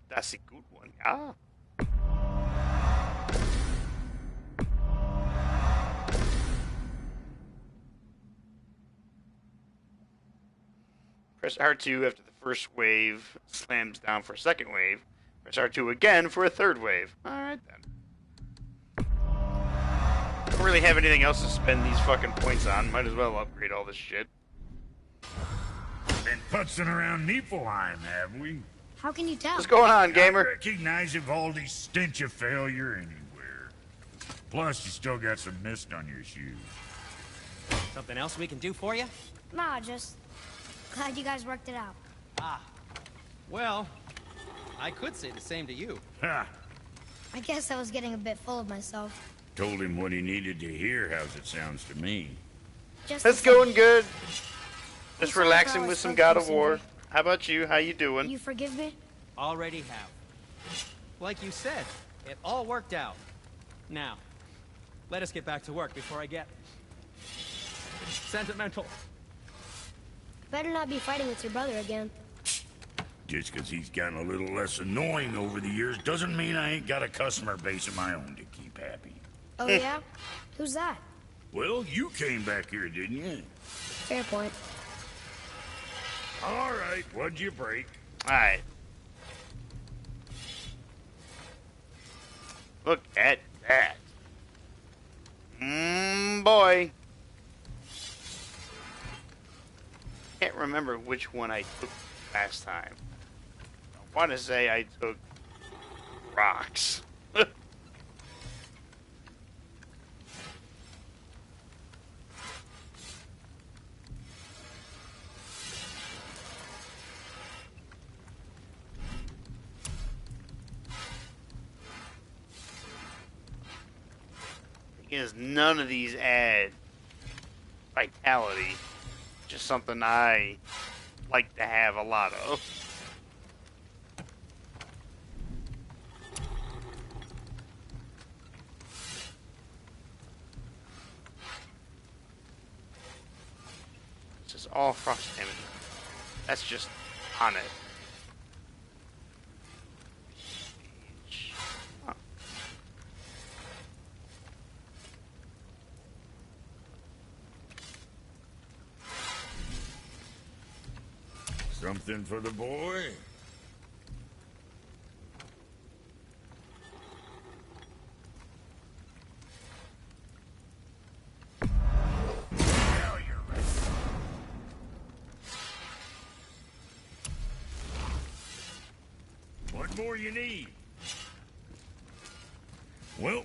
S1: That's a good one. Ah. Press R2 after the first wave slams down for a second wave. Press R2 again for a third wave. Alright then. Don't really have anything else to spend these fucking points on. Might as well upgrade all this shit.
S7: Been putzing around Niflheim, have we?
S2: How can you tell?
S1: What's going on,
S7: I
S1: gamer?
S7: recognize Ivaldi's stench of failure anywhere. Plus, you still got some mist on your shoes.
S9: Something else we can do for you?
S2: Nah, just... glad you guys worked it out.
S9: Ah. Well, I could say the same to you.
S7: Ha!
S2: I guess I was getting a bit full of myself.
S7: Told him what he needed to hear, how's it sounds to me.
S2: Just
S1: That's
S2: the same.
S1: going good.
S2: I'm
S1: Just
S2: sorry for
S1: relaxing
S2: how I
S1: with some
S2: spoke
S1: God
S2: to
S1: of
S2: you,
S1: War.
S2: Sindri.
S1: How about you? How you doing?
S2: You forgive me?
S9: Already have. Like you said, it all worked out. Now, let us get back to work before I get sentimental.
S2: Better not be fighting with your brother again.
S7: Just 'cause he's gotten a little less annoying over the years doesn't mean I ain't got a customer base of my own to keep happy.
S2: Oh yeah? Who's that?
S7: Well, you came back here, didn't you?
S2: Fair point.
S7: All right, what'd you break?
S1: Alright. Look at that. Boy. Can't remember which one I took last time. I want to say I took rocks. Because none of these add vitality. Just something I like to have a lot of. This is all frost damage. That's just on it. Huh.
S7: Something for the boy? Now you're ready. What more you need? Well,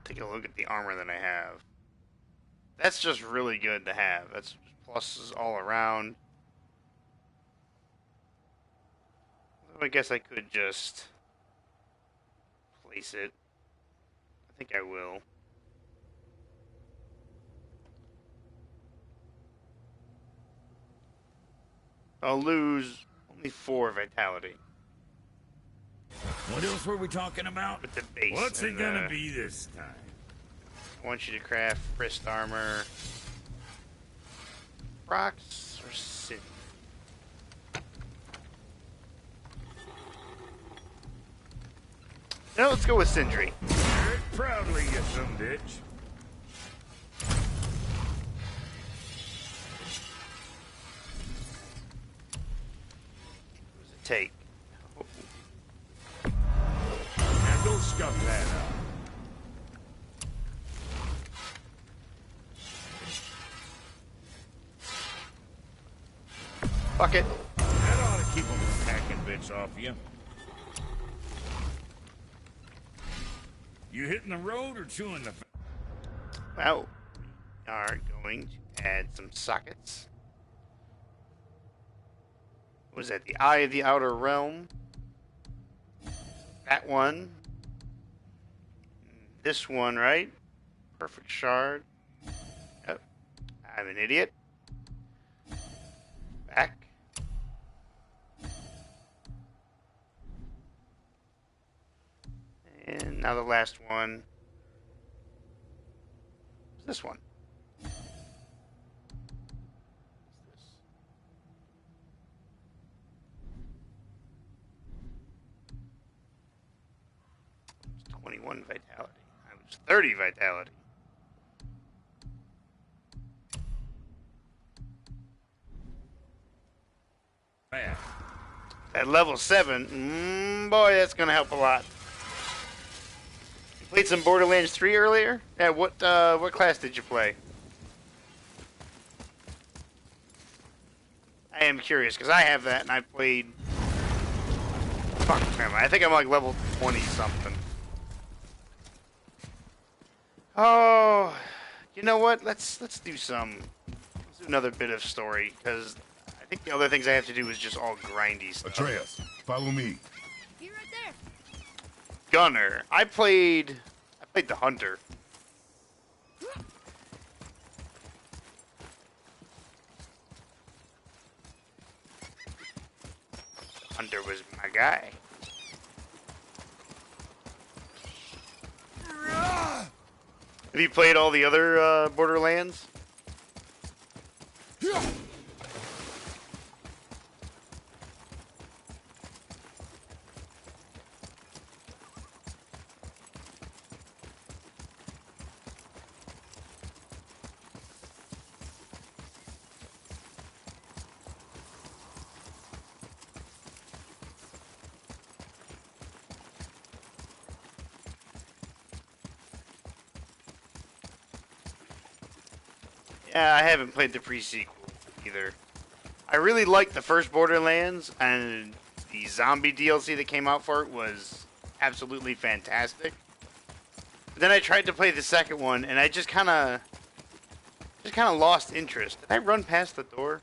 S1: Take a look at the armor that I have. That's just really good to have. That's pluses all around. I guess I could just place it. I think I will. I'll lose only 4 vitality
S7: what else were we talking about?
S1: with the base.
S7: What's it
S1: and,
S7: gonna be this time?
S1: I want you to craft wrist armor. Rocks or city? No, let's go with Sindri.
S7: Wear it proudly, you some bitch.
S1: What does it take?
S7: Now go scuff that up.
S1: Fuck it.
S7: That ought to keep them packing bits off you. You hitting the road or chewing the...
S1: Well, we are going to add some sockets. What was that? The Eye of the Outer Realm. That one. This one, right? Perfect shard. Yep. I'm an idiot. Back. And now the last one is this one. What's this? It's 21 vitality. I was 30 vitality.
S7: Man.
S1: At level 7, boy, that's gonna help a lot. You played some Borderlands 3 earlier? Yeah, what class did you play? I am curious, because I have that, and I played... Fuck, man, I think I'm like level 20-something. Oh, you know what? Let's do another bit of story, because I think the other things I have to do is just all grindy stuff.
S4: Atreus, follow me.
S2: Be right there.
S1: gunner. I played the hunter. Hunter was my guy. Have you played all the other Borderlands? Yeah, I haven't played the pre-sequel either. I really liked the first Borderlands, and the zombie DLC that came out for it was absolutely fantastic. But then I tried to play the second one, and I just kind of lost interest. Did I run past the door?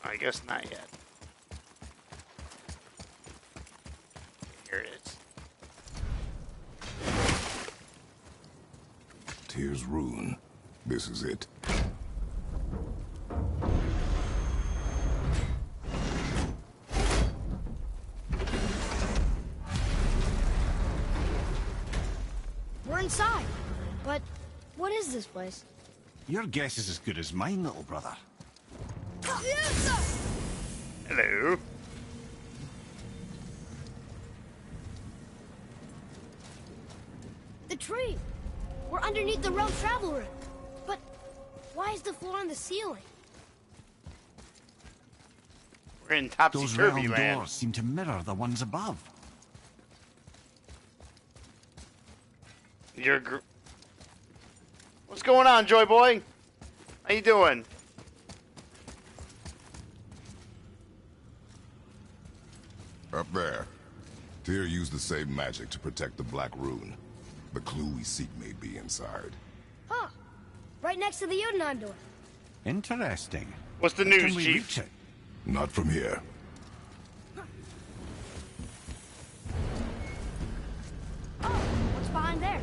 S1: I guess not yet. Here it is.
S4: Tears Ruin. This is it.
S2: We're inside. But what is this place?
S3: Your guess is as good as mine, little brother.
S1: Hello.
S2: The tree. We're underneath the road travel room. But why is the floor on the ceiling?
S1: We're in
S3: Those
S1: topsy-turvy
S3: round
S1: land.
S3: doors seem to mirror the ones above.
S1: What's going on, Joy Boy? How you doing?
S4: Up there. Tyr used the same magic to protect the Black Rune. The clue we seek may be inside.
S2: Huh. Right next to the Jotunheim door.
S3: Interesting.
S1: What's the
S3: But
S1: news,
S3: can we
S1: Chief?
S3: reach it?
S4: Not from here.
S2: Oh, what's behind there?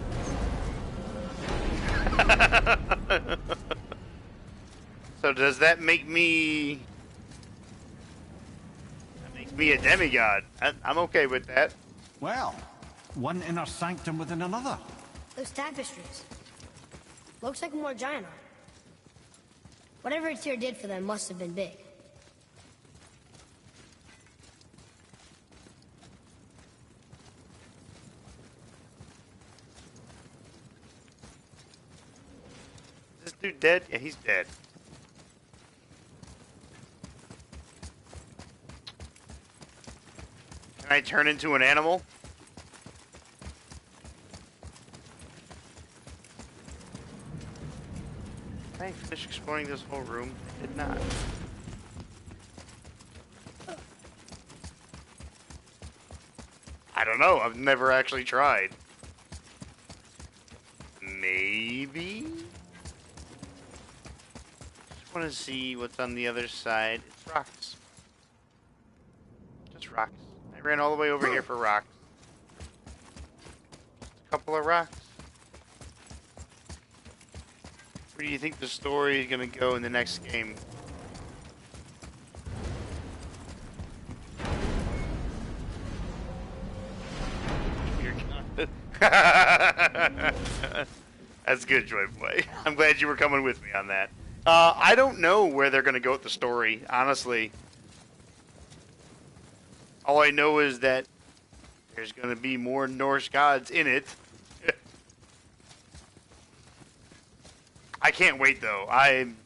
S1: So does that make me... That makes me a demigod. I'm okay with that.
S3: Well, one inner sanctum within another.
S2: Those tapestries. Looks like more giant art. Whatever Tyr did for them must have been big.
S1: Is this dude dead? Yeah, he's dead. Can I turn into an animal? Did I finish exploring this whole room? I did not. I don't know. I've never actually tried. Maybe? Just want to see what's on the other side. It's rocks. Just rocks. I ran all the way over here for rocks. Just a couple of rocks. Where do you think the story is going to go in the next game? That's good, Joy Boy. I'm glad you were coming with me on that. I don't know where they're going to go with the story, honestly. All I know is that there's going to be more Norse gods in it. I can't wait, though. I'm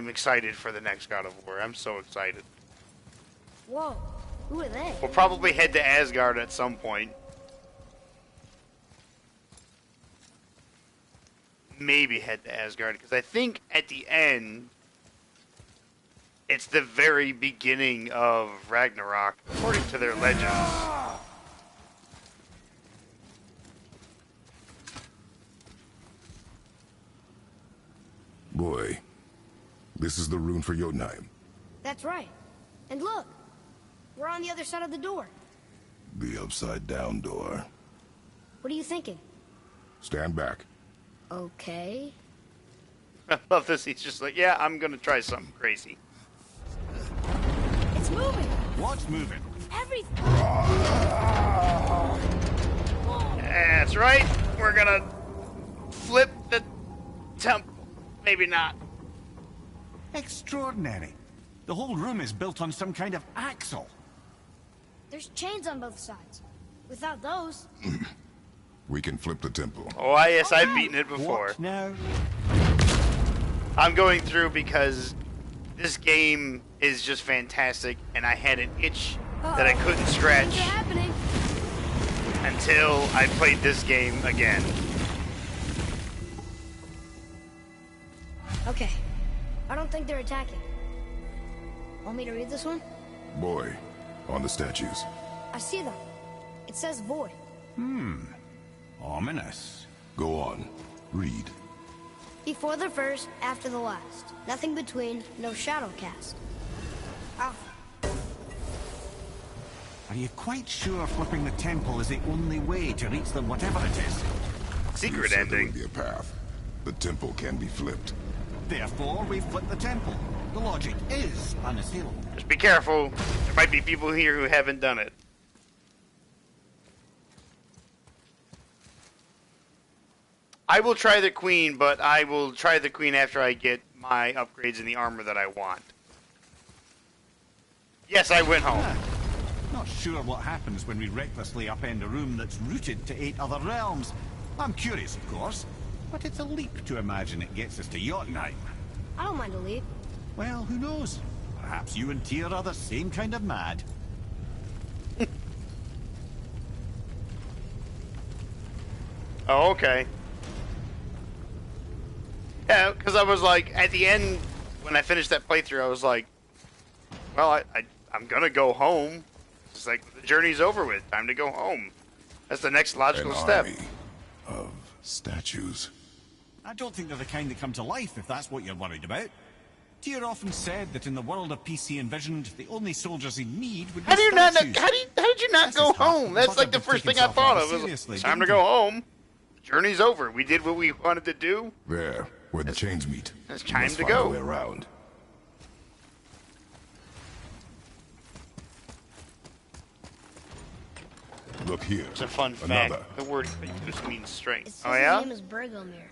S1: excited for the next God of War. I'm so excited.
S2: Whoa, who are they?
S1: We'll probably head to Asgard at some point. Maybe head to Asgard, because I think at the end, it's the very beginning of Ragnarok, according to their legends.
S4: Boy, this is the rune for Jotunheim.
S2: That's right. And look, we're on the other side of the door.
S4: The upside-down door.
S2: What are you thinking?
S4: Stand back.
S2: Okay.
S1: I love this. He's just like, yeah, I'm gonna try something crazy.
S2: It's moving.
S3: What's moving?
S2: Everything.
S1: That's right. We're gonna flip the temple. Maybe not.
S3: Extraordinary. The whole room is built on some kind of axle.
S2: There's chains on both sides. Without those,
S4: We can flip the temple.
S1: Oh, yes, I've beaten it before.
S3: What now?
S1: I'm going through because this game is just fantastic, and I had an itch that I couldn't
S2: things
S1: scratch
S2: are happening.
S1: until I played this game again.
S2: Okay. I don't think they're attacking. Want me to read this one?
S4: Boy, on the statues.
S2: I see them. It says void.
S3: Ominous.
S4: Go on. Read.
S2: Before the first, after the last. Nothing between, no shadow cast. Alpha.
S3: Are you quite sure flipping the temple is the only way to reach the whatever it is?
S1: Secret
S4: You said there
S1: ending.
S4: would be a path. The temple can be flipped.
S3: Therefore, we flip the temple. The logic is unassailable.
S1: Just be careful. There might be people here who haven't done it. I will try the queen, but I will try the queen after I get my upgrades in the armor that I want. Yes, I went home.
S3: Not sure what happens when we recklessly upend a room that's rooted to 8 other realms. I'm curious, of course, but it's a leap to imagine it gets us to Jotunheim.
S2: I don't mind a leap.
S3: Well, who knows? Perhaps you and Tyr are the same kind of mad.
S1: Oh, okay. Yeah, because I was like, at the end, when I finished that playthrough, I was like, well, I'm going to go home. It's like, the journey's over with. Time to go home. That's the next logical
S4: An
S1: step.
S4: army of statues.
S3: I don't think they're the kind that come to life, if that's what you're worried about. Tyr often said that in the world of PC envisioned, the only soldiers he'd need would be
S1: How do you not?
S3: statues.
S1: How did you not
S3: That's
S1: go
S3: his heart.
S1: home? That's
S3: Bucket
S1: like the
S3: would
S1: first
S3: take
S1: thing I
S3: himself
S1: thought
S3: rather
S1: of. Was
S3: seriously,
S1: it's time to
S3: didn't
S1: go
S3: he?
S1: home. The journey's over. We did what we wanted to do.
S4: There, where the chains meet.
S1: It's
S4: You
S1: time
S4: must
S1: to
S4: find
S1: go.
S4: a way around. Look here.
S1: It's a fun
S4: Another.
S1: fact. The word just means
S2: It
S1: strength.
S2: says
S1: Oh yeah?
S2: his name is Bergelmir.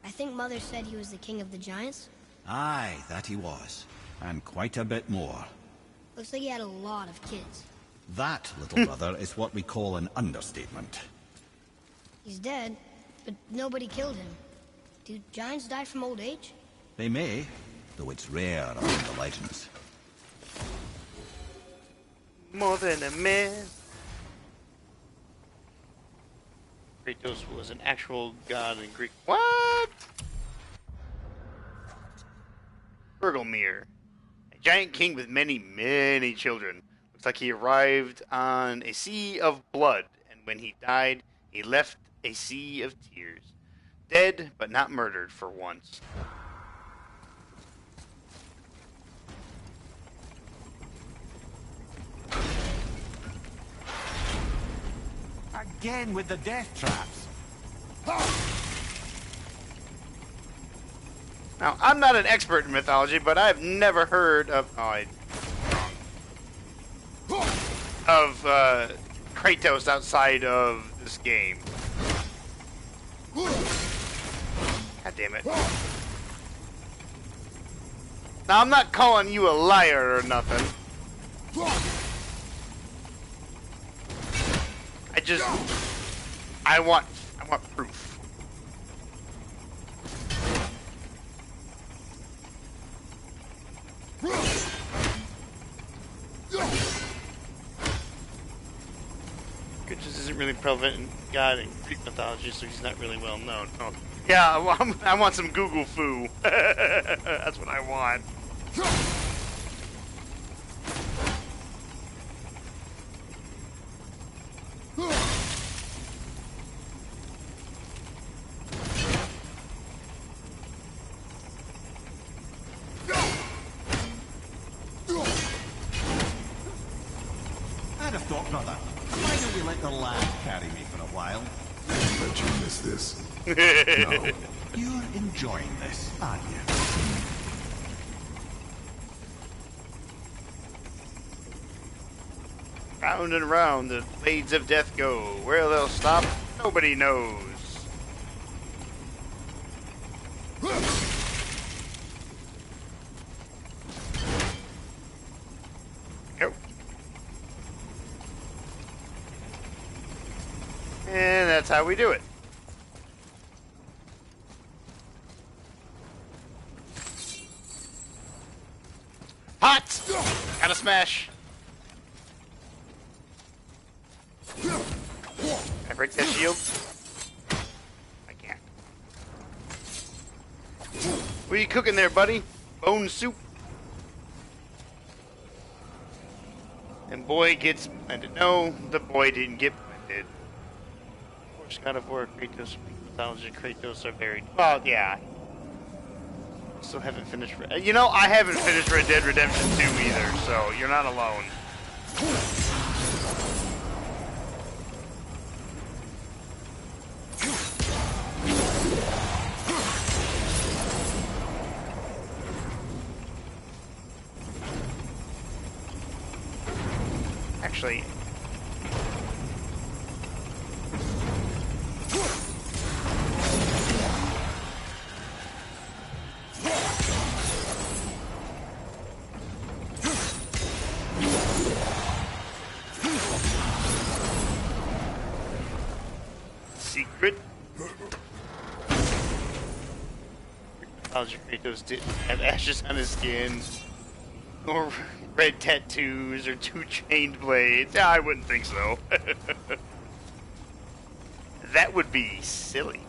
S2: I think Mother said he was the king of the giants.
S3: Aye, that he was. And quite a bit more.
S2: Looks like he had a lot of kids.
S3: That, little brother, is what we call an understatement.
S2: He's dead, but nobody killed him. Do giants die from old age?
S3: They may, though it's rare among the legends.
S1: More than a man. Kratos was an actual god in Greek. What? Bergelmir, a giant king with many, many children. Looks like he arrived on a sea of blood, and when he died, he left a sea of tears. Dead, but not murdered for once.
S3: Again with the death traps.
S1: Now, I'm not an expert in mythology, but I've never heard of Kratos outside of this game. God damn it. Now, I'm not calling you a liar or nothing. I want proof. Kratos isn't really prevalent in God in Greek mythology, so he's not really well known. Oh. Yeah, I want some Google foo. That's what I want.
S3: the lad carry me for a while.
S4: Bet you miss this.
S3: No, you're enjoying this, aren't you?
S1: Round and round the blades of death go. Where they'll stop, nobody knows. Go. And that's how we do it. Hot! Gotta smash. Can I break that shield? I can't. What are you cooking there, buddy? Bone soup. And boy gets blended. No, the boy didn't get blended. Of course, God of War, Kratos, mythology, Kratos are buried. Well, yeah. Still haven't finished. You know, I haven't finished Red Dead Redemption 2 either, so you're not alone. Actually, secret. Kratos didn't have ashes on his skin, or red tattoos, or 2 chained blades. I wouldn't think so. That would be silly.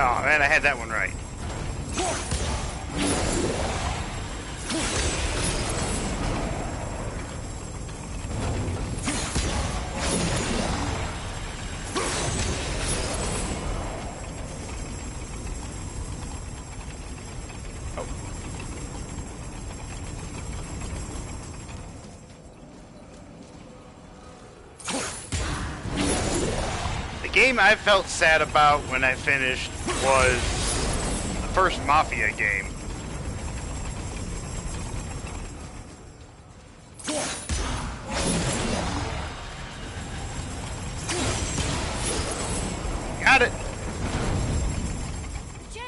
S1: Oh man, I had that one right. The game I felt sad about when I finished was the first Mafia game. Got it.
S2: Jay,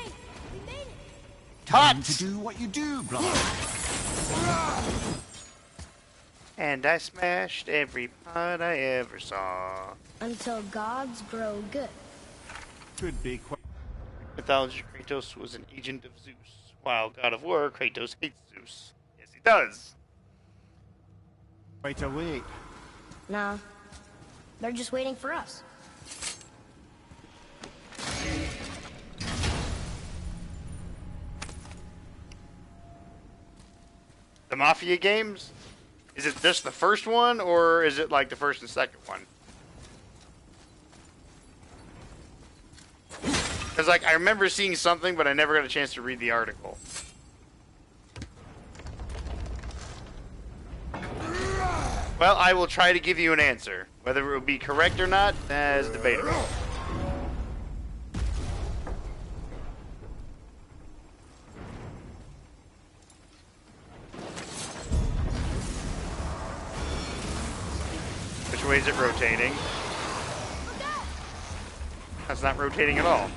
S2: we made it.
S3: Time to
S1: Tots.
S3: do what you do, brother.
S1: And I smashed every pot I ever saw.
S2: Until gods grow good.
S3: Could be quite.
S1: Mythology, Kratos was an agent of Zeus, while God of War, Kratos hates Zeus. Yes, he does.
S3: Quite a wait.
S2: Nah, they're just waiting for us.
S1: The Mafia games? Is it just the first one, or is it like the first and second one? Because, like, I remember seeing something, but I never got a chance to read the article. Well, I will try to give you an answer. Whether it will be correct or not, that is debatable. Which way is it rotating? That's not rotating at all.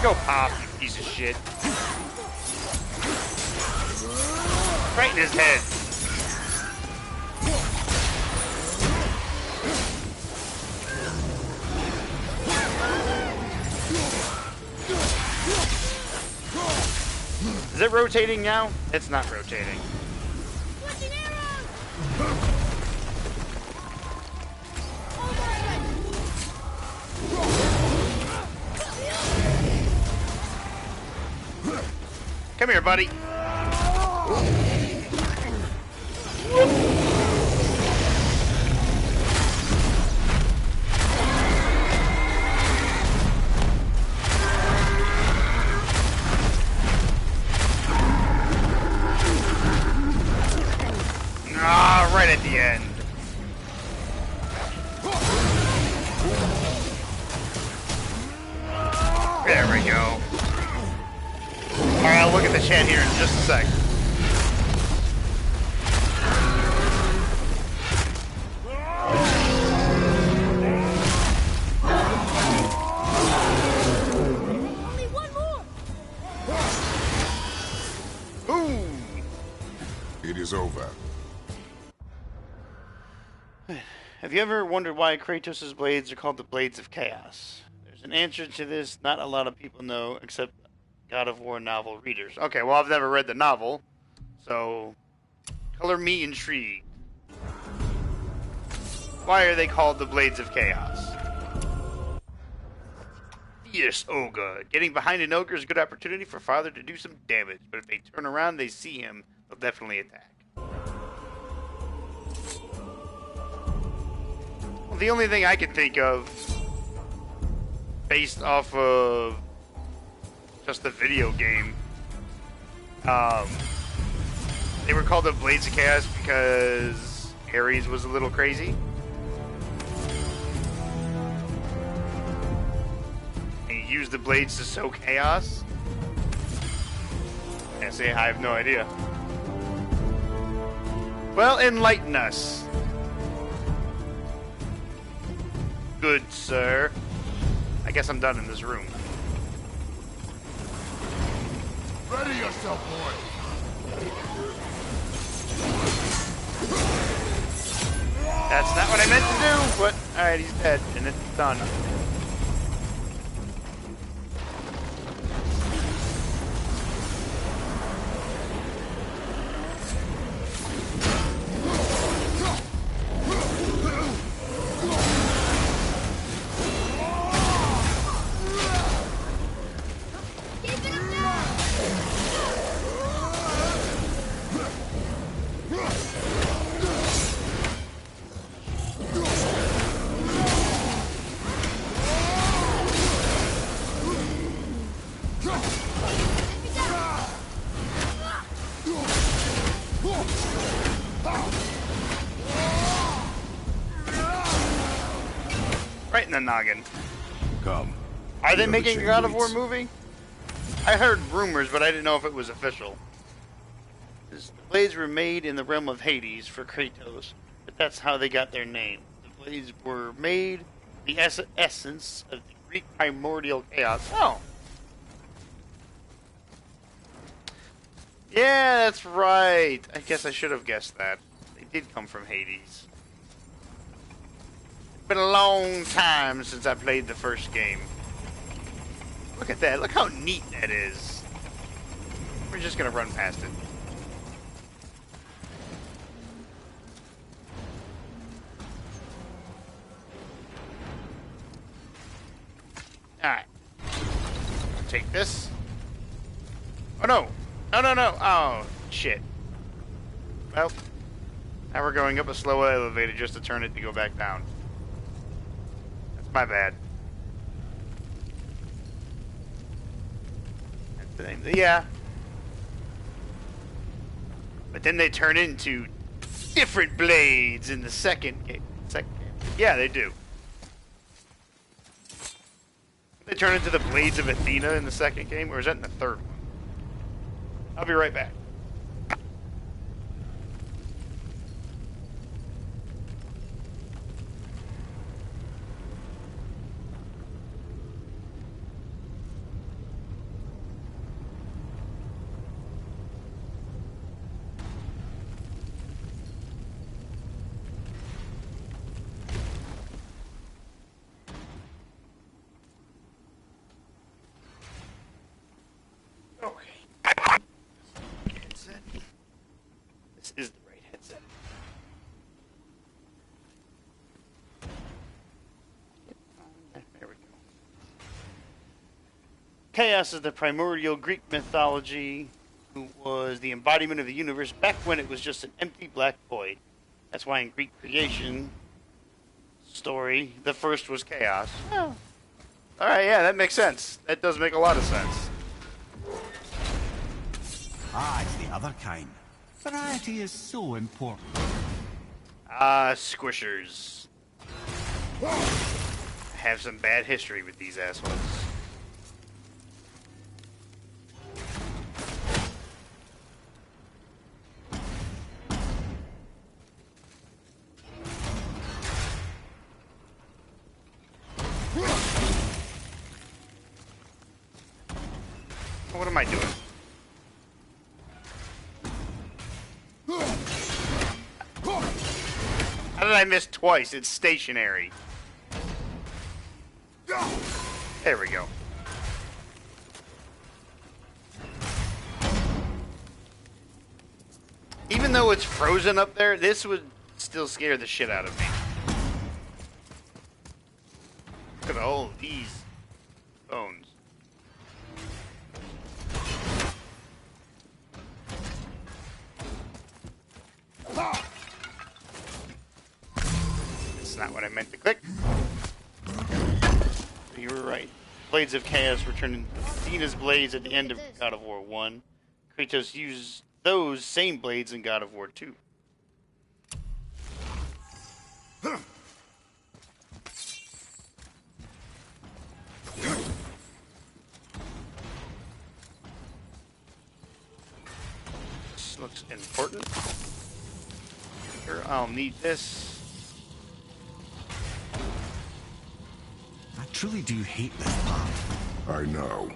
S1: Go pop, you piece of shit. Right in his head. Is it rotating now? It's not rotating.
S2: Switching arrows!
S1: Come here, buddy. Ah, right at the end. There we go. Alright, I'll look at the chat here in just a sec.
S2: Only one more.
S1: Ooh.
S4: It is over.
S1: Have you ever wondered why Kratos' blades are called the Blades of Chaos? There's an answer to this not a lot of people know except God of War novel readers. Okay, well, I've never read the novel, so color me intrigued. Why are they called the Blades of Chaos? Fierce ogre. Getting behind an ogre is a good opportunity for father to do some damage, but if they turn around they see him, they'll definitely attack. Well, the only thing I can think of, based off of just the video game, they were called the Blades of Chaos because Ares was a little crazy. And he used the blades to sow chaos. I say I have no idea. Well, enlighten us. Good sir. I guess I'm done in this room.
S8: Ready yourself, boy.
S1: That's not what I meant to do, but alright, he's dead, and it's done. Right in the noggin.
S4: Come.
S1: Are they
S4: The other
S1: making a
S4: chain
S1: God of War
S4: leads.
S1: movie? I heard rumors, but I didn't know if it was official. The blades were made in the realm of Hades for Kratos, but that's how they got their name. The blades were made the essence of the Greek primordial chaos. Oh. Yeah, that's right. I guess I should have guessed that. They did come from Hades. It's been a long time since I played the first game. Look at that. Look how neat that is. We're just going to run past it. Alright. Take this. Oh, no. No, no, no. Oh, shit. Well, now we're going up a slow elevator just to turn it to go back down. That's my bad. That's the name. Yeah. But then they turn into different blades in the second game. Yeah, they do. They turn into the blades of Athena in the second game, or is that in the third one? I'll be right back. This is the right headset. There we go. Chaos is the primordial Greek mythology who was the embodiment of the universe back when it was just an empty black void. That's why in Greek creation story, the first was chaos. Oh. Alright, yeah, that makes sense. That does make a lot of sense.
S3: Ah, it's the other kind. Variety is so important.
S1: Ah, squishers. I have some bad history with these assholes. What am I doing? How did I miss twice? It's stationary. There we go. Even though it's frozen up there, this would still scare the shit out of me. Look at all these bones. That's not what I meant to click. You were right. Blades of Chaos returned in Athena's blades at the end of God of War 1. Kratos used those same blades in God of War 2. This looks important. Sure, I'll need this.
S3: I truly do hate this part.
S4: I know.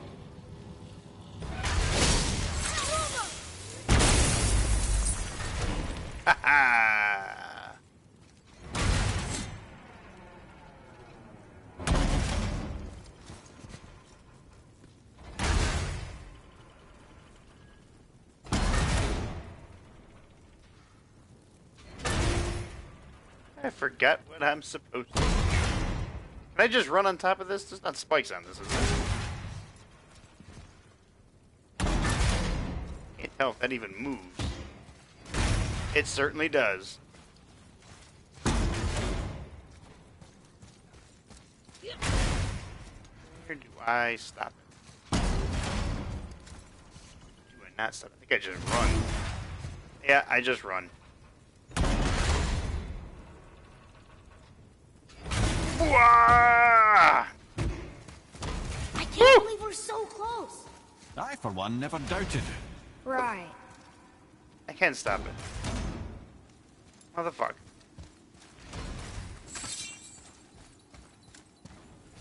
S1: Ha ha! I forgot what I'm supposed to do. Can I just run on top of this? There's not spikes on this, is there? Can't tell if that even moves. It certainly does. Where do I stop it? Do I not stop it? I think I just run. Yeah, I just run. Wah!
S2: I can't believe we're so close.
S3: I, for one, never doubted.
S2: Right.
S1: I can stop it. Motherfucker.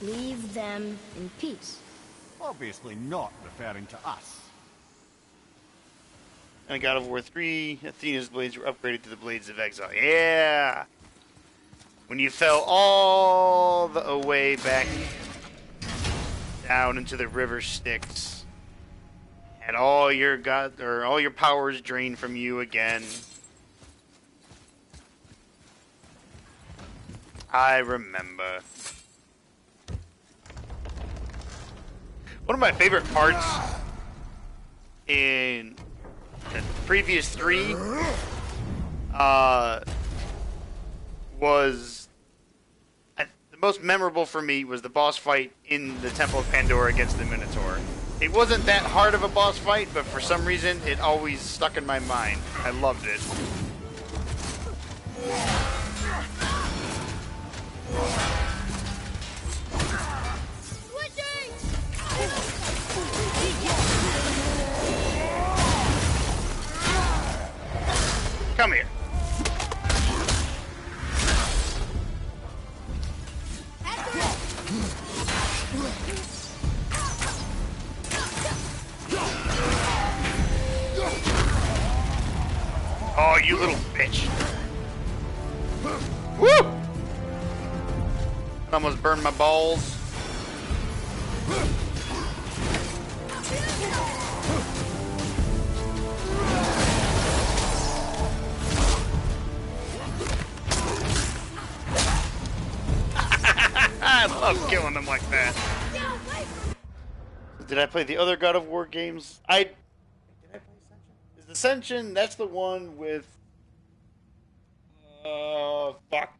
S2: Leave them in peace.
S3: Obviously not referring to us.
S1: And God of War 3, Athena's blades were upgraded to the Blades of Exile. Yeah! When you fell all the way back down into the river Styx, had all your all your powers drained from you again. I remember. One of my favorite parts in the previous 3 was the most memorable for me was the boss fight in the Temple of Pandora against the Minotaur. It wasn't that hard of a boss fight, but for some reason it always stuck in my mind. I loved it. Come here. Oh, you little bitch. Woo! Almost burned my balls. I love killing them like that. Did I play the other God of War games? Did I play Ascension, that's the one with... fuck.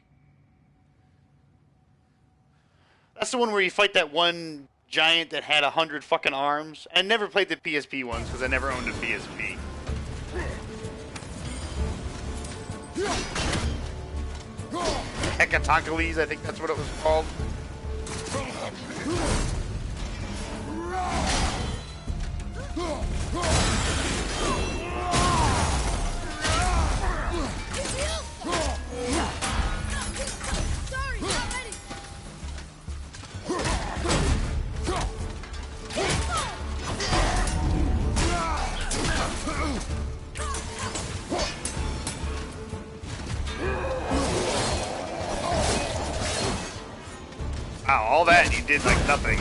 S1: That's the one where you fight that one giant that had 100 fucking arms. I never played the PSP ones because I never owned a PSP. Hecatoncheles, I think that's what it was called.
S2: Sorry, not ready.
S1: Wow, all that and you did like nothing.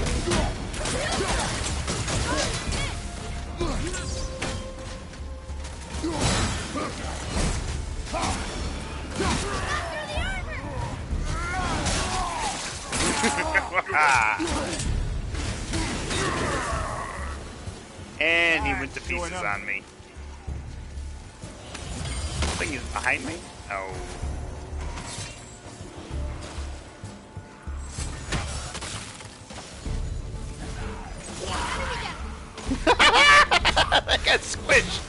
S1: And he went to pieces on me. Something is behind me? No. That got squished.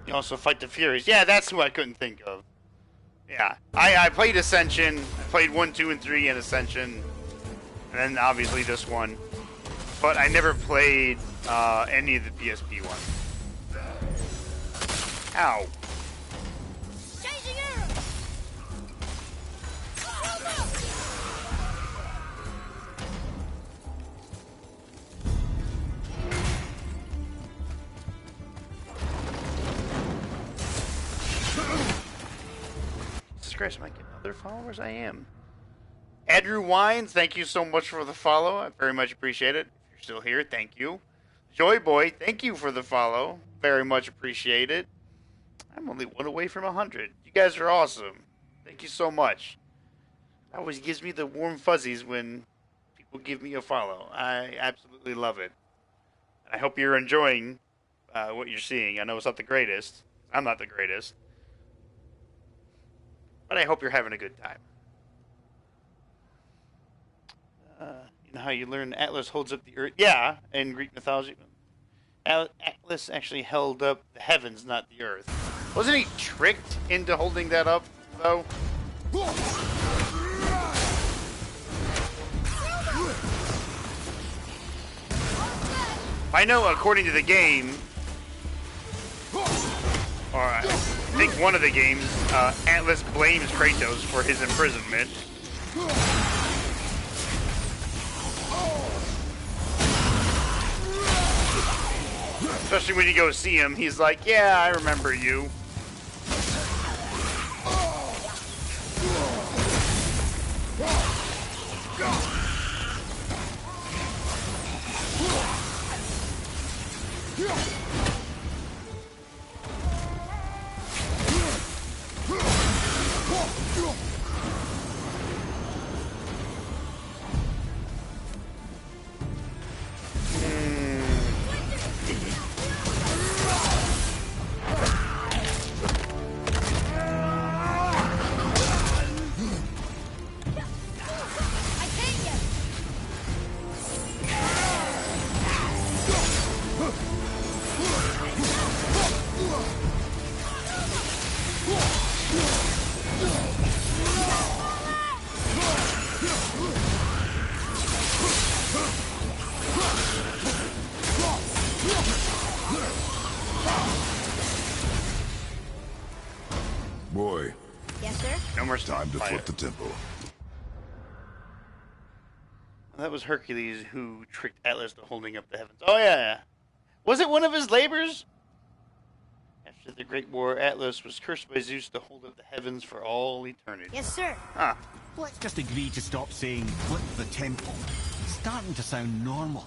S1: You also fight the Furies. Yeah, that's who I couldn't think of. Yeah, I played Ascension. I played 1, 2, and 3 in Ascension. And then obviously this one. But I never played any of the PSP ones. Ow.
S2: Changing arrow.
S1: Jesus Christ, am I getting other followers? I am. Andrew Wines, thank you so much for the follow. I very much appreciate it. If you're still here, thank you. Joy Boy, thank you for the follow. Very much appreciate it. I'm only one away from 100. You guys are awesome. Thank you so much. It always gives me the warm fuzzies when people give me a follow. I absolutely love it. I hope you're enjoying what you're seeing. I know it's not the greatest. I'm not the greatest. But I hope you're having a good time. You know how you learn Atlas holds up the earth? Yeah, in Greek mythology. Atlas actually held up the heavens, not the earth. Wasn't he tricked into holding that up, though? I know, according to the game, or I think one of the games, Atlas blames Kratos for his imprisonment. Especially when you go see him, he's like, yeah, I remember you.
S4: Boy,
S2: Yes, sir?
S1: No more
S4: time to
S1: fire.
S4: flip the tempo.
S1: That was Hercules who tricked Atlas to holding up the heavens. Oh, yeah. Was it one of his labors? After the Great War, Atlas was cursed by Zeus to hold up the heavens for all eternity.
S2: Yes, sir.
S1: Huh.
S3: Let's just agree to stop saying flip the temple. It's starting to sound normal.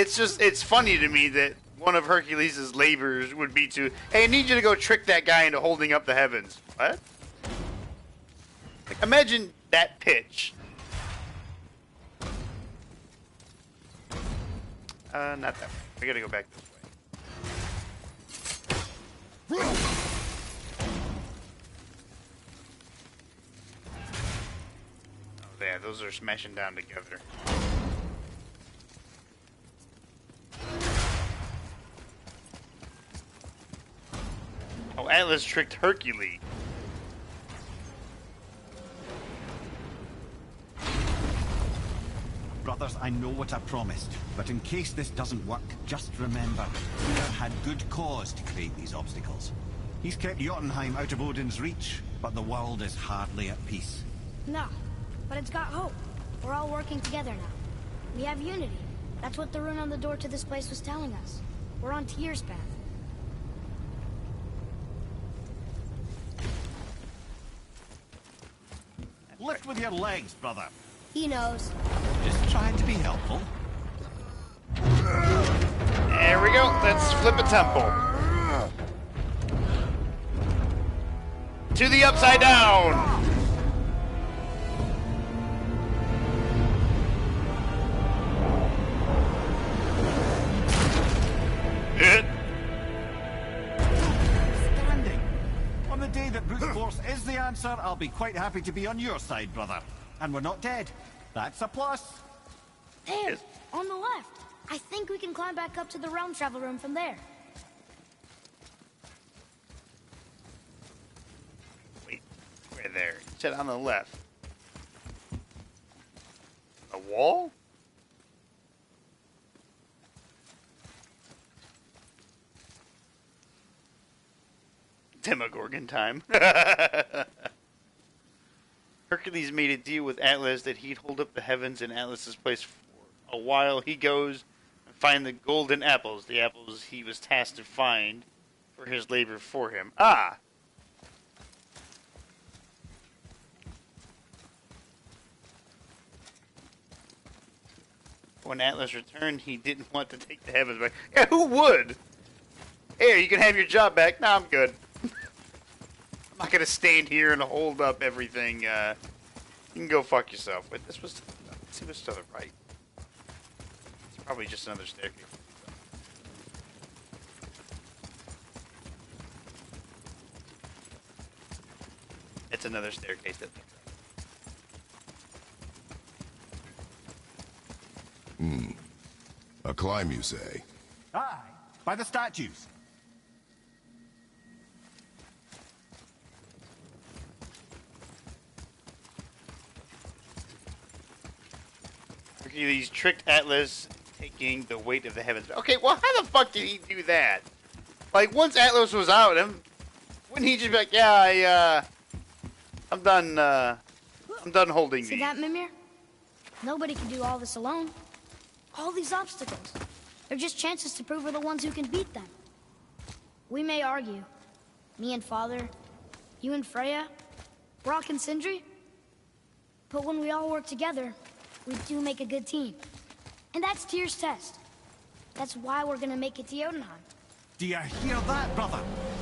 S1: it's funny to me that one of Hercules' labors would be to, hey, I need you to go trick that guy into holding up the heavens. What? Like, imagine that pitch. Not that way. We gotta go back this way. Oh, yeah, those are smashing down together. Oh, Atlas tricked Hercules.
S3: Brothers, I know what I promised, but in case this doesn't work, just remember, Tyr had good cause to create these obstacles. He's kept Jotunheim out of Odin's reach, but the world is hardly at peace.
S2: No, but it's got hope. We're all working together now. We have unity. That's what the rune on the door to this place was telling us. We're on Tyr's path.
S3: Lift with your legs, brother.
S2: He knows.
S3: Just trying to be helpful.
S1: There we go. Let's flip a temple. To the upside down. It.
S3: Standing. On the day that brute force is the answer, I'll be quite happy to be on your side, brother. And we're not dead. That's a plus.
S2: There, on the left. I think we can climb back up to the realm travel room from there.
S1: Wait, where there? You said on the left. A wall? Demogorgon time. Hercules made a deal with Atlas that he'd hold up the heavens in Atlas's place for a while. He goes and find the golden apples, the apples he was tasked to find for his labor for him. Ah! When Atlas returned, he didn't want to take the heavens back. Yeah, who would? Here, you can have your job back. Nah, I'm good. I'm not gonna stand here and hold up everything. You can go fuck yourself. Wait, this was. Let's see what's to the right. It's probably just another staircase. It's another staircase that.
S4: A climb, you say?
S3: Aye, by the statues.
S1: Hercules tricked Atlas, taking the weight of the heavens. Okay, well, how the fuck did he do that? Like, once Atlas was out, wouldn't he just be like, yeah, I'm done holding
S2: See
S1: these.
S2: that, Mimir? Nobody can do all this alone. All these obstacles. They're just chances to prove we're the ones who can beat them. We may argue. Me and Father, you and Freya, Brock and Sindri. But when we all work together, we do make a good team. And that's Tyr's test. That's why we're gonna make it to Jotunheim.
S3: Do you hear that, brother?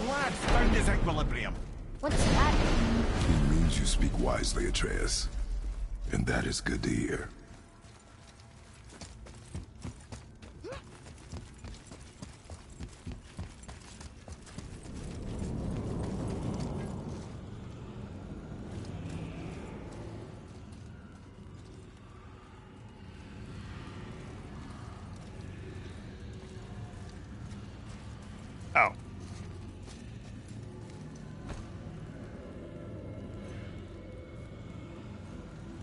S3: Lad found his equilibrium.
S2: What's that?
S4: It means you speak wisely, Atreus. And that is good to hear.
S1: Oh.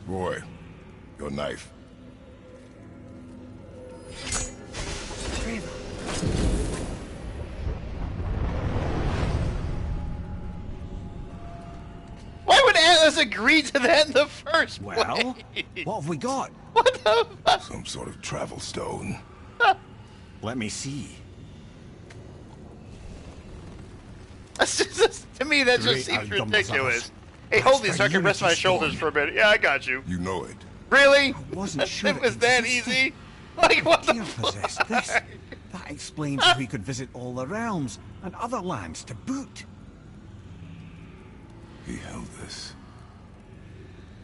S4: Roy, your knife.
S1: Why would Atlas agree to that in the first place?
S3: Well, what have we got?
S1: What the fuck?
S4: Some sort of travel stone.
S3: Let me see.
S1: To me, that
S3: Great
S1: just seems
S3: outcome,
S1: ridiculous.
S3: brothers.
S1: Hey,
S3: That's
S1: hold these
S3: the
S1: so I can rest my
S3: unity
S1: shoulders
S3: stone.
S1: for a bit. Yeah, I got you.
S4: You know it.
S1: Really?
S3: wasn't sure
S1: It
S3: it
S1: was that
S3: existed.
S1: easy? Like, what the
S3: Tyr possessed
S1: fuck?
S3: this. That explains how he could visit all the realms and other lands to boot.
S4: He held this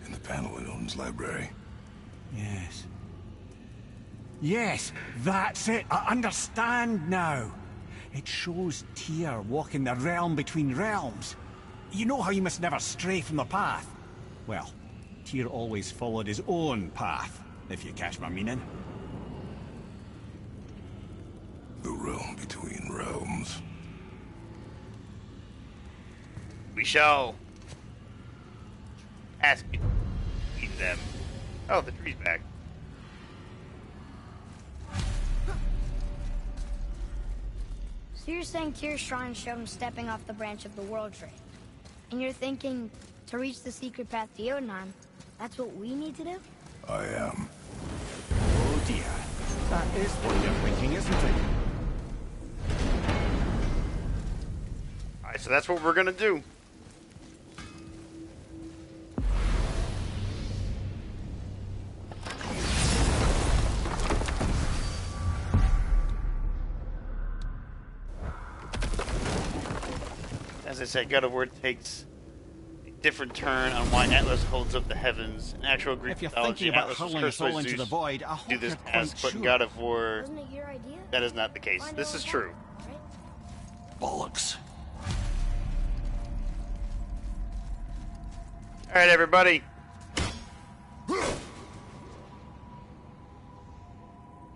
S4: in the panel in Odin's library.
S3: Yes. Yes, that's it. I understand now. It shows Tyr walking the realm between realms. You know how you must never stray from the path? Well, Tyr always followed his own path, if you catch my meaning.
S4: The realm between realms.
S1: We shall ask me to eat them. Oh, the tree's back.
S2: So you're saying Tyr's shrine showed him stepping off the branch of the World Tree. And you're thinking, to reach the secret path to Jotunheim, that's what we need to do?
S4: I am.
S3: Oh dear. That is what you're thinking, isn't it?
S1: Alright, so that's what we're gonna do. As I said, God of War takes a different turn on why Atlas holds up the heavens. In actual Greek
S3: If you're
S1: mythology,
S3: thinking about
S1: Atlas was
S3: hurling
S1: cursed
S3: us
S1: by
S3: all into
S1: Zeus
S3: the void, I
S1: to
S3: hope
S1: do this
S3: you're quite
S1: task, but in
S3: sure.
S1: God of War,
S2: Wasn't it your idea?
S1: that is not the case.
S2: Find
S1: This
S2: all
S1: is
S2: that,
S1: true.
S2: right?
S3: Bollocks.
S1: Alright, everybody.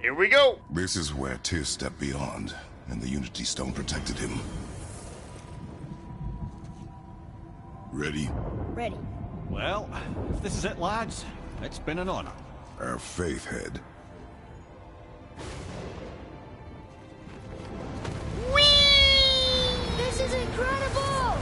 S1: Here we go.
S4: This is where Tyr stepped beyond, and the Unity Stone protected him. Ready?
S2: Ready.
S3: Well, if this is it, lads, it's been an honor.
S4: Our faith head.
S2: This is incredible!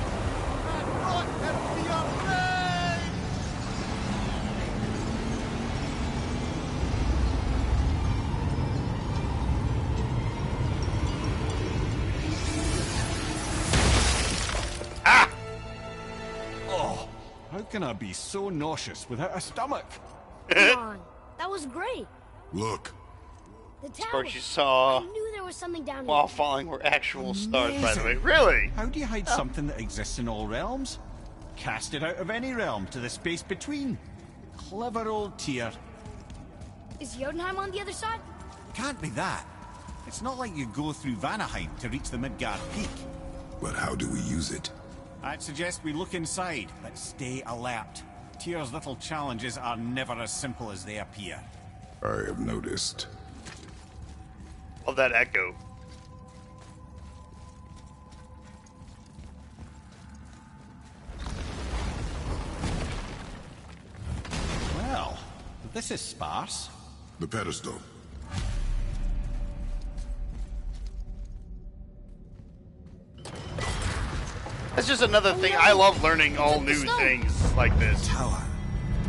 S1: Ah!
S3: Oh, how can I be so nauseous without a stomach?
S2: Come on. That was great.
S4: Look.
S2: The tower.
S1: Sparks you saw
S2: I knew there was something down here.
S1: while falling were actual stars, by the way.
S3: Amazing.
S1: Really?
S3: How do you hide something that exists in all realms? Cast it out of any realm to the space between. Clever old Tyr.
S2: Is Jotunheim on the other side?
S3: Can't be that. It's not like you go through Vanaheim to reach the Midgard Peak.
S4: But how do we use it?
S3: I'd suggest we look inside, but stay alert. Tyr's little challenges are never as simple as they appear.
S4: I have noticed.
S1: Love that echo.
S3: Well, this is sparse.
S4: The pedestal.
S1: That's just another thing. I love learning all new things like this.
S3: Tower.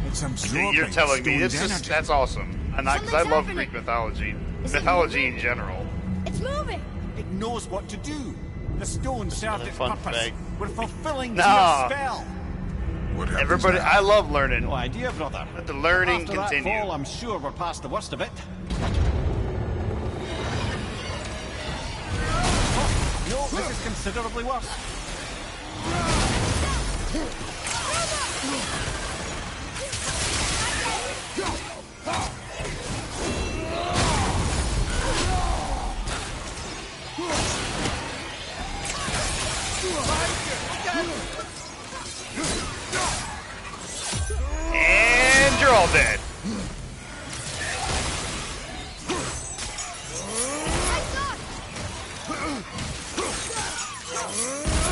S3: It's absorbing
S1: You're telling me
S3: stone's
S1: this is
S3: energy.
S1: that's awesome. And because I
S2: Something's
S1: love
S2: happening.
S1: Greek mythology,
S2: Is it
S1: mythology
S2: moving?
S1: in general.
S2: It's moving!
S3: It knows what to do. The stone served
S1: another
S3: its
S1: fun
S3: purpose.
S1: fact.
S3: We're fulfilling
S1: Nah.
S3: Tyr's spell.
S4: What happens
S1: Everybody,
S4: now?
S1: I love learning.
S3: No idea, brother.
S1: Let the learning
S3: After
S1: continue.
S3: that fall, I'm sure we're past the worst of it. Oh, no, this is considerably worse.
S1: And you're all dead.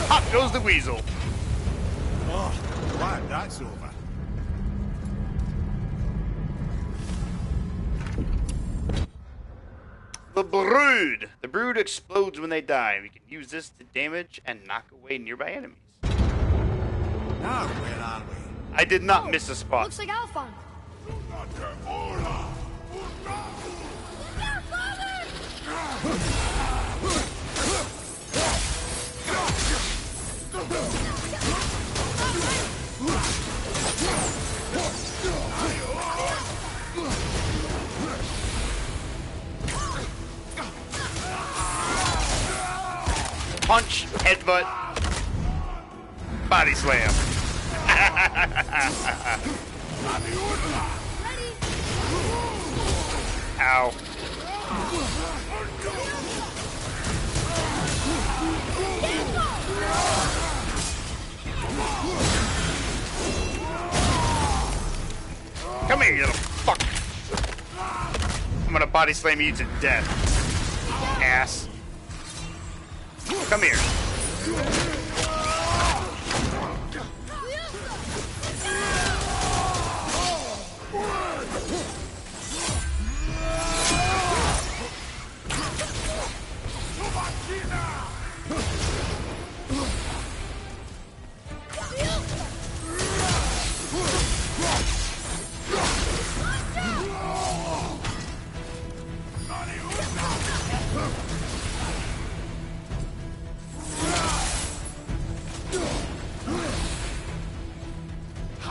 S1: Pop goes the weasel.
S3: Oh, glad that's over.
S1: The Brood. The Brood explodes when they die. We can use this to damage and knock away nearby enemies.
S3: Now, where are we?
S1: I did not miss a spot.
S2: Looks like Alphon.
S1: punch, headbutt, body slam. Ow. Come here, you little fuck. I'm gonna body slam you to death. Ass. Come here.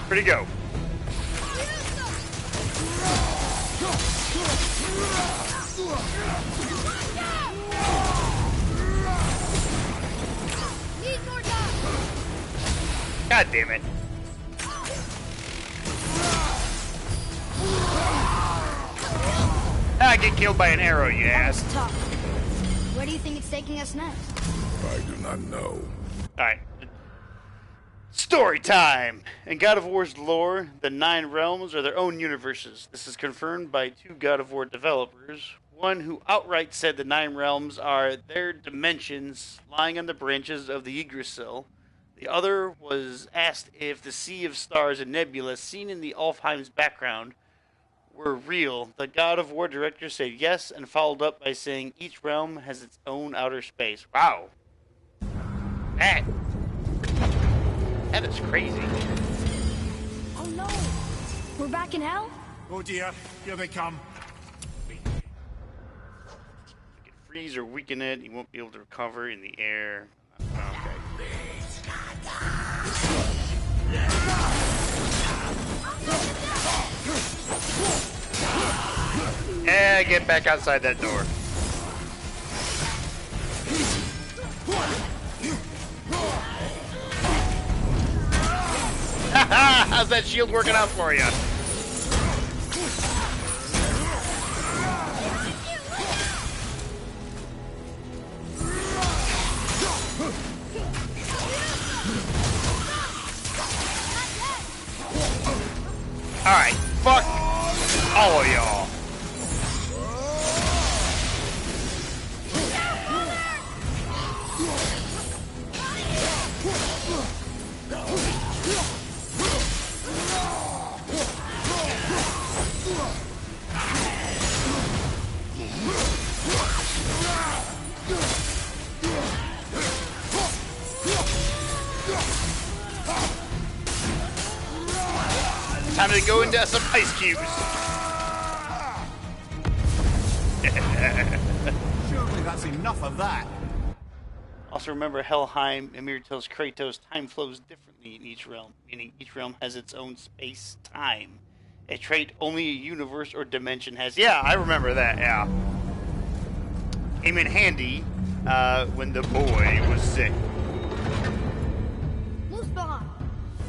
S1: Where'd he go? God damn it. I get killed by an arrow, you ass.
S2: Tough. Where do you think it's taking us next?
S4: I do not know.
S1: Alright. Story time! In God of War's lore, the 9 realms are their own universes. This is confirmed by 2 God of War developers. One who outright said the 9 realms are their dimensions lying on the branches of the Yggdrasil. The other was asked if the sea of stars and nebula seen in the Alfheim's background were real. The God of War director said yes and followed up by saying each realm has its own outer space. Wow. That is crazy.
S2: Oh no! We're back in hell?
S7: Oh dear, here they come.
S1: You can freeze or weaken it. You won't be able to recover in the air. Okay. Yeah, get back outside that door. How's that shield working out for you? Alright, fuck all of y'all. Time to go into some ice cubes.
S3: Surely that's enough of that.
S1: Also remember, Helheim, Ymir tells Kratos time flows differently in each realm, meaning each realm has its own space-time. A trait only a universe or dimension has. Yeah, I remember that, yeah. Came in handy when the boy was sick.
S2: Muspelheim.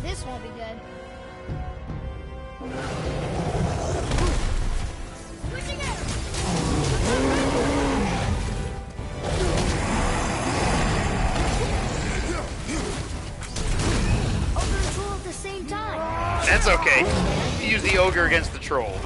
S2: This won't be good. Switching it! Ogre and troll at the same time.
S1: That's okay. Use the ogre against the troll.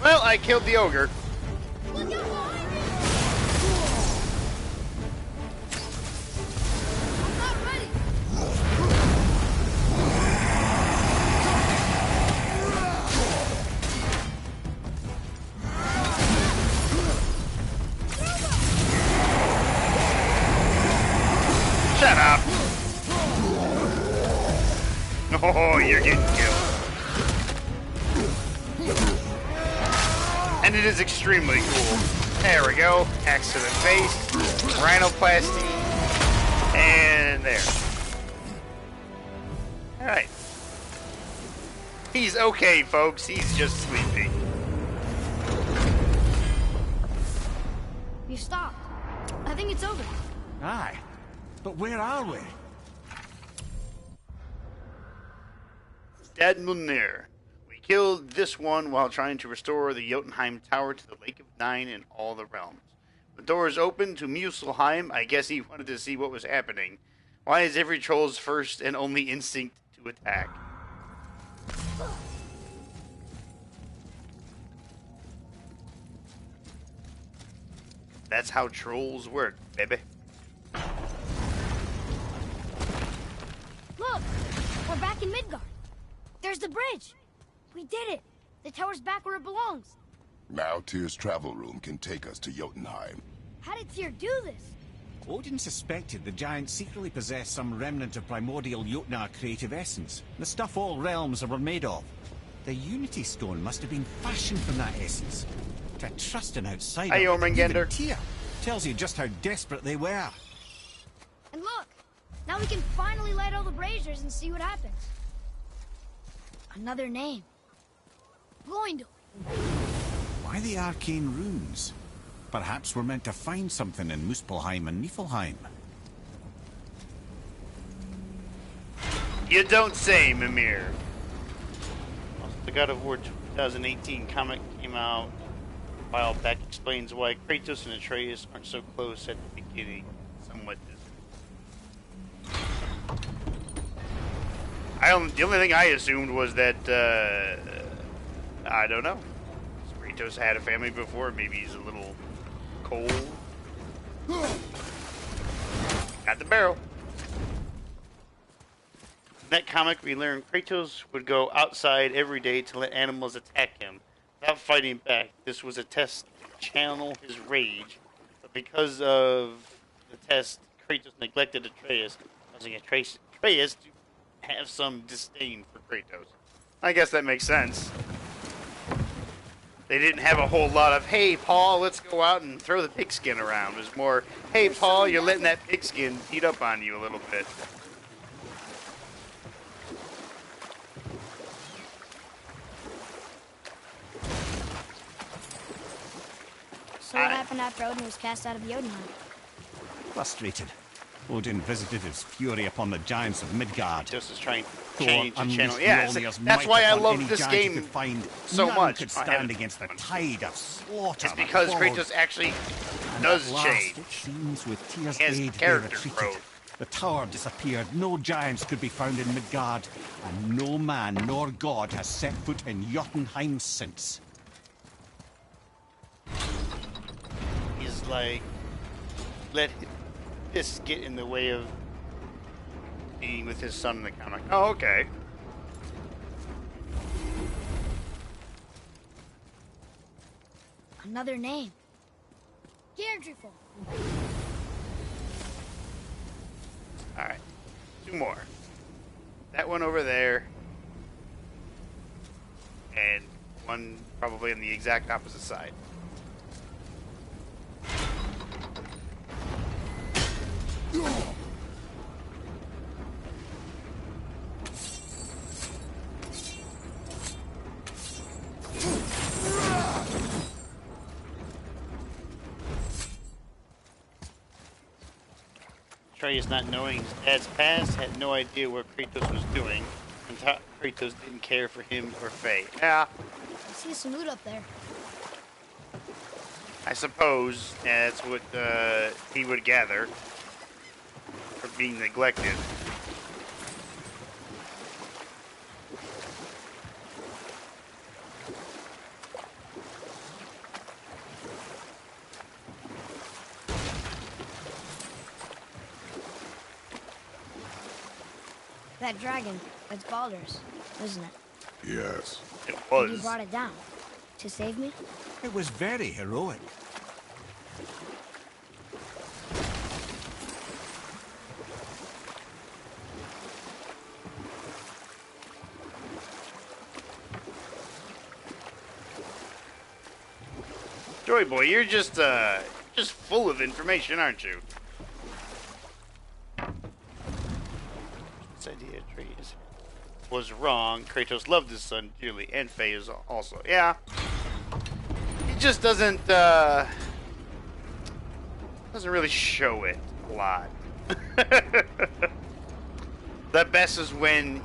S1: Well, I killed the ogre. Shut up. Oh, you're getting killed. And it is extremely cool. There we go. Axe to the face. Rhinoplasty. And there. Alright. He's okay, folks. He's just sleepy.
S2: You stopped. I think it's over.
S3: Aye. But where are we?
S1: Dad Munir. We killed this one while trying to restore the Jotunheim Tower to the Lake of Nine and all the realms. The door is open to Muspelheim. I guess he wanted to see what was happening. Why is every troll's first and only instinct to attack? That's how trolls work, baby.
S2: Look! We're back in Midgard. There's the bridge. We did it. The tower's back where it belongs.
S4: Now Tyr's travel room can take us to Jotunheim.
S2: How did Tyr do this?
S3: Odin suspected the giant secretly possessed some remnant of primordial Jotnar creative essence, the stuff all realms were made of. The Unity Stone must have been fashioned from that essence. To trust an outsider,
S1: Hi, Jormungandr.
S3: even Tyr, tells you just how desperate they were.
S2: And look! Now we can finally light all the braziers and see what happens. Another name. Gloindel.
S3: Why the arcane runes? Perhaps we're meant to find something in Muspelheim and Niflheim.
S1: You don't say, Mimir. The God of War 2018 comic came out a while back. Explains why Kratos and Atreus aren't so close at the beginning. Somewhat distant. The only thing I assumed was that, I don't know. Kratos had a family before. Maybe he's a little cold. Got the barrel. In that comic, we learned Kratos would go outside every day to let animals attack him without fighting back. This was a test to channel his rage, but because of the test, Kratos neglected Atreus, causing Atreus to have some disdain for Kratos. I guess that makes sense. They didn't have a whole lot of, hey, Paul, let's go out and throw the pigskin around. It was more, hey, Paul, you're letting that pigskin beat up on you a little bit.
S2: So what happened after Odin was cast out of Jotunheim?
S3: Frustrated, Odin visited his fury upon the giants of Midgard.
S1: Just as trying to
S3: Thor
S1: change the channel.
S3: unleashed
S1: Yeah,
S3: Mjolnir's
S1: that's
S3: might
S1: why I
S3: upon
S1: love
S3: any
S1: this
S3: giant he
S1: game
S3: could find.
S1: so
S3: None
S1: much.
S3: could
S1: I
S3: stand
S1: haven't-
S3: against the tide of slaughter.
S1: It's because
S3: that followed.
S1: Kratos actually
S3: And
S1: does
S3: at last,
S1: change.
S3: it seems with Tyr's
S1: He has
S3: aid, they
S1: character
S3: retreated.
S1: growth.
S3: The tower disappeared. No giants could be found in Midgard, and no man nor god has set foot in Jotunheim since.
S1: He's like, let this get in the way of being with his son in the comic. Oh, okay.
S2: Another name. Gerdrifel.
S1: Alright. Two more. That one over there. And one probably on the exact opposite side. Atreus, not knowing his dad's past, had no idea what Kratos was doing, and thought Kratos didn't care for him or Faye. Yeah,
S2: I see some loot up there.
S1: I suppose that's what he would gather for being neglected.
S2: That dragon, it's Baldur's, isn't it?
S4: Yes.
S1: It
S2: And you
S1: was.
S2: brought it down. To save me?
S3: It was very heroic.
S1: Joy Boy, you're just full of information, aren't you? This idea Atreus was wrong. Kratos loved his son dearly, and Faye is also. Yeah. He just doesn't really show it a lot. The best is when,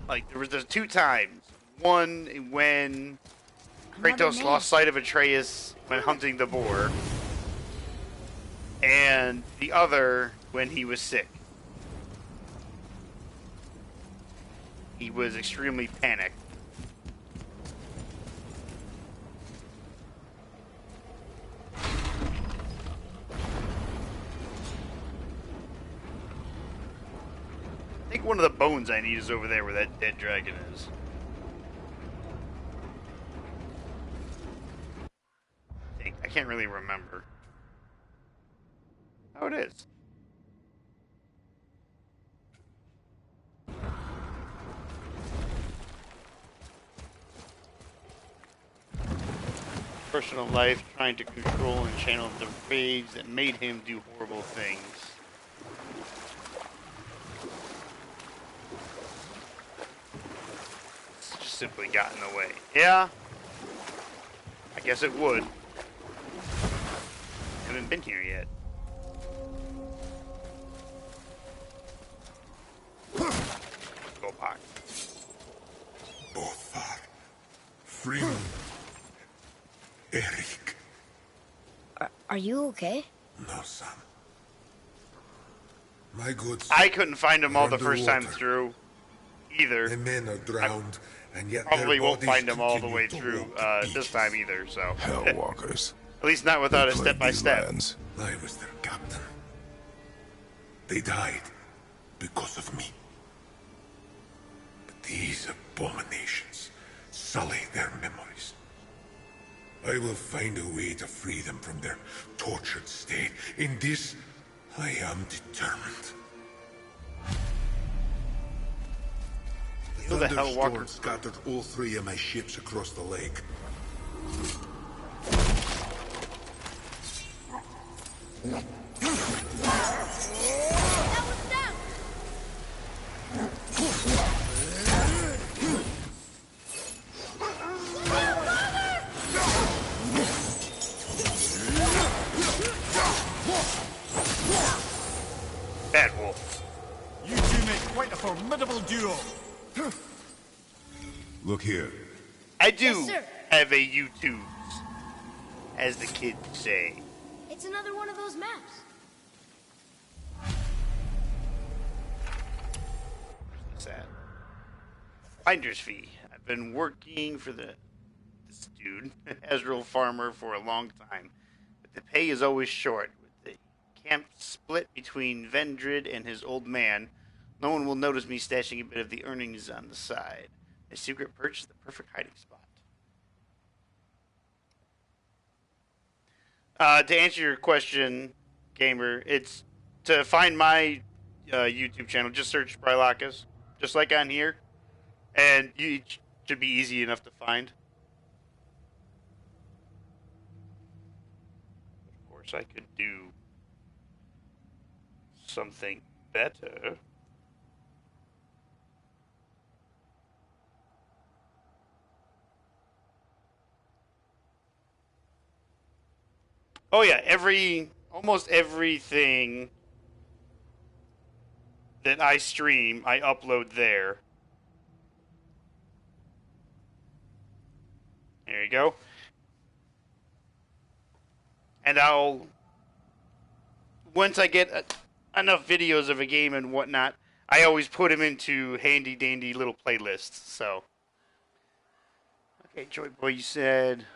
S1: like, there's 2 times. One when Kratos lost sight of Atreus when hunting the boar, and the other when he was sick. He was extremely panicked. I think one of the bones I need is over there where that dead dragon is. I can't really remember. Oh, it is. Personal life, trying to control and channel the rage that made him do horrible things. It's just simply got in the way. Yeah. I guess it would. Haven't been here yet. Go back.
S8: Bothar. Freeman. Eric.
S2: Are you okay?
S8: No, son. My good son.
S1: I couldn't find them all the first time through either.
S8: The men are drowned, and yet
S1: Probably
S8: their
S1: won't
S8: bodies
S1: find them all the
S8: continue
S1: way
S8: to
S1: through
S8: walk the
S1: this
S8: beaches.
S1: time either, so.
S4: Hellwalkers.
S1: At least not without a
S4: They plagued
S1: step-by-step.
S4: these lands.
S8: I was their captain. They died because of me. But these abominations sully their memories. I will find a way to free them from their tortured state. In this, I am determined.
S1: Who the hell
S8: Thunderstorm
S1: walkers?
S8: scattered all 3 of my ships across the lake.
S1: Bad Wolf.
S3: You two make quite a formidable duo.
S4: Look here.
S1: I do
S2: Yes, sir.
S1: have a YouTube, as the kids say.
S2: It's another one of those maps.
S1: What's that? Finder's fee. I've been working for this dude, Ezreal Farmer, for a long time, but the pay is always short. With the camp split between Vendrid and his old man, no one will notice me stashing a bit of the earnings on the side. A secret perch is the perfect hiding spot. To answer your question, gamer, it's to find my YouTube channel. Just search Brylockus, just like on here, and it should be easy enough to find. Of course, I could do something better. Oh yeah, almost everything that I stream, I upload there. There you go. And once I get enough videos of a game and whatnot, I always put them into handy dandy little playlists, so. Okay, Joy Boy, you said,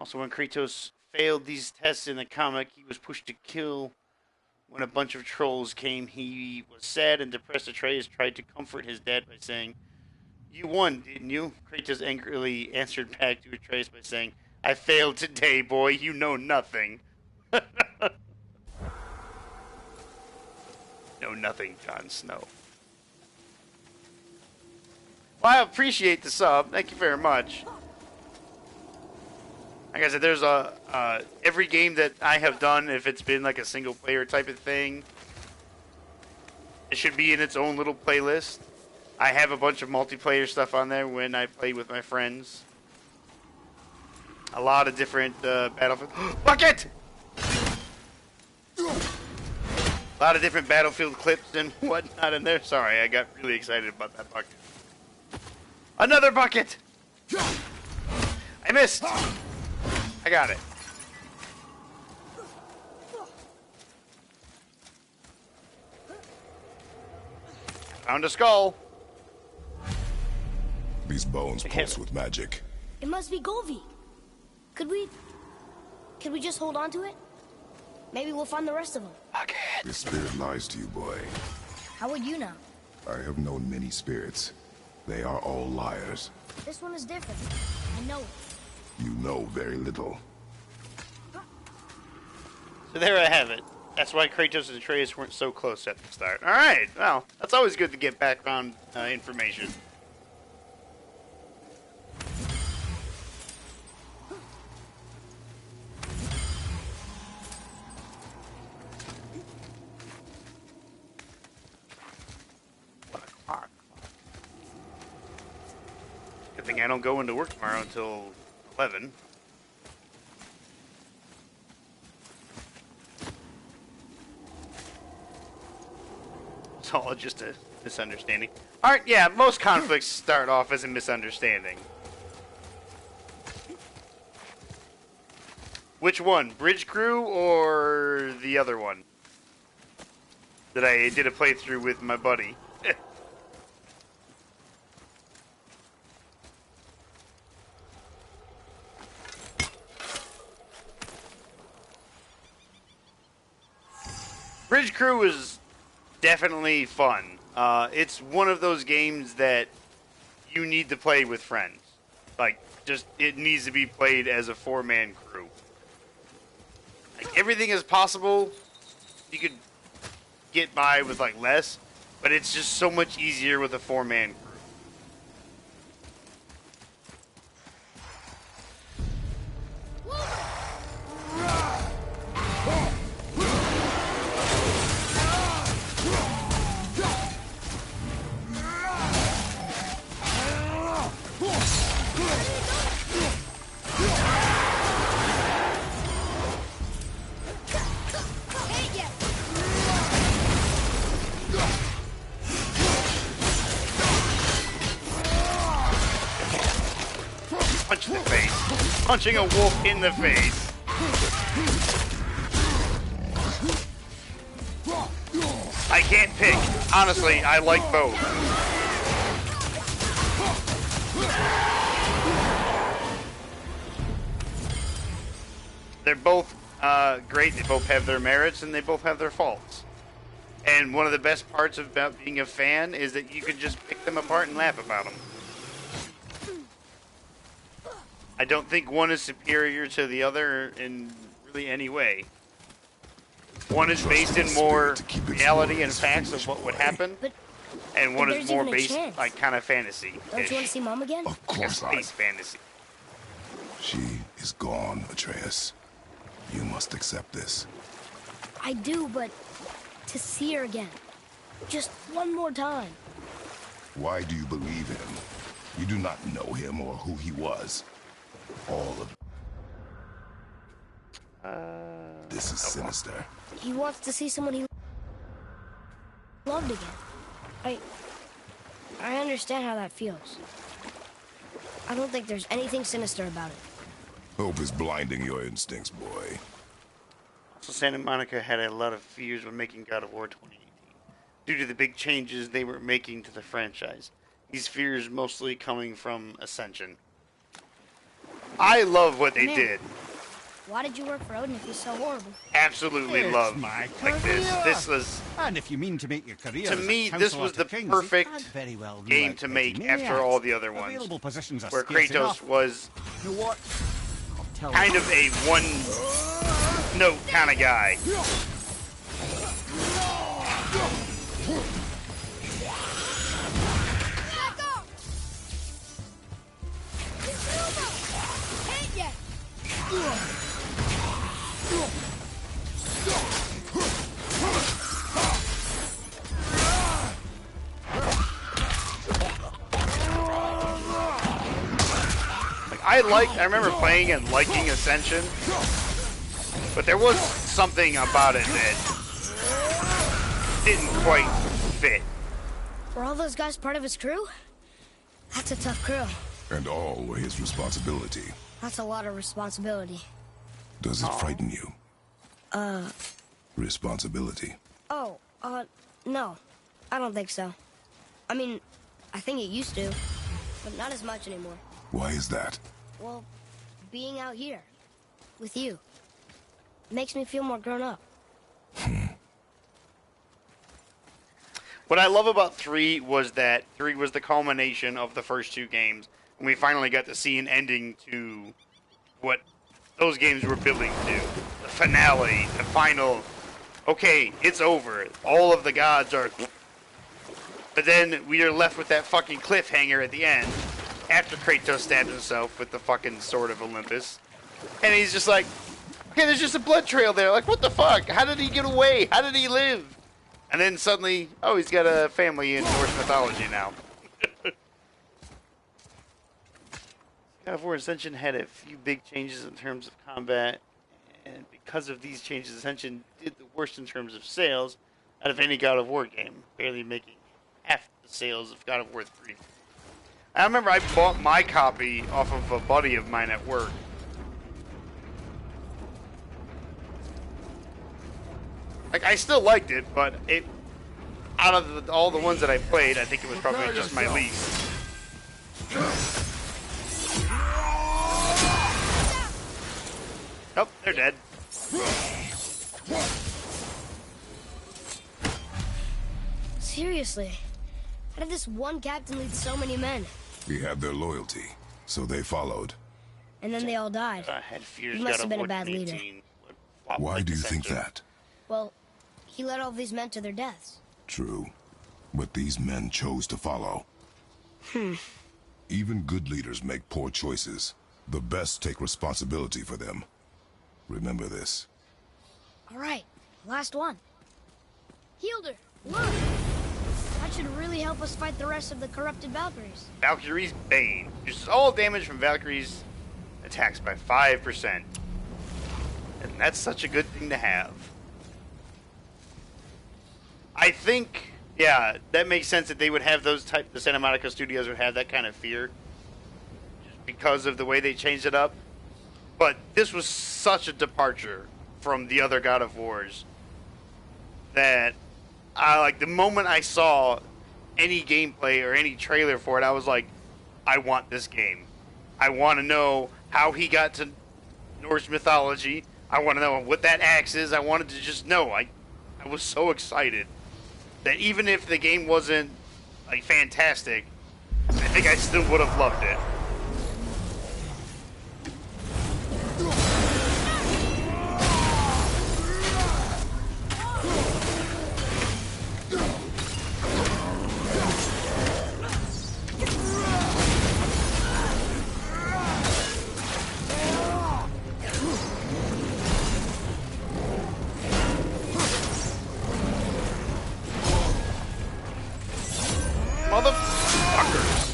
S1: also when Kratos failed these tests in the comic, he was pushed to kill. When a bunch of trolls came, he was sad and depressed. Atreus tried to comfort his dad by saying, "You won, didn't you?" Kratos angrily answered back to Atreus by saying, "I failed today, boy. You know nothing." Know nothing, Jon Snow. Well, I appreciate the sub. Thank you very much. Like I said, there's every game that I have done, if it's been like a single player type of thing, it should be in its own little playlist. I have a bunch of multiplayer stuff on there when I play with my friends. A lot of different Battlefield... Bucket! A lot of different Battlefield clips and whatnot in there. Sorry, I got really excited about that bucket. Another bucket! I missed! I got it. Found a skull.
S4: These bones pulse with magic.
S2: It must be Golvi. Could we just hold on to it? Maybe we'll find the rest of them.
S4: This spirit lies to you, boy.
S2: How would you know?
S4: I have known many spirits. They are all liars.
S2: This one is different. I know it.
S4: You know very little.
S1: So there I have it. That's why Kratos and Atreus weren't so close at the start. Alright, well, that's always good to get background information. What a clock. Good thing I don't go into work tomorrow until 11. It's all just a misunderstanding. Alright, yeah, most conflicts start off as a misunderstanding. Which one? Bridge Crew or the other one? That I did a playthrough with my buddy. Bridge Crew is definitely fun. It's one of those games that you need to play with friends. Like, just, it needs to be played as a 4-man crew. Like, everything is possible. You could get by with, like, less, but it's just so much easier with a 4-man crew. Punch in the face. Punching a wolf in the face. I can't pick. Honestly, I like both. They're both great. They both have their merits and they both have their faults. And one of the best parts about being a fan is that you can just pick them apart and laugh about them. I don't think one is superior to the other in really any way. One is based in more reality and facts of what would happen, and one is more based like kind of fantasy.
S2: Don't you want to see Mom again?
S4: Of course not.
S1: Space fantasy.
S4: She is gone, Atreus. You must accept this.
S2: I do, but to see her again, just one more time.
S4: Why do you believe him? You do not know him or who he was. All of this is sinister.
S2: He wants to see someone he loved again. I understand how that feels. I don't think there's anything sinister about it.
S4: Hope is blinding your instincts, boy.
S1: So Santa Monica had a lot of fears when making God of War 2018 due to the big changes they were making to the franchise. These fears mostly coming from Ascension. I love what they did.
S2: Why did you work for Odin if he's so horrible?
S1: Absolutely
S3: It's
S1: love
S3: my
S1: like this.
S3: career.
S1: This was,
S3: And if you mean to make your career
S1: to
S3: as a
S1: me, this
S3: counsellor
S1: was
S3: to
S1: the
S3: kings,
S1: perfect
S3: you can't very well rule
S1: game
S3: out
S1: to
S3: petty
S1: make after
S3: maniacs.
S1: all the other ones,
S3: Available positions are
S1: where
S3: scarce
S1: Kratos
S3: enough.
S1: was
S3: You know what? I'll tell
S1: kind
S3: you.
S1: of a one-note kind of guy. I remember playing and liking Ascension, but there was something about it that didn't quite fit.
S2: Were all those guys part of his crew? That's a tough crew.
S4: And all were his responsibility.
S2: That's a lot of responsibility.
S4: Does it frighten you? Responsibility.
S2: Oh, no. I don't think so. I mean, I think it used to, but not as much anymore.
S4: Why is that?
S2: Well, being out here, with you, makes me feel more grown up.
S1: What I love about 3 was that 3 was the culmination of the first 2 games, and we finally got to see an ending to what those games were building to. The finale, the final, okay, it's over. All of the gods are... But then we are left with that fucking cliffhanger at the end, after Kratos stabs himself with the fucking Sword of Olympus. And he's just like, okay, there's just a blood trail there. Like, what the fuck? How did he get away? How did he live? And then suddenly, oh, he's got a family in Norse mythology now. God of War Ascension had a few big changes in terms of combat, and because of these changes, Ascension did the worst in terms of sales out of any God of War game, barely making half the sales of God of War 3. I remember I bought my copy off of a buddy of mine at work. Like, I still liked it, but it, out of all the ones that I played, I think it was probably just my least. Oh, they're dead.
S2: Seriously, how did this one captain lead so many men?
S4: He had their loyalty, so they followed.
S2: And then they all died.
S1: I had fears.
S2: He must
S1: God
S2: have
S1: of
S2: been a
S1: War
S2: bad leader.
S1: 2018.
S4: Why do you think that?
S2: Well, he led all these men to their deaths.
S4: True. But these men chose to follow. Even good leaders make poor choices. The best take responsibility for them. Remember this.
S2: All right, last one. Healed her. Look! That should really help us fight the rest of the corrupted Valkyries.
S1: Valkyrie's Bane. Reduces all damage from Valkyrie's attacks by 5%. And that's such a good thing to have. I think, yeah, that makes sense that they would have those type. The Santa Monica Studios would have that kind of fear, just because of the way they changed it up. But this was such a departure from the other God of Wars that I like. The moment I saw any gameplay or any trailer for it, I was like, I want this game. I want to know how he got to Norse mythology. I want to know what that axe is. I wanted to just know. I was so excited that even if the game wasn't like fantastic, I think I still would have loved it. Motherfuckers.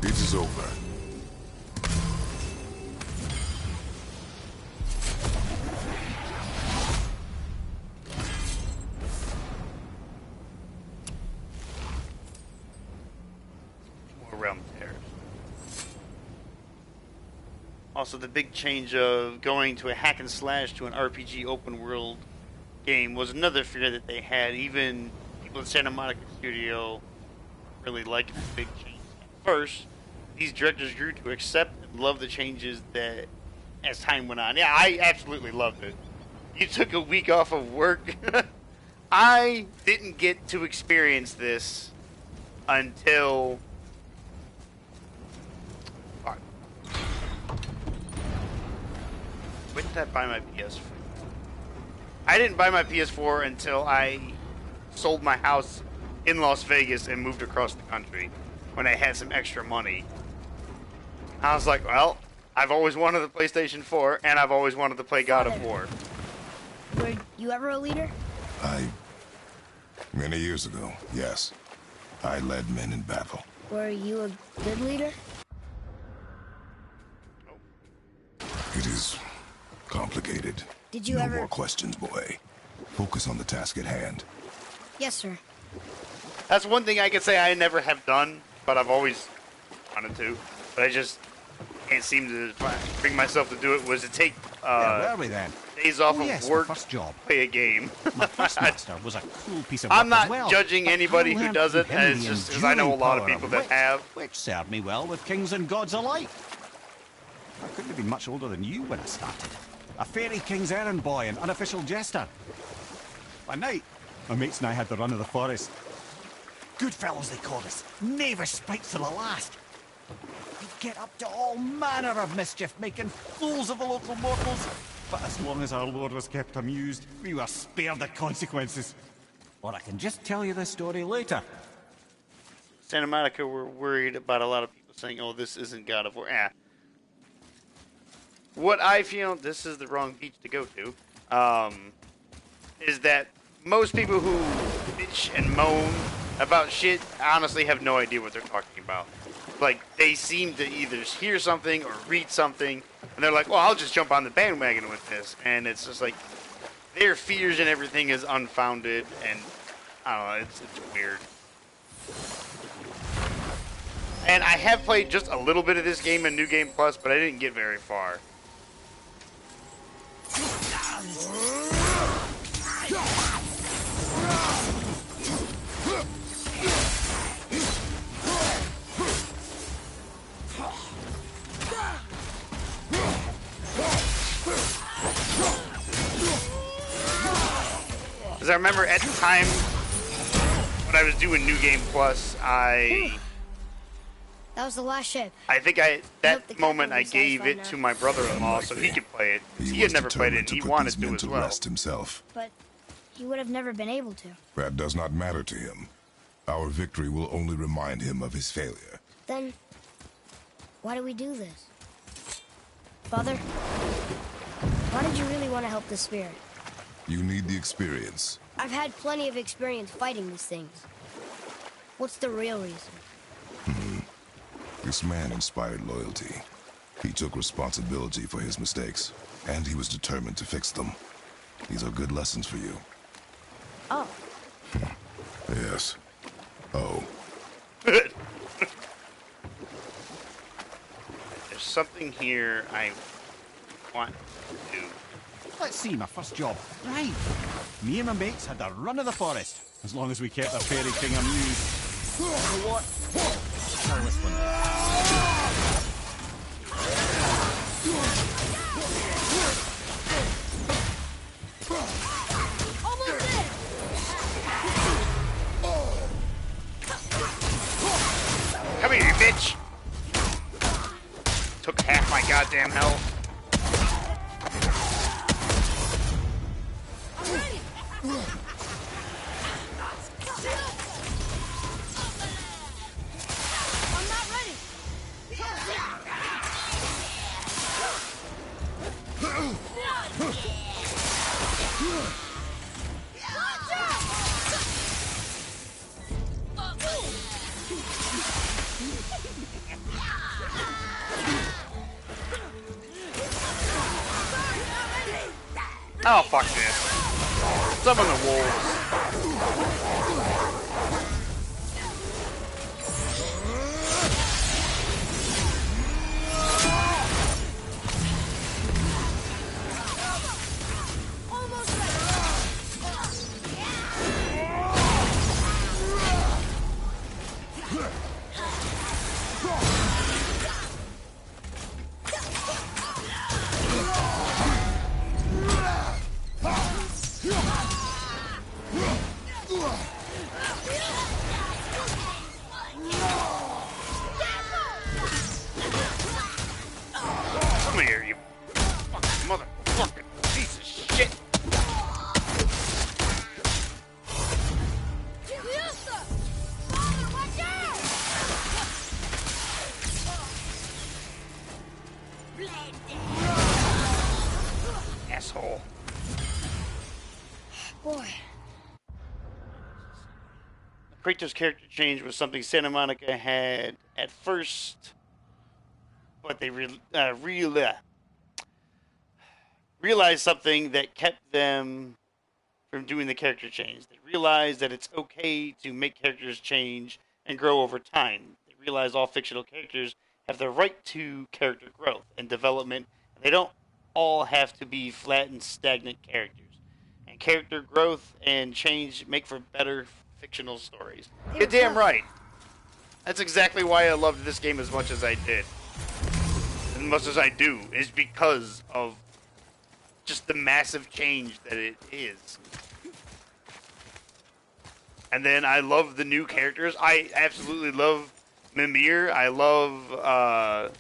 S4: It is over.
S1: Realm tears. Also, the big change of going to a hack and slash to an RPG open world game was another fear that they had. Even people at Santa Monica Studio really liked the big change. At first, these directors grew to accept and love the changes that as time went on. Yeah, I absolutely loved it. You took a week off of work. I didn't get to experience this until... When did I buy my PS4? I didn't buy my PS4 until I sold my house in Las Vegas and moved across the country. when I had some extra money. I was like, well, I've always wanted the PlayStation 4, and I've always wanted to play God of War.
S2: Were you ever a leader?
S4: Many years ago, yes. I led men in battle.
S2: Were you a good leader?
S4: It is complicated.
S2: Did you
S4: no
S2: ever...
S4: more questions, boy. Focus on the task at hand.
S2: Yes, sir.
S1: That's one thing I could say I never have done, but I've always wanted to. But I just can't seem to bring myself to do it. Was to take
S3: Where were we then?
S1: days off
S3: Oh,
S1: of
S3: yes,
S1: work,
S3: my first job.
S1: play a game.
S3: My first master was a cool piece of work
S1: I'm not
S3: as well,
S1: judging
S3: but
S1: anybody
S3: I
S1: who
S3: learned
S1: does it,
S3: through him
S1: it's
S3: the
S1: just because I know a
S3: enduring
S1: lot of
S3: power
S1: people that
S3: wit,
S1: have.
S3: which served me well with kings and gods alike. I couldn't have been much older than you when I started. A fairy king's errand boy and unofficial jester. By night, my mates and I had the run of the forest. Good fellows, they called us. Knavish spikes to the last. We'd get up to all manner of mischief, making fools of the local mortals. But as long as our lord was kept amused, we were spared the consequences. Or I can just tell you the story later.
S1: Santa Monica were worried about a lot of people saying, oh, this isn't God of War. What I feel, this is the wrong beach to go to, is that most people who bitch and moan about shit honestly have no idea what they're talking about. Like, they seem to either hear something or read something, and they're like, well, I'll just jump on the bandwagon with this. And it's just like, their fears and everything is unfounded, and I don't know, it's weird. And I have played just a little bit of this game in New Game Plus, but I didn't get very far. Because I remember at the time when I was doing New Game Plus,
S2: That was the last ship.
S1: I think that moment I gave it to my brother-in-law so he could play it. He had never played it, and he wanted to as well.
S4: Rest himself.
S2: But he would have never been able to.
S4: That does not matter to him. Our victory will only remind him of his failure.
S2: Then, why do we do this? Father, why did you really want to help the spirit?
S4: You need the experience.
S2: I've had plenty of experience fighting these things. What's the real reason?
S4: This man inspired loyalty. He took responsibility for his mistakes, and he was determined to fix them. These are good lessons for you.
S2: Oh.
S4: Yes. Oh.
S1: Good. There's something here I want to do.
S3: Let's see, my first job. Right. Me and my mates had the run of the forest, as long as we kept the fairy king amused. You know what? Try this one.
S2: Almost there!
S1: Come here, you bitch! Took half my goddamn health.
S2: I'm not ready!
S1: Oh, fuck this. Summon the wolves. asshole.
S2: Boy.
S1: Kratos' character change was something Santa Monica had at first, but they realized something that kept them from doing the character change. They realized that it's okay to make characters change and grow over time. They realize all fictional characters have the right to character growth and development, and they don't all have to be flat and stagnant characters. And character growth and change make for better fictional stories. You're damn right. That's exactly why I loved this game as much as I did. As much as I do, is because of just the massive change that it is. And then I love the new characters. I absolutely love Mimir. I love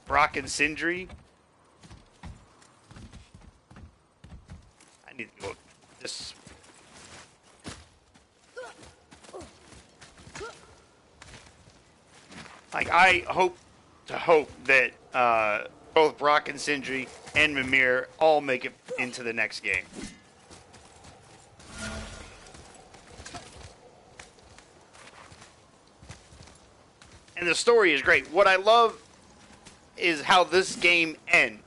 S1: Brock and Sindri. I need to go this. Like, I hope that both Brock and Sindri and Mimir all make it into the next game. And the story is great. What I love is how this game ends.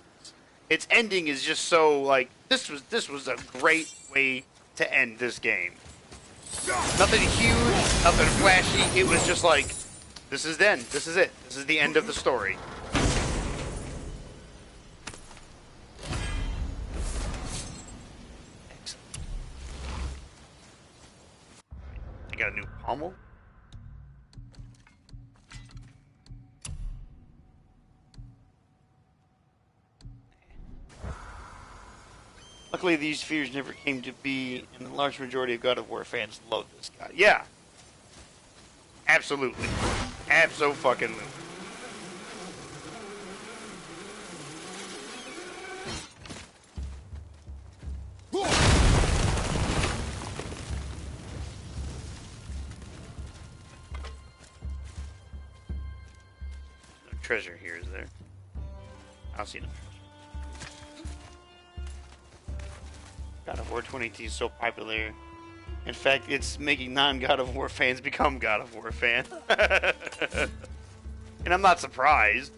S1: Its ending is just so, like, this was a great way to end this game. Nothing huge, nothing flashy. It was just like, this is then. This is it. This is the end of the story. Excellent. I got a new pommel. Luckily, these fears never came to be, and the large majority of God of War fans love this guy. Yeah. Absolutely. Abso-fucking-lutely. No treasure here, is there? I don't see no treasure. God of War 2018 is so popular. In fact, it's making non-God of War fans become God of War fans. And I'm not surprised.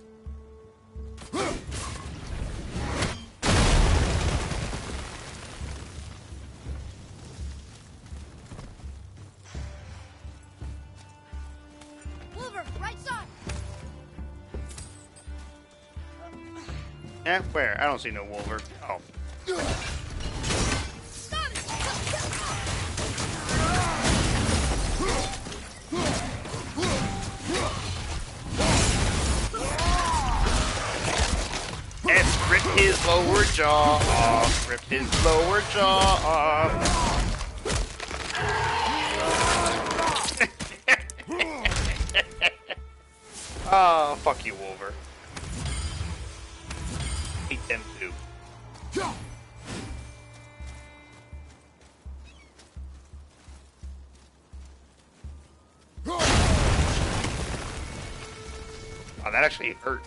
S2: Wolver, right side.
S1: Eh, where? I don't see no Wolver. Oh. S ripped his lower jaw off. Ripped his lower jaw off. Oh, fuck you, Wolver. Hate them too. Oh, that actually hurt.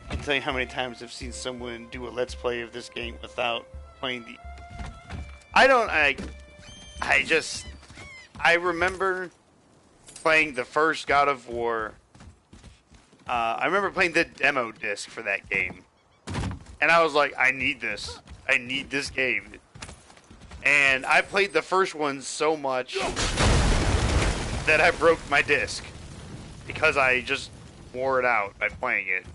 S1: I can tell you how many times I've seen someone do a let's play of this game without playing the... I remember playing the first God of War. I remember playing the demo disc for that game. And I was like, I need this. I need this game. And I played the first one so much that I broke my disc. Because I just wore it out by playing it.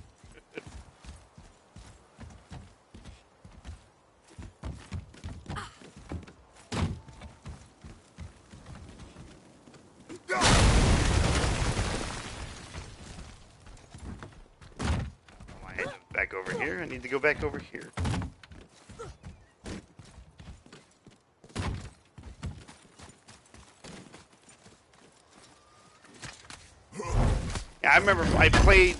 S1: Back over here. I need to go back over here. Yeah, I remember I played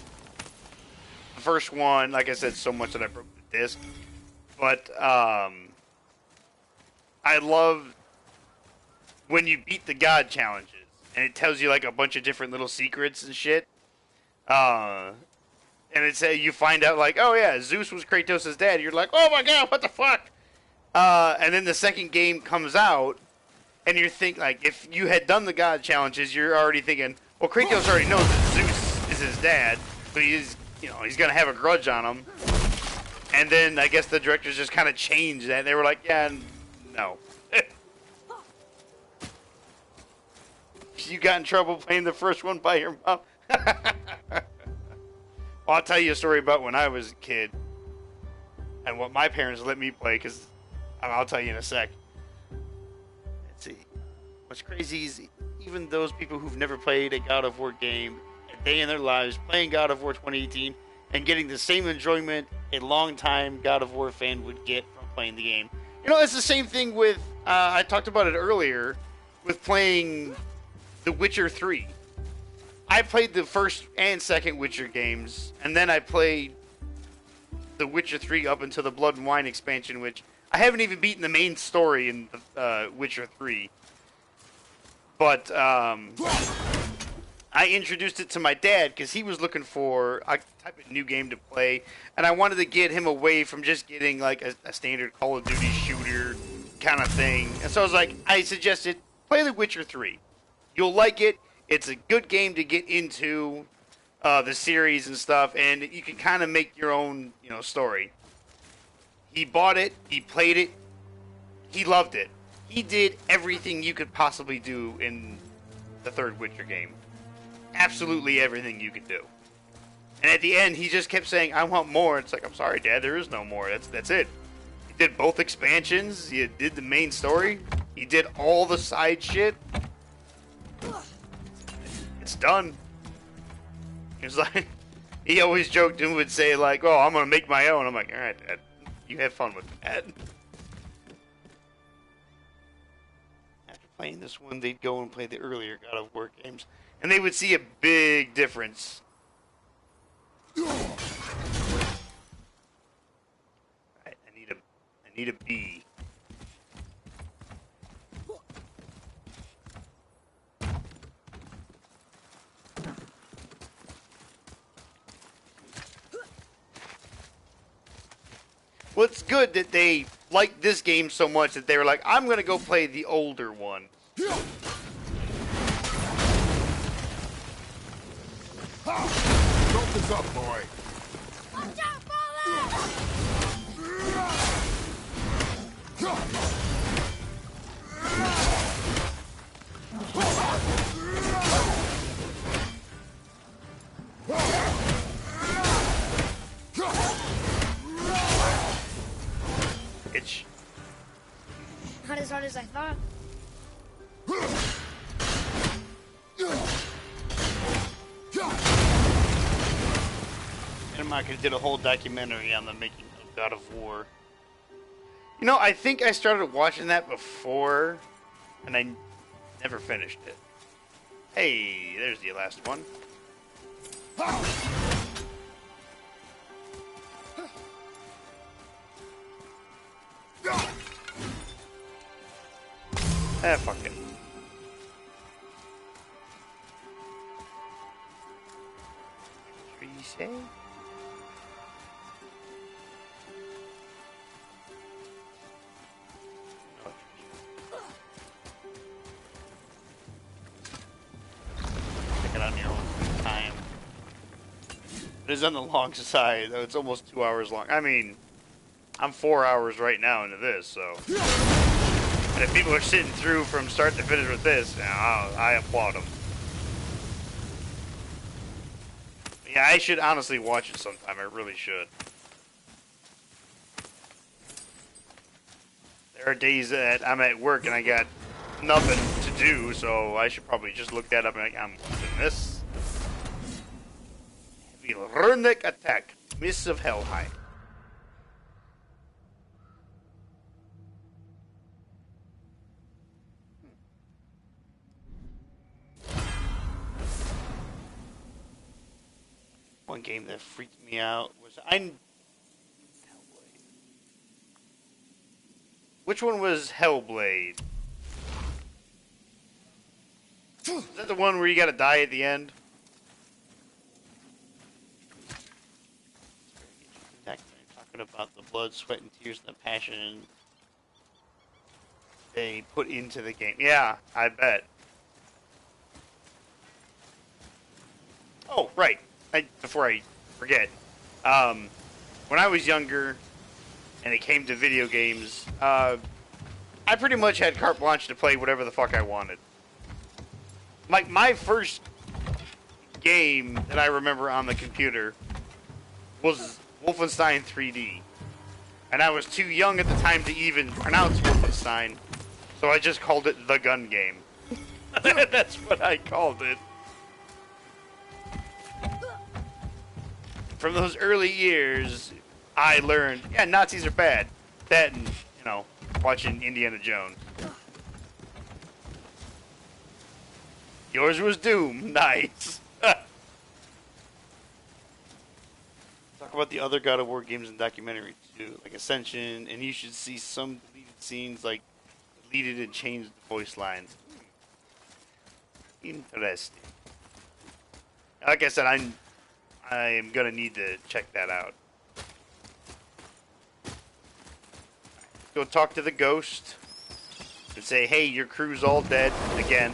S1: the first one, like I said, so much that I broke the disc. But I love when you beat the God challenges, and it tells you like a bunch of different little secrets and shit. and it's you find out like, oh yeah, Zeus was Kratos' dad. You're like, oh my god, what the fuck? And then the second game comes out, and you think like, if you had done the god challenges, you're already thinking, well, Kratos already knows that Zeus is his dad, so he's gonna have a grudge on him. And then I guess the directors just kind of changed that. They were like, yeah, no. You got in trouble playing the first one by your mom. Well, I'll tell you a story about when I was a kid and what my parents let me play, because I'll tell you in a sec. Let's see. What's crazy is even those people who've never played a God of War game a day in their lives playing God of War 2018 and getting the same enjoyment a long-time God of War fan would get from playing the game. You know, it's the same thing with, I talked about it earlier, with playing The Witcher 3. I played the first and second Witcher games, and then I played The Witcher 3 up until the Blood and Wine expansion, which I haven't even beaten the main story in Witcher 3. But I introduced it to my dad because he was looking for a type of new game to play, and I wanted to get him away from just getting like a standard Call of Duty shooter kind of thing. And so I suggested, play The Witcher 3. You'll like it. It's a good game to get into the series and stuff, and you can kind of make your own, story. He bought it. He played it. He loved it. He did everything you could possibly do in the third Witcher game. Absolutely everything you could do. And at the end, he just kept saying, I want more. It's like, I'm sorry, Dad, there is no more. That's it. He did both expansions. He did the main story. He did all the side shit. It's done. He was like, he always joked and would say like, oh, I'm going to make my own. I'm like, all right, Dad, you have fun with that. After playing this one, they'd go and play the earlier God of War games, and they would see a big difference. Right, I need a bee. Well, it's good that they liked this game so much that they were like, I'm going to go play the older one.
S4: Something's up, boy.
S2: Watch out, Father!
S1: Itch.
S2: Not as hard as I thought.
S1: Animaka did a whole documentary on the making of God of War. You know, I think I started watching that before, and I never finished it. Hey, there's the last one. Ah, fuck it. What you say? Take it on your own time. It is on the long side, though. It's almost 2 hours long. I mean, I'm 4 hours right now into this, so. And if people are sitting through from start to finish with this, I applaud them. Yeah, I should honestly watch it sometime. I really should. There are days that I'm at work and I got nothing to do, so I should probably just look that up and like, I'm watching this. Heavy Runic Attack, Mists of Helheim. One game that freaked me out was Hellblade. Which one was Hellblade? Is that the one where you gotta die at the end? Talking about the blood, sweat, and tears, and the passion they put into the game. Yeah, I bet. Oh, right. Before I forget, when I was younger and it came to video games, I pretty much had carte blanche to play whatever the fuck I wanted. Like, my first game that I remember on the computer was Wolfenstein 3D. And I was too young at the time to even pronounce Wolfenstein, so I just called it the gun game. That's what I called it. From those early years, I learned, yeah, Nazis are bad. That and, watching Indiana Jones. Yours was Doom. Nice. Talk about the other God of War games and documentaries too, like Ascension, and you should see some deleted scenes, like deleted and changed voice lines. Interesting. Like I said, I am gonna need to check that out. Go talk to the ghost and say, hey, your crew's all dead again.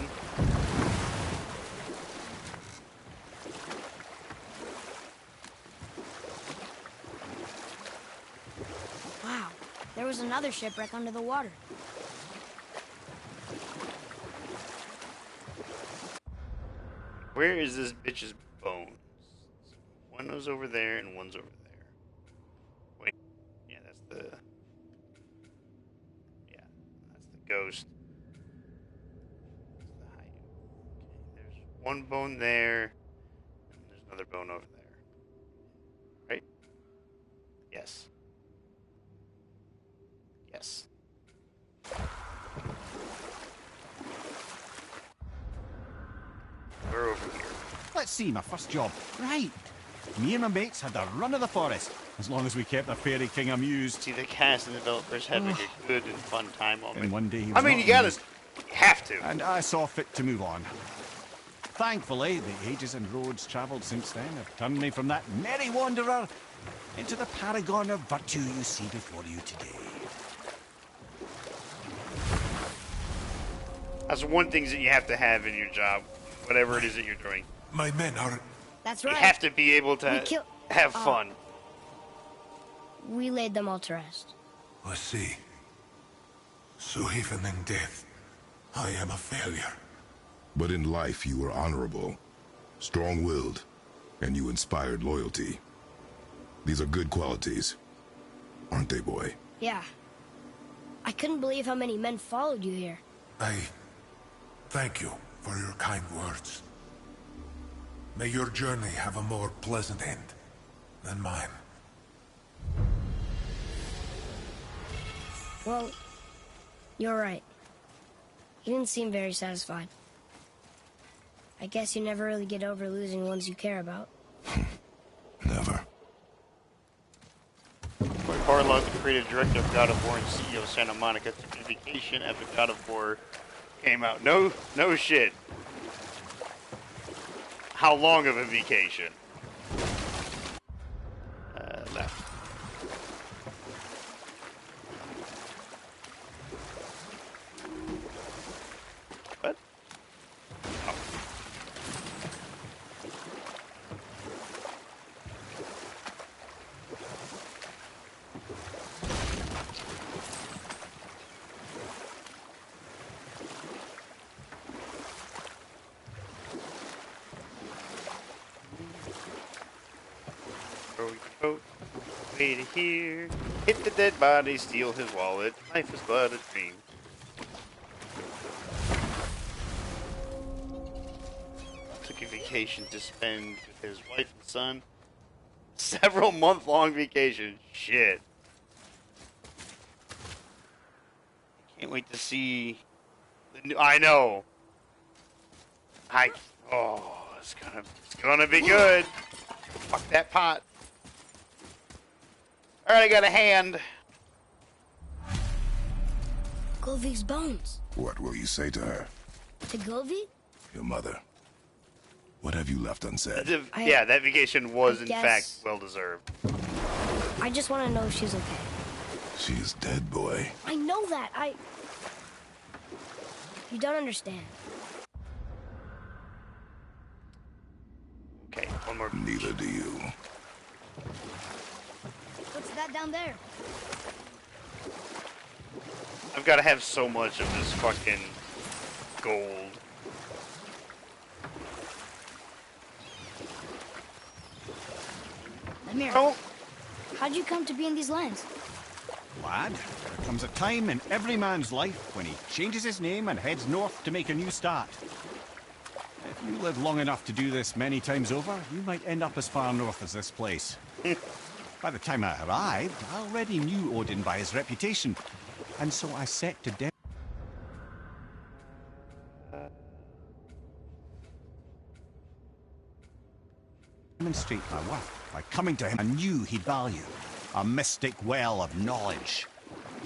S2: Wow, there was another shipwreck under the water.
S1: Where is this bitch's bones? One was over there and one's over there. Wait, yeah, that's the ghost. That's the height. Okay, there's one bone there, and there's another bone over there. Right? Yes. Yes. We're over here.
S3: Let's see, my first job. Right. Me and my mates had the run of the forest, as long as we kept the fairy king amused.
S1: See the cast and developers having a good and fun time on it.
S3: And one day he
S1: I
S3: was
S1: mean,
S3: not
S1: you
S3: amused,
S1: have to.
S3: and I saw fit to move on. Thankfully, the ages and roads travelled since then have turned me from that merry wanderer into the paragon of virtue you see before you today.
S1: That's one thing that you have to have in your job, whatever it is that you're doing.
S8: My men are...
S2: That's
S1: You
S2: right.
S1: have to be able to have fun.
S2: We laid them all to rest.
S8: I see. So even in death, I am a failure.
S4: But in life you were honorable, strong-willed, and you inspired loyalty. These are good qualities, aren't they, boy?
S2: Yeah. I couldn't believe how many men followed you here.
S8: I thank you for your kind words. May your journey have a more pleasant end than mine.
S2: Well, you're right. You didn't seem very satisfied. I guess you never really get over losing ones you care about.
S4: Never.
S1: Troy Barlog, the creative director of God of War and CEO of Santa Monica, took a vacation after God of War came out. No shit. How long of a vacation? Left. What? Oh. Throw your boat, way to here. Hit the dead body, steal his wallet. Life is but a dream. Took a vacation to spend with his wife and son. Several month-long vacation. Shit. Can't wait to see the new. I know. It's gonna be good. Fuck that pot. Alright, I got a hand.
S2: Govi's bones.
S4: What will you say to her?
S2: To Govi?
S4: Your mother. What have you left unsaid?
S1: Yeah, that vacation was in
S2: guess-
S1: fact well deserved.
S2: I just want to know if she's okay.
S4: She is dead, boy.
S2: I know that. You don't understand.
S1: Okay, one more.
S4: Neither do you.
S2: What's that down there?
S1: I've got to have so much of this fucking gold.
S2: Amir,
S1: Oh,
S2: how'd you come to be in these lands?
S3: Lad, there comes a time in every man's life when he changes his name and heads north to make a new start. If you live long enough to do this many times over, you might end up as far north as this place. By the time I arrived, I already knew Odin by his reputation, and so I set to demonstrate my worth by coming to him. I knew he'd value a mystic well of knowledge.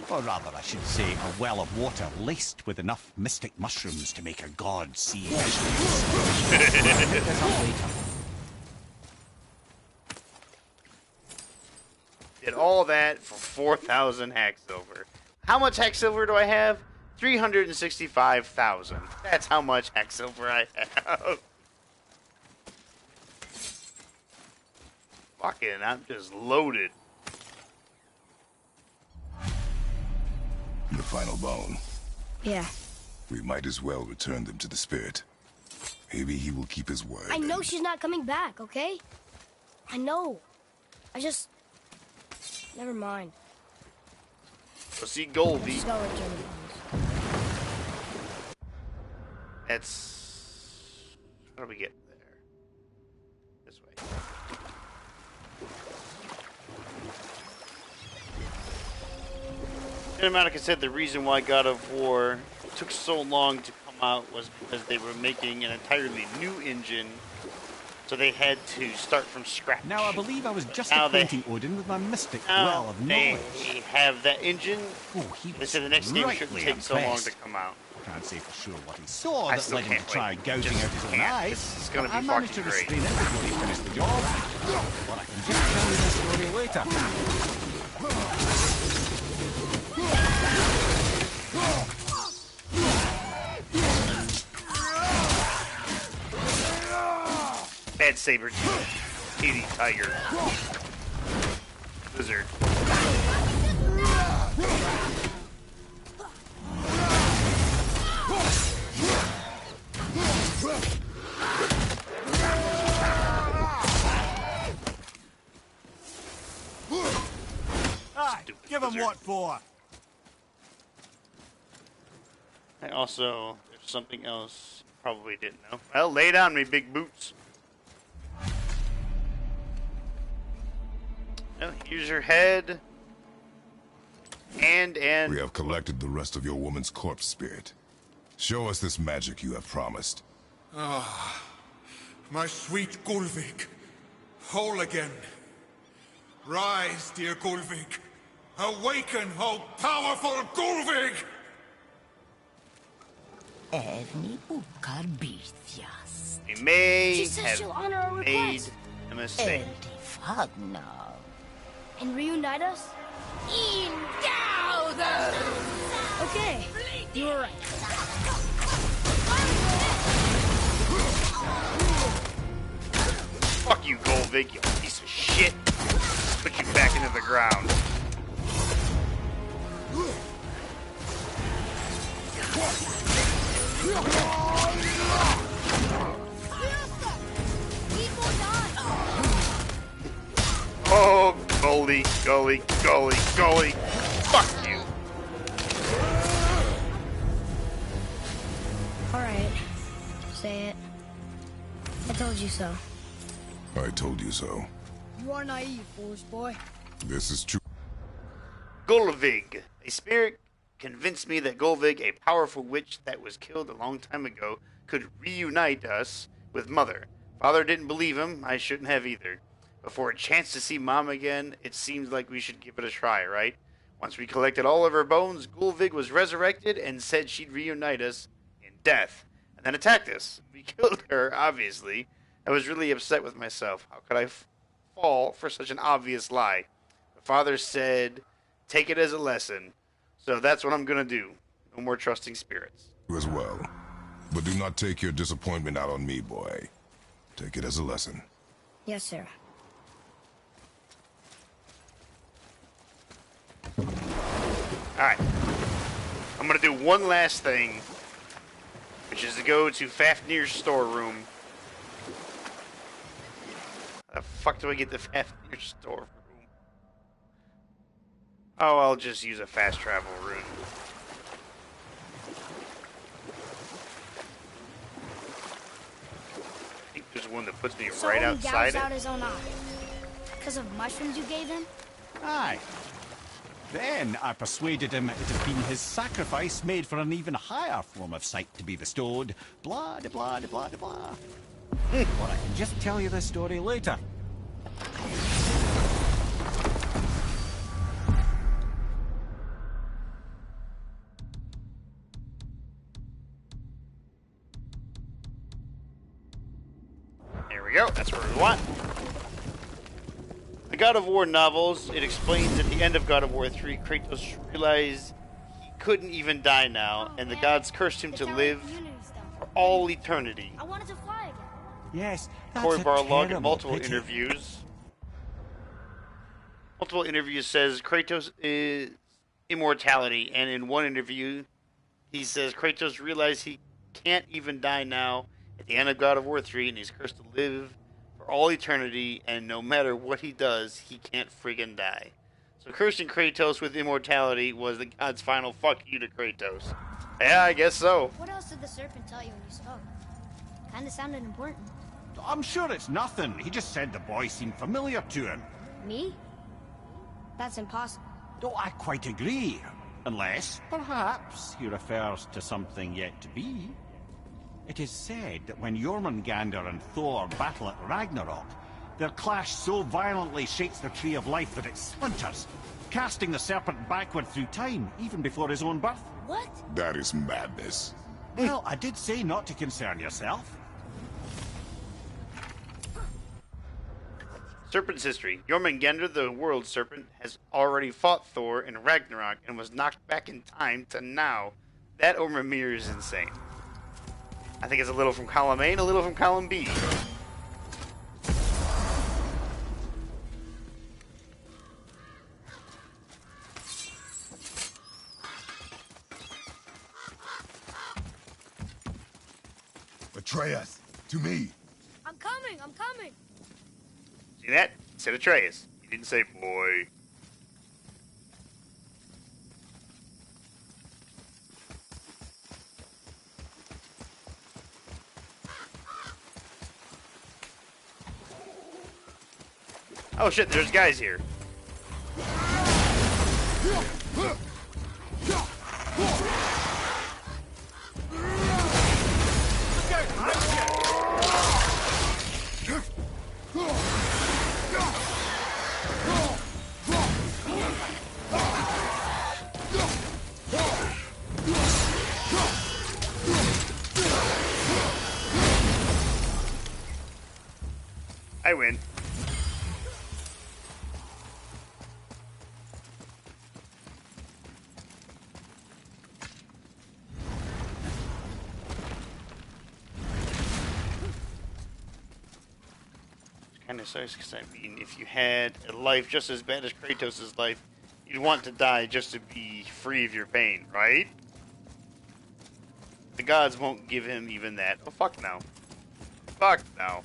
S3: Or rather, I should say, a well of water laced with enough mystic mushrooms to make a god see visions.
S1: did all that for 4,000 hack silver. How much hack silver do I have? 365,000. That's how much hack silver I have. Fucking, I'm just loaded.
S4: The final bone.
S2: Yeah.
S4: We might as well return them to the spirit. Maybe he will keep his word.
S2: I know she's not coming back, okay? I know. I just... Never mind.
S1: Go see Goldie.
S2: Just go with Jimmy Bones.
S1: That's... How do we get there? This way. And Monica said the reason why God of War took so long to come out was because they were making an entirely new engine, so they had to start from scratch.
S3: Now, I believe I was just
S1: Now
S3: acquainting Odin with my mystic well of knowledge.
S1: They have that engine.
S3: Oh, he
S1: They
S3: was
S1: said the next game shouldn't
S3: rightly
S1: take so long to
S3: impressed.
S1: come out.
S3: Can't say for sure what he saw
S1: I
S3: that
S1: still
S3: led him
S1: can't
S3: to try
S1: wait.
S3: gouging
S1: Just
S3: out his own
S1: can't.
S3: eyes.
S1: This is gonna
S3: but
S1: be
S3: I managed to
S1: fucking great.
S3: restrain it before he finished the job. But I can just tell you this story later.
S1: Bad Saber Katie Tiger. Lizard.
S3: Aye,
S1: Stupid
S3: give him
S1: lizard.
S3: what for.
S1: I also, there's something else you probably didn't know. Well, lay down me, big boots. Well, here's your head. And
S4: We have collected the rest of your woman's corpse spirit. Show us this magic you have promised.
S8: My sweet Gulvik, whole again. Rise, dear Gulvik. Awaken, oh powerful Gulvik!
S6: Evni ukar bitjas.
S1: we may
S2: She says she'll honor our
S1: have made
S2: request.
S1: a mistake.
S6: Eldi fagna.
S2: And reunite us? Okay, you were right.
S1: Fuck you, Golvig, you piece of shit. Put you back into the ground. Oh, golly, golly, golly, golly. Fuck you.
S2: Alright. Say it. I told you so.
S4: I told you so.
S2: You are naive, foolish boy.
S4: This is true.
S1: Golvig. A spirit convinced me that Golvig, a powerful witch that was killed a long time ago, could reunite us with Mother. Father didn't believe him. I shouldn't have either. But for a chance to see Mom again, it seems like we should give it a try, right? Once we collected all of her bones, Gulvig was resurrected and said she'd reunite us in death. And then attacked us. We killed her, obviously. I was really upset with myself. How could I fall for such an obvious lie? But father said, take it as a lesson. So that's what I'm going to do. No more trusting spirits.
S4: You as well. But do not take your disappointment out on me, boy. Take it as a lesson.
S2: Yes, sir.
S1: Alright. I'm going to do one last thing, which is to go to Fafnir's storeroom. How the fuck do I get the Fafnir storeroom? Oh, I'll just use a fast travel rune. I think there's one that puts me
S2: So
S1: right
S2: Odin
S1: outside
S2: gouged out
S1: it.
S2: his own eye. Because of mushrooms you gave him?
S3: Aye. Then I persuaded him it had been his sacrifice made for an even higher form of sight to be bestowed. Blah, de blah, de blah, de blah. Or I can just tell you the story later.
S1: There we go. That's what we want. The God of War novels, it explains at the end of God of War 3, Kratos realized he couldn't even die now, and the gods cursed him to live for all eternity.
S2: I wanted to fly again.
S3: Yes, that's
S1: Corey
S3: a
S1: Barlog in
S3: terrible
S1: multiple
S3: pity.
S1: interviews. Multiple interviews says Kratos is immortality, and in one interview, he says Kratos realized he can't even die now at the end of God of War 3, and he's cursed to live for all eternity, and no matter what he does, he can't friggin' die. So cursing Kratos with immortality was the god's final fuck you to Kratos. Yeah, I guess so.
S2: What else did the serpent tell you when you spoke? Kinda sounded important.
S3: I'm sure it's nothing. He just said the boy seemed familiar to him.
S2: Me? That's impossible.
S3: Oh, I quite agree. Unless, perhaps, he refers to something yet to be. It is said that when Jormungandr and Thor battle at Ragnarok, their clash so violently shakes the Tree of Life that it splinters, casting the serpent backward through time, even before his own birth.
S2: What?
S4: That is madness.
S3: Well, I did say not to concern yourself.
S1: Serpent's history. Jormungandr, the world serpent, has already fought Thor in Ragnarok and was knocked back in time to now. That over Mimir is insane. I think it's a little from column A and a little from column B.
S4: Atreus, to me.
S2: I'm coming, I'm coming.
S1: See that? It said Atreus. He didn't say boy. Oh shit, there's guys here. I win. Kind of sucks because I mean, if you had a life just as bad as Kratos' life, you'd want to die just to be free of your pain, right? The gods won't give him even that. Oh, fuck no. Fuck no.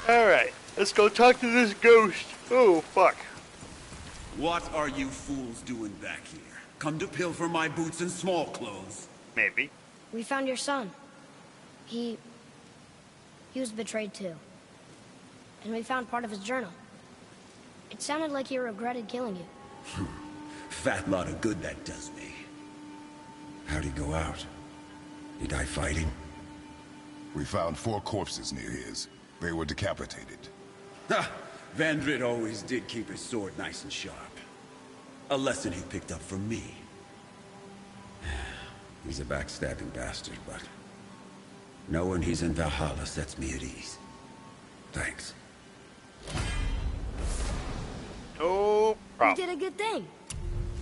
S1: Alright, let's go talk to this ghost. Oh, fuck.
S10: What are you fools doing back here? Come to pilfer my boots and small clothes?
S1: Maybe.
S2: We found your son. He was betrayed too. And we found part of his journal. It sounded like he regretted killing you.
S10: Fat lot of good that does me. How'd he go out? He die fighting?
S4: We found 4 corpses near his. They were decapitated.
S10: Ha! Vandrid always did keep his sword nice and sharp. A lesson he picked up from me. He's a backstabbing bastard, but knowing he's in Valhalla sets me at ease. Thanks.
S1: No
S2: We
S1: problem.
S2: did a good thing.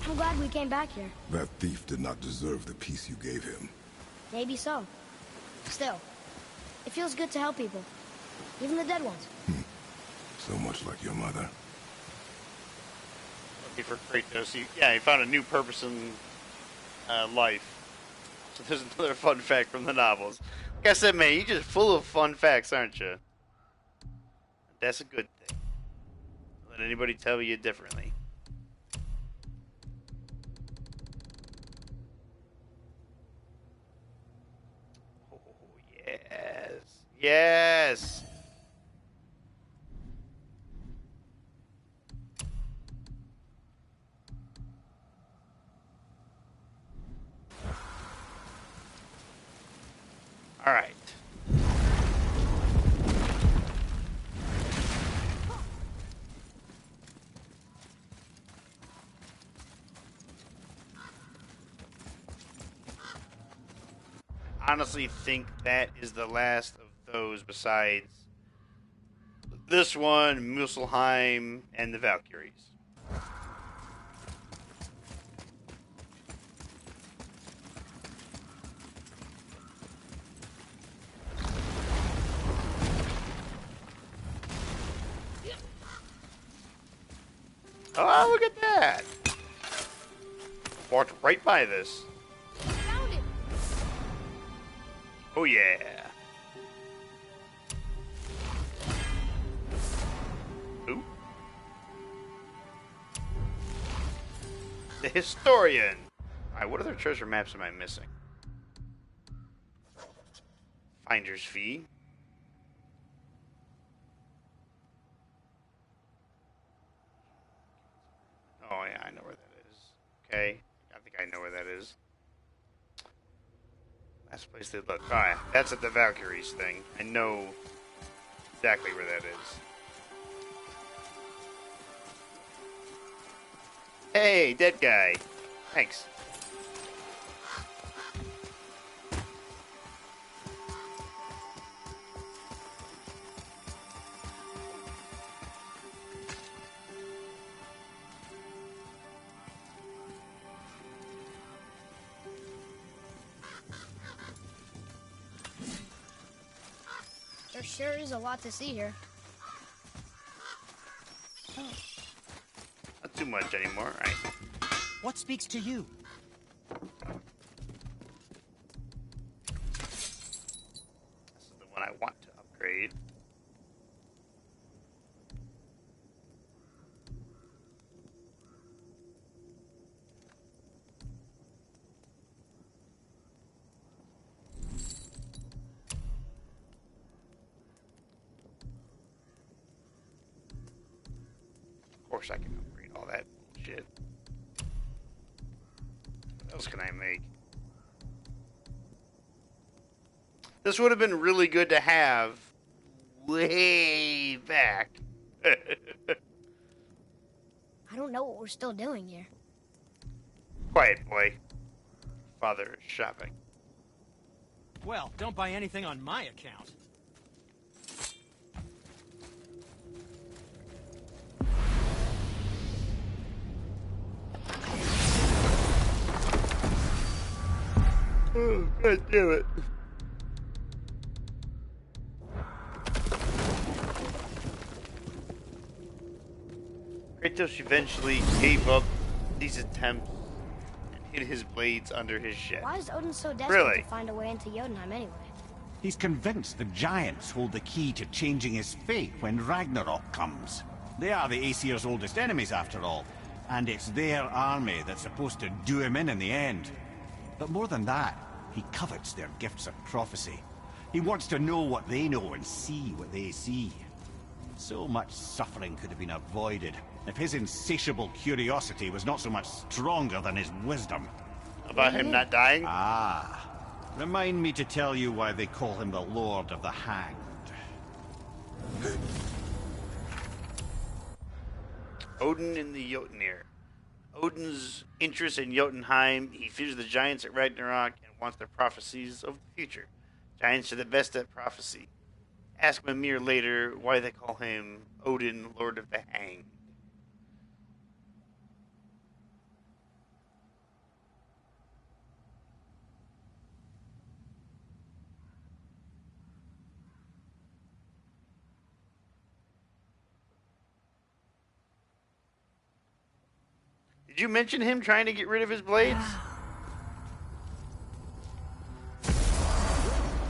S2: I'm glad we came back here.
S4: That thief did not deserve the peace you gave him.
S2: Maybe so. Still, it feels good to help people. Even the dead ones.
S4: So much like your mother.
S1: Lucky for Kratos, he found a new purpose in life. So there's another fun fact from the novels. Like I said, man, you're just full of fun facts, aren't you? That's a good thing. Don't let anybody tell you differently. Oh, yes. Yes! All right. Honestly think that is the last of those besides this one, Muspelheim, and the Valkyries. Oh, look at that! Walked right by this.
S2: Found it!
S1: Oh, yeah. Who? The Historian. Alright, what other treasure maps am I missing? Finder's Fee. Oh, yeah, I know where that is. Okay. I think I know where that is. Last place they look. Alright, that's at the Valkyries thing. I know exactly where that is. Hey, dead guy. Thanks.
S2: There sure is a lot to see here.
S1: Not too much anymore. Alright.
S9: What speaks to you?
S1: This is the one I want to upgrade. Of course I can upgrade all that shit. What else can I make? This would have been really good to have way back.
S2: I don't know what we're still doing here.
S1: Quiet, boy. Father is shopping.
S9: Well, don't buy anything on my account.
S1: Oh, God damn it. Kratos eventually gave up these attempts and hid his blades under his shed.
S2: Why is Odin so desperate
S1: Really?
S2: to find a way into Jotunheim anyway?
S3: He's convinced the giants hold the key to changing his fate when Ragnarok comes. They are the Aesir's oldest enemies, after all, and it's their army that's supposed to do him in the end. But more than that, he covets their gifts of prophecy. He wants to know what they know and see what they see. So much suffering could have been avoided if his insatiable curiosity was not so much stronger than his wisdom.
S1: About him not dying?
S3: Ah. Remind me to tell you why they call him the Lord of the Hanged.
S1: Odin in the Jotunheim. Odin's interest in Jotunheim, he fears the giants at Ragnarok and wants their prophecies of the future. Giants are the best at prophecy. Ask Mimir later why they call him Odin, Lord of the Hanged. Did you mention him trying to get rid of his blades?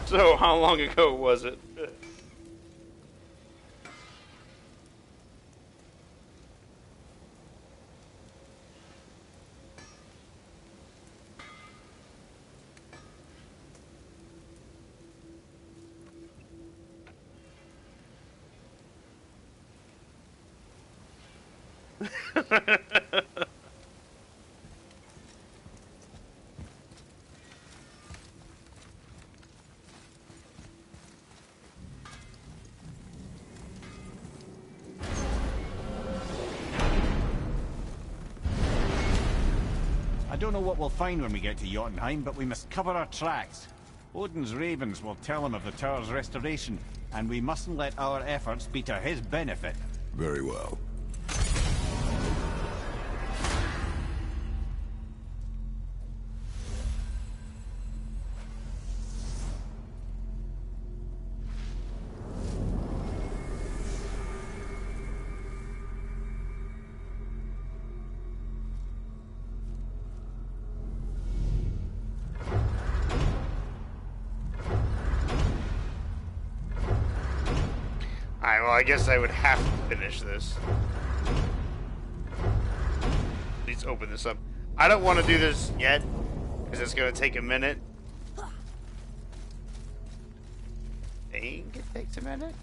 S1: So, how long ago was it?
S3: I don't know what we'll find when we get to Jotunheim, but we must cover our tracks. Odin's ravens will tell him of the tower's restoration, and we mustn't let our efforts be to his benefit.
S4: Very well.
S1: Alright, well, I guess I would have to finish this. Please open this up. I don't want to do this yet, because it's going to take a minute. Think it takes a minute?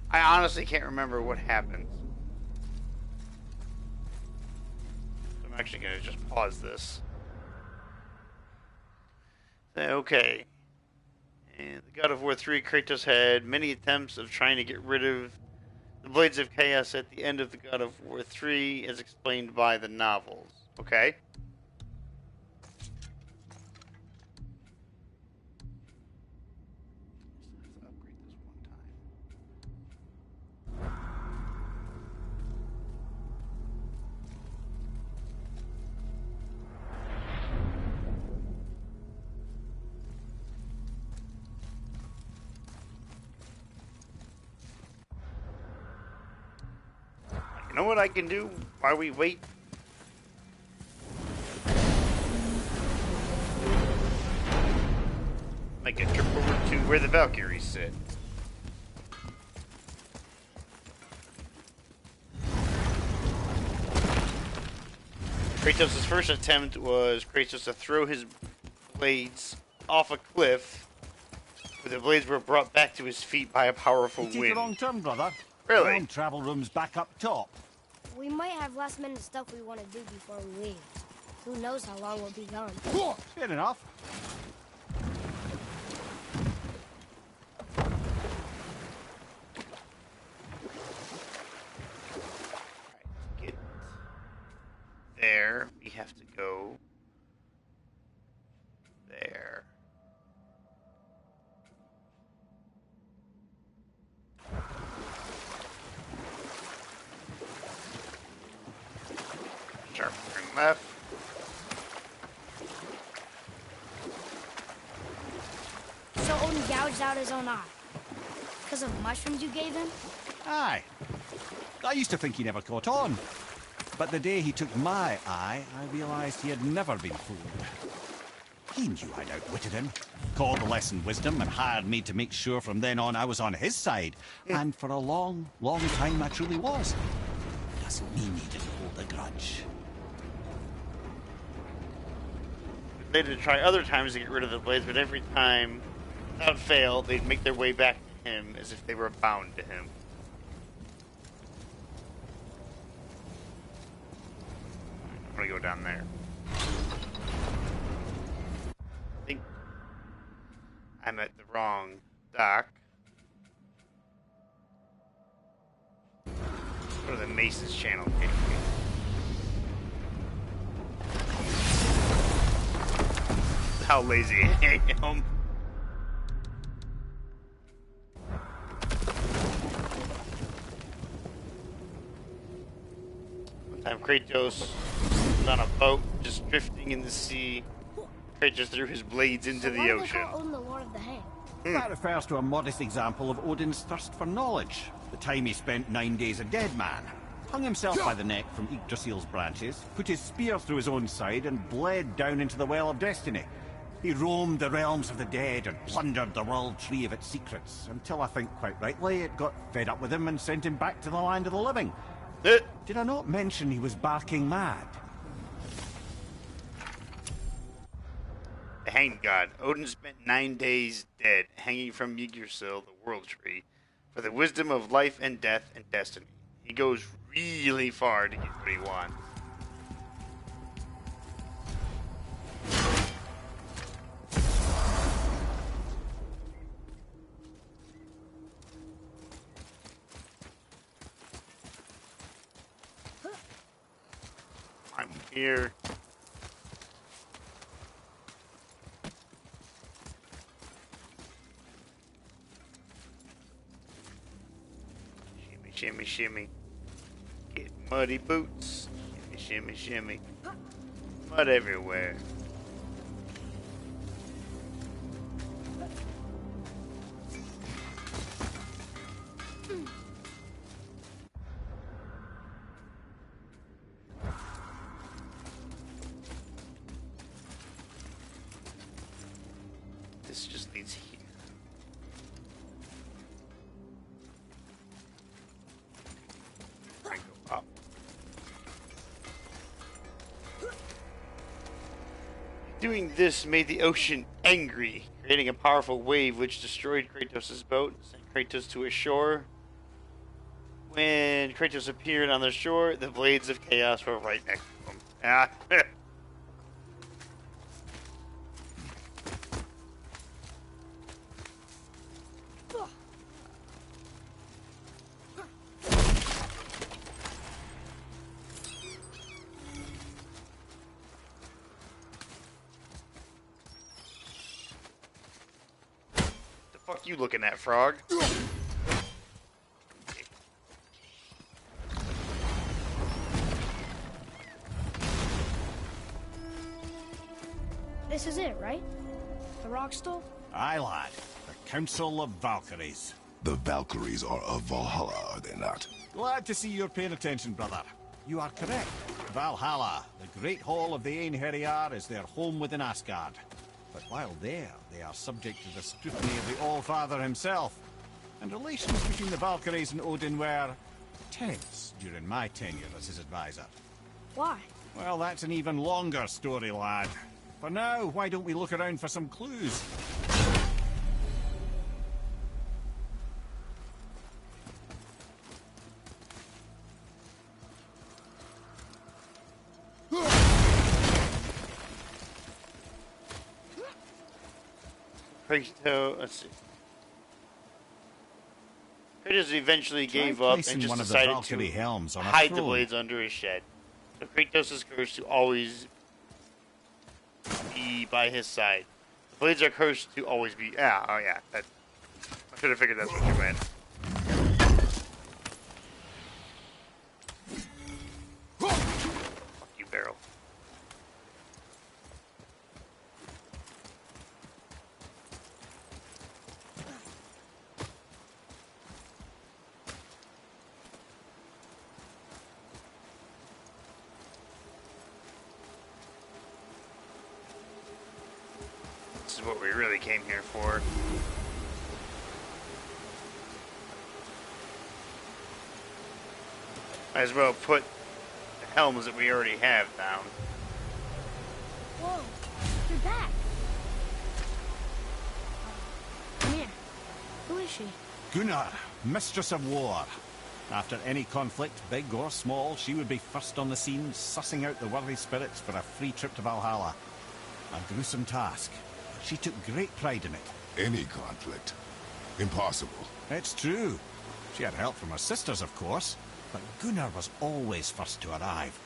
S1: I honestly can't remember what happens. I'm actually going to just pause this. Okay. And the God of War 3, Kratos had many attempts of trying to get rid of the Blades of Chaos at the end of the God of War 3, as explained by the novels. Okay? You know what I can do while we wait? Make a trip over to where the Valkyries sit. Kratos' first attempt was Kratos to throw his blades off a cliff, but the blades were brought back to his feet by a powerful
S3: You take
S1: wind.
S3: the wrong turn, brother.
S1: Really?
S3: Realm travel room's back up top.
S2: We might have last minute stuff we want to do before we leave. Who knows how long we'll be gone.
S3: Fair enough.
S1: Get there. We have to go there. Sharp turn left.
S2: So Odin gouged out his own eye. Because of mushrooms you gave him?
S3: Aye. I used to think he never caught on. But the day he took my eye, I realized he had never been fooled. He knew I'd outwitted him, called the lesson wisdom, and hired me to make sure from then on I was on his side. And for a long, long time I truly was. Doesn't mean he didn't hold a grudge.
S1: They did try other times to get rid of the blades, but every time, without fail, they'd make their way back to him as if they were bound to him. I'm gonna go down there. I think I'm at the wrong dock. Go to the Mace's channel. how lazy I am. One time Kratos was on a boat, just drifting in the sea. Kratos threw his blades into the ocean.
S2: Why do they call Odin the Lord of the Hang?
S3: That refers to a modest example of Odin's thirst for knowledge. The time he spent 9 days a dead man. Hung himself by the neck from Yggdrasil's branches, put his spear through his own side, and bled down into the Well of Destiny. He roamed the realms of the dead and plundered the world tree of its secrets, until I think quite rightly it got fed up with him and sent him back to the land of the living. Did I not mention he was barking mad?
S1: The Hanged God. Odin spent 9 days dead, hanging from Yggdrasil, the world tree, for the wisdom of life and death and destiny. He goes really far to get what he wants. I'm here. Shimmy, shimmy, shimmy. Get muddy boots. Shimmy, shimmy, shimmy. Mud everywhere. This just leads here. I go up. Doing this made the ocean angry, creating a powerful wave which destroyed Kratos' boat and sent Kratos to a shore. When Kratos appeared on the shore, the blades of chaos were right next to him. Ah. The fuck you looking at, frog?
S2: This is it, right? The rock stove?
S3: Aye, lad. The Council of Valkyries.
S4: The Valkyries are of Valhalla, are they not?
S3: Glad to see you're paying attention, brother. You are correct. Valhalla, the great hall of the Einherjar, is their home within Asgard. But while there, they are subject to the scrutiny of the All-Father himself. And relations between the Valkyries and Odin were tense during my tenure as his advisor.
S2: Why?
S3: Well, that's an even longer story, lad. For now, why don't we look around for some clues?
S1: Kratos, let's see. Kratos eventually gave up
S3: placing
S1: and just
S3: one of the
S1: decided
S3: Valkyrie
S1: to
S3: helms on a
S1: hide the
S3: throne.
S1: blades under his shed. So Kratos is cursed to always be by his side. The blades are cursed to always be. Yeah, oh yeah. That, I should have figured that's what you meant. Fuck you, barrel. This is what we really came here for. Might as well put the helms that we already have down.
S2: Whoa, you're back. Come here. Who is she?
S3: Gunnar, Mistress of War. After any conflict, big or small, she would be first on the scene, sussing out the worthy spirits for a free trip to Valhalla. A gruesome task. She took great pride in it.
S4: Any conflict. Impossible.
S3: It's true. She had help from her sisters, of course, but Gunnar was always first to arrive.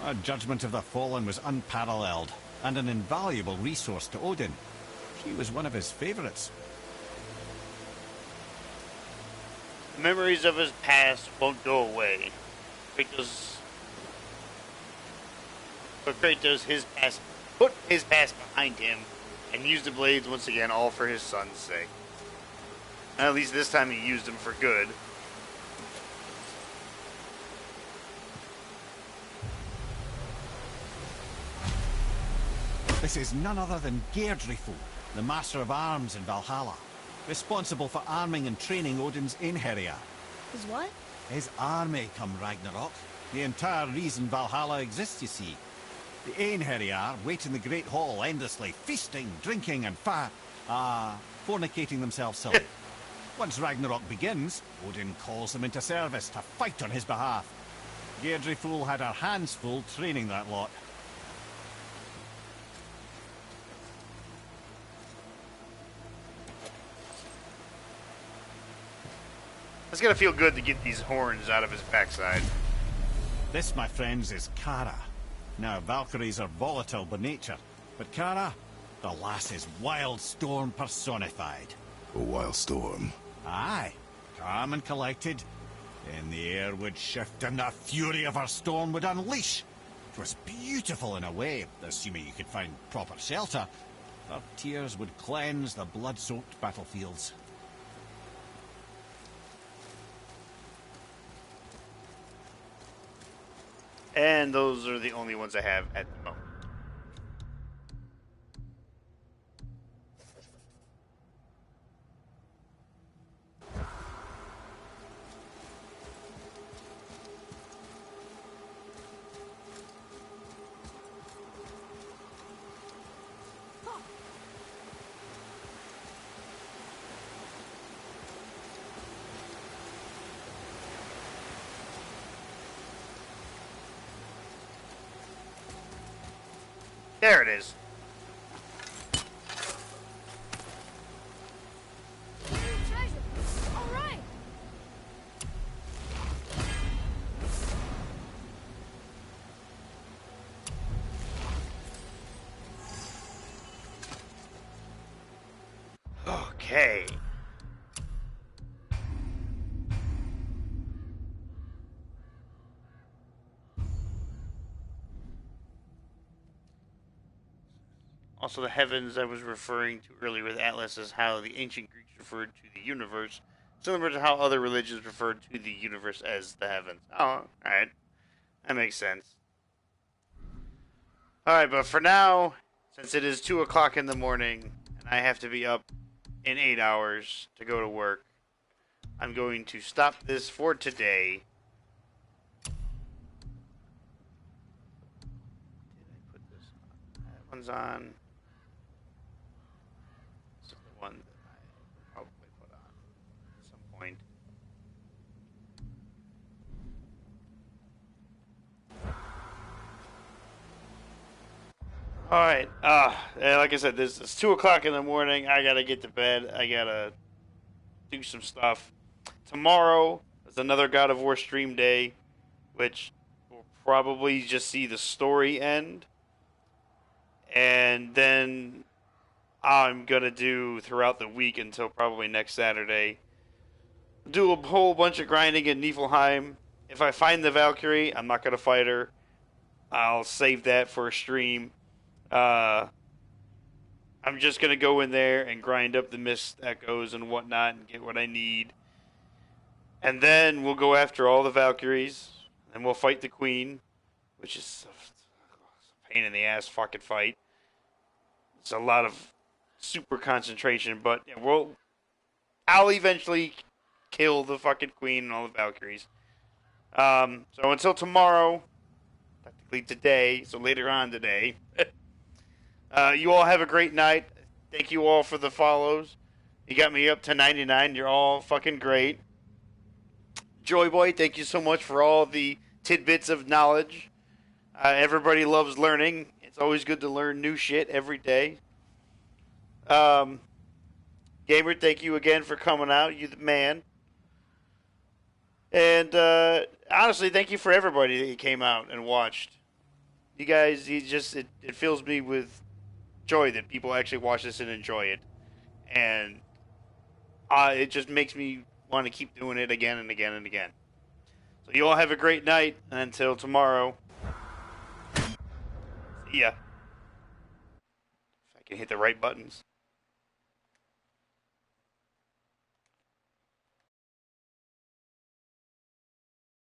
S3: Her judgment of the fallen was unparalleled, and an invaluable resource to Odin. She was one of his favorites.
S1: The memories of his past won't go away. Kratos put his past behind him and used the blades once again, all for his son's sake. And at least this time he used them for good.
S3: This is none other than Geirdrithul, the Master of Arms in Valhalla, responsible for arming and training Odin's Einherjar.
S2: His what?
S3: His army come Ragnarok. The entire reason Valhalla exists, you see. The Einherjar wait in the Great Hall endlessly, feasting, drinking, and fornicating themselves silly. Once Ragnarok begins, Odin calls them into service to fight on his behalf. Geirdrithul had her hands full training that lot.
S1: It's gonna feel good to get these horns out of his backside.
S3: This, my friends, is Kara. Now, Valkyries are volatile by nature, but Kara, the lass is wild storm personified.
S4: A wild storm.
S3: Aye, calm and collected. Then the air would shift and the fury of her storm would unleash. It was beautiful in a way, assuming you could find proper shelter. Her tears would cleanse the blood-soaked battlefields.
S1: And those are the only ones I have at the moment. There it is.
S2: Treasure. All right.
S1: Okay. Also, the heavens I was referring to earlier with Atlas is how the ancient Greeks referred to the universe, similar to how other religions referred to the universe as the heavens. Oh, alright. That makes sense. Alright, but for now, since it is 2 o'clock in the morning, and I have to be up in 8 hours to go to work, I'm going to stop this for today. Did I put this on? That one's on. This is the one that I probably put on at some point. Alright, like I said, it's 2 o'clock in the morning. I gotta get to bed. I gotta do some stuff. Tomorrow is another God of War stream day, which will probably just see the story end. And then I'm gonna do throughout the week until probably next Saturday. Do a whole bunch of grinding in Niflheim. If I find the Valkyrie, I'm not gonna fight her. I'll save that for a stream. I'm just gonna go in there and grind up the mist echoes and whatnot and get what I need. And then we'll go after all the Valkyries, and we'll fight the Queen, which is a pain in the ass fucking fight. It's a lot of super concentration, but yeah, I'll eventually kill the fucking Queen and all the Valkyries. So until tomorrow, technically today, so later on today, you all have a great night. Thank you all for the follows. You got me up to 99. You're all fucking great. Joy Boy, thank you so much for all the tidbits of knowledge. Everybody loves learning. It's always good to learn new shit every day. Gamer, thank you again for coming out. You the man. And honestly, thank you for everybody that came out and watched. You guys, it fills me with joy that people actually watch this and enjoy it. And it just makes me want to keep doing it again and again and again. So you all have a great night, and until tomorrow, see ya. If I can hit the right buttons.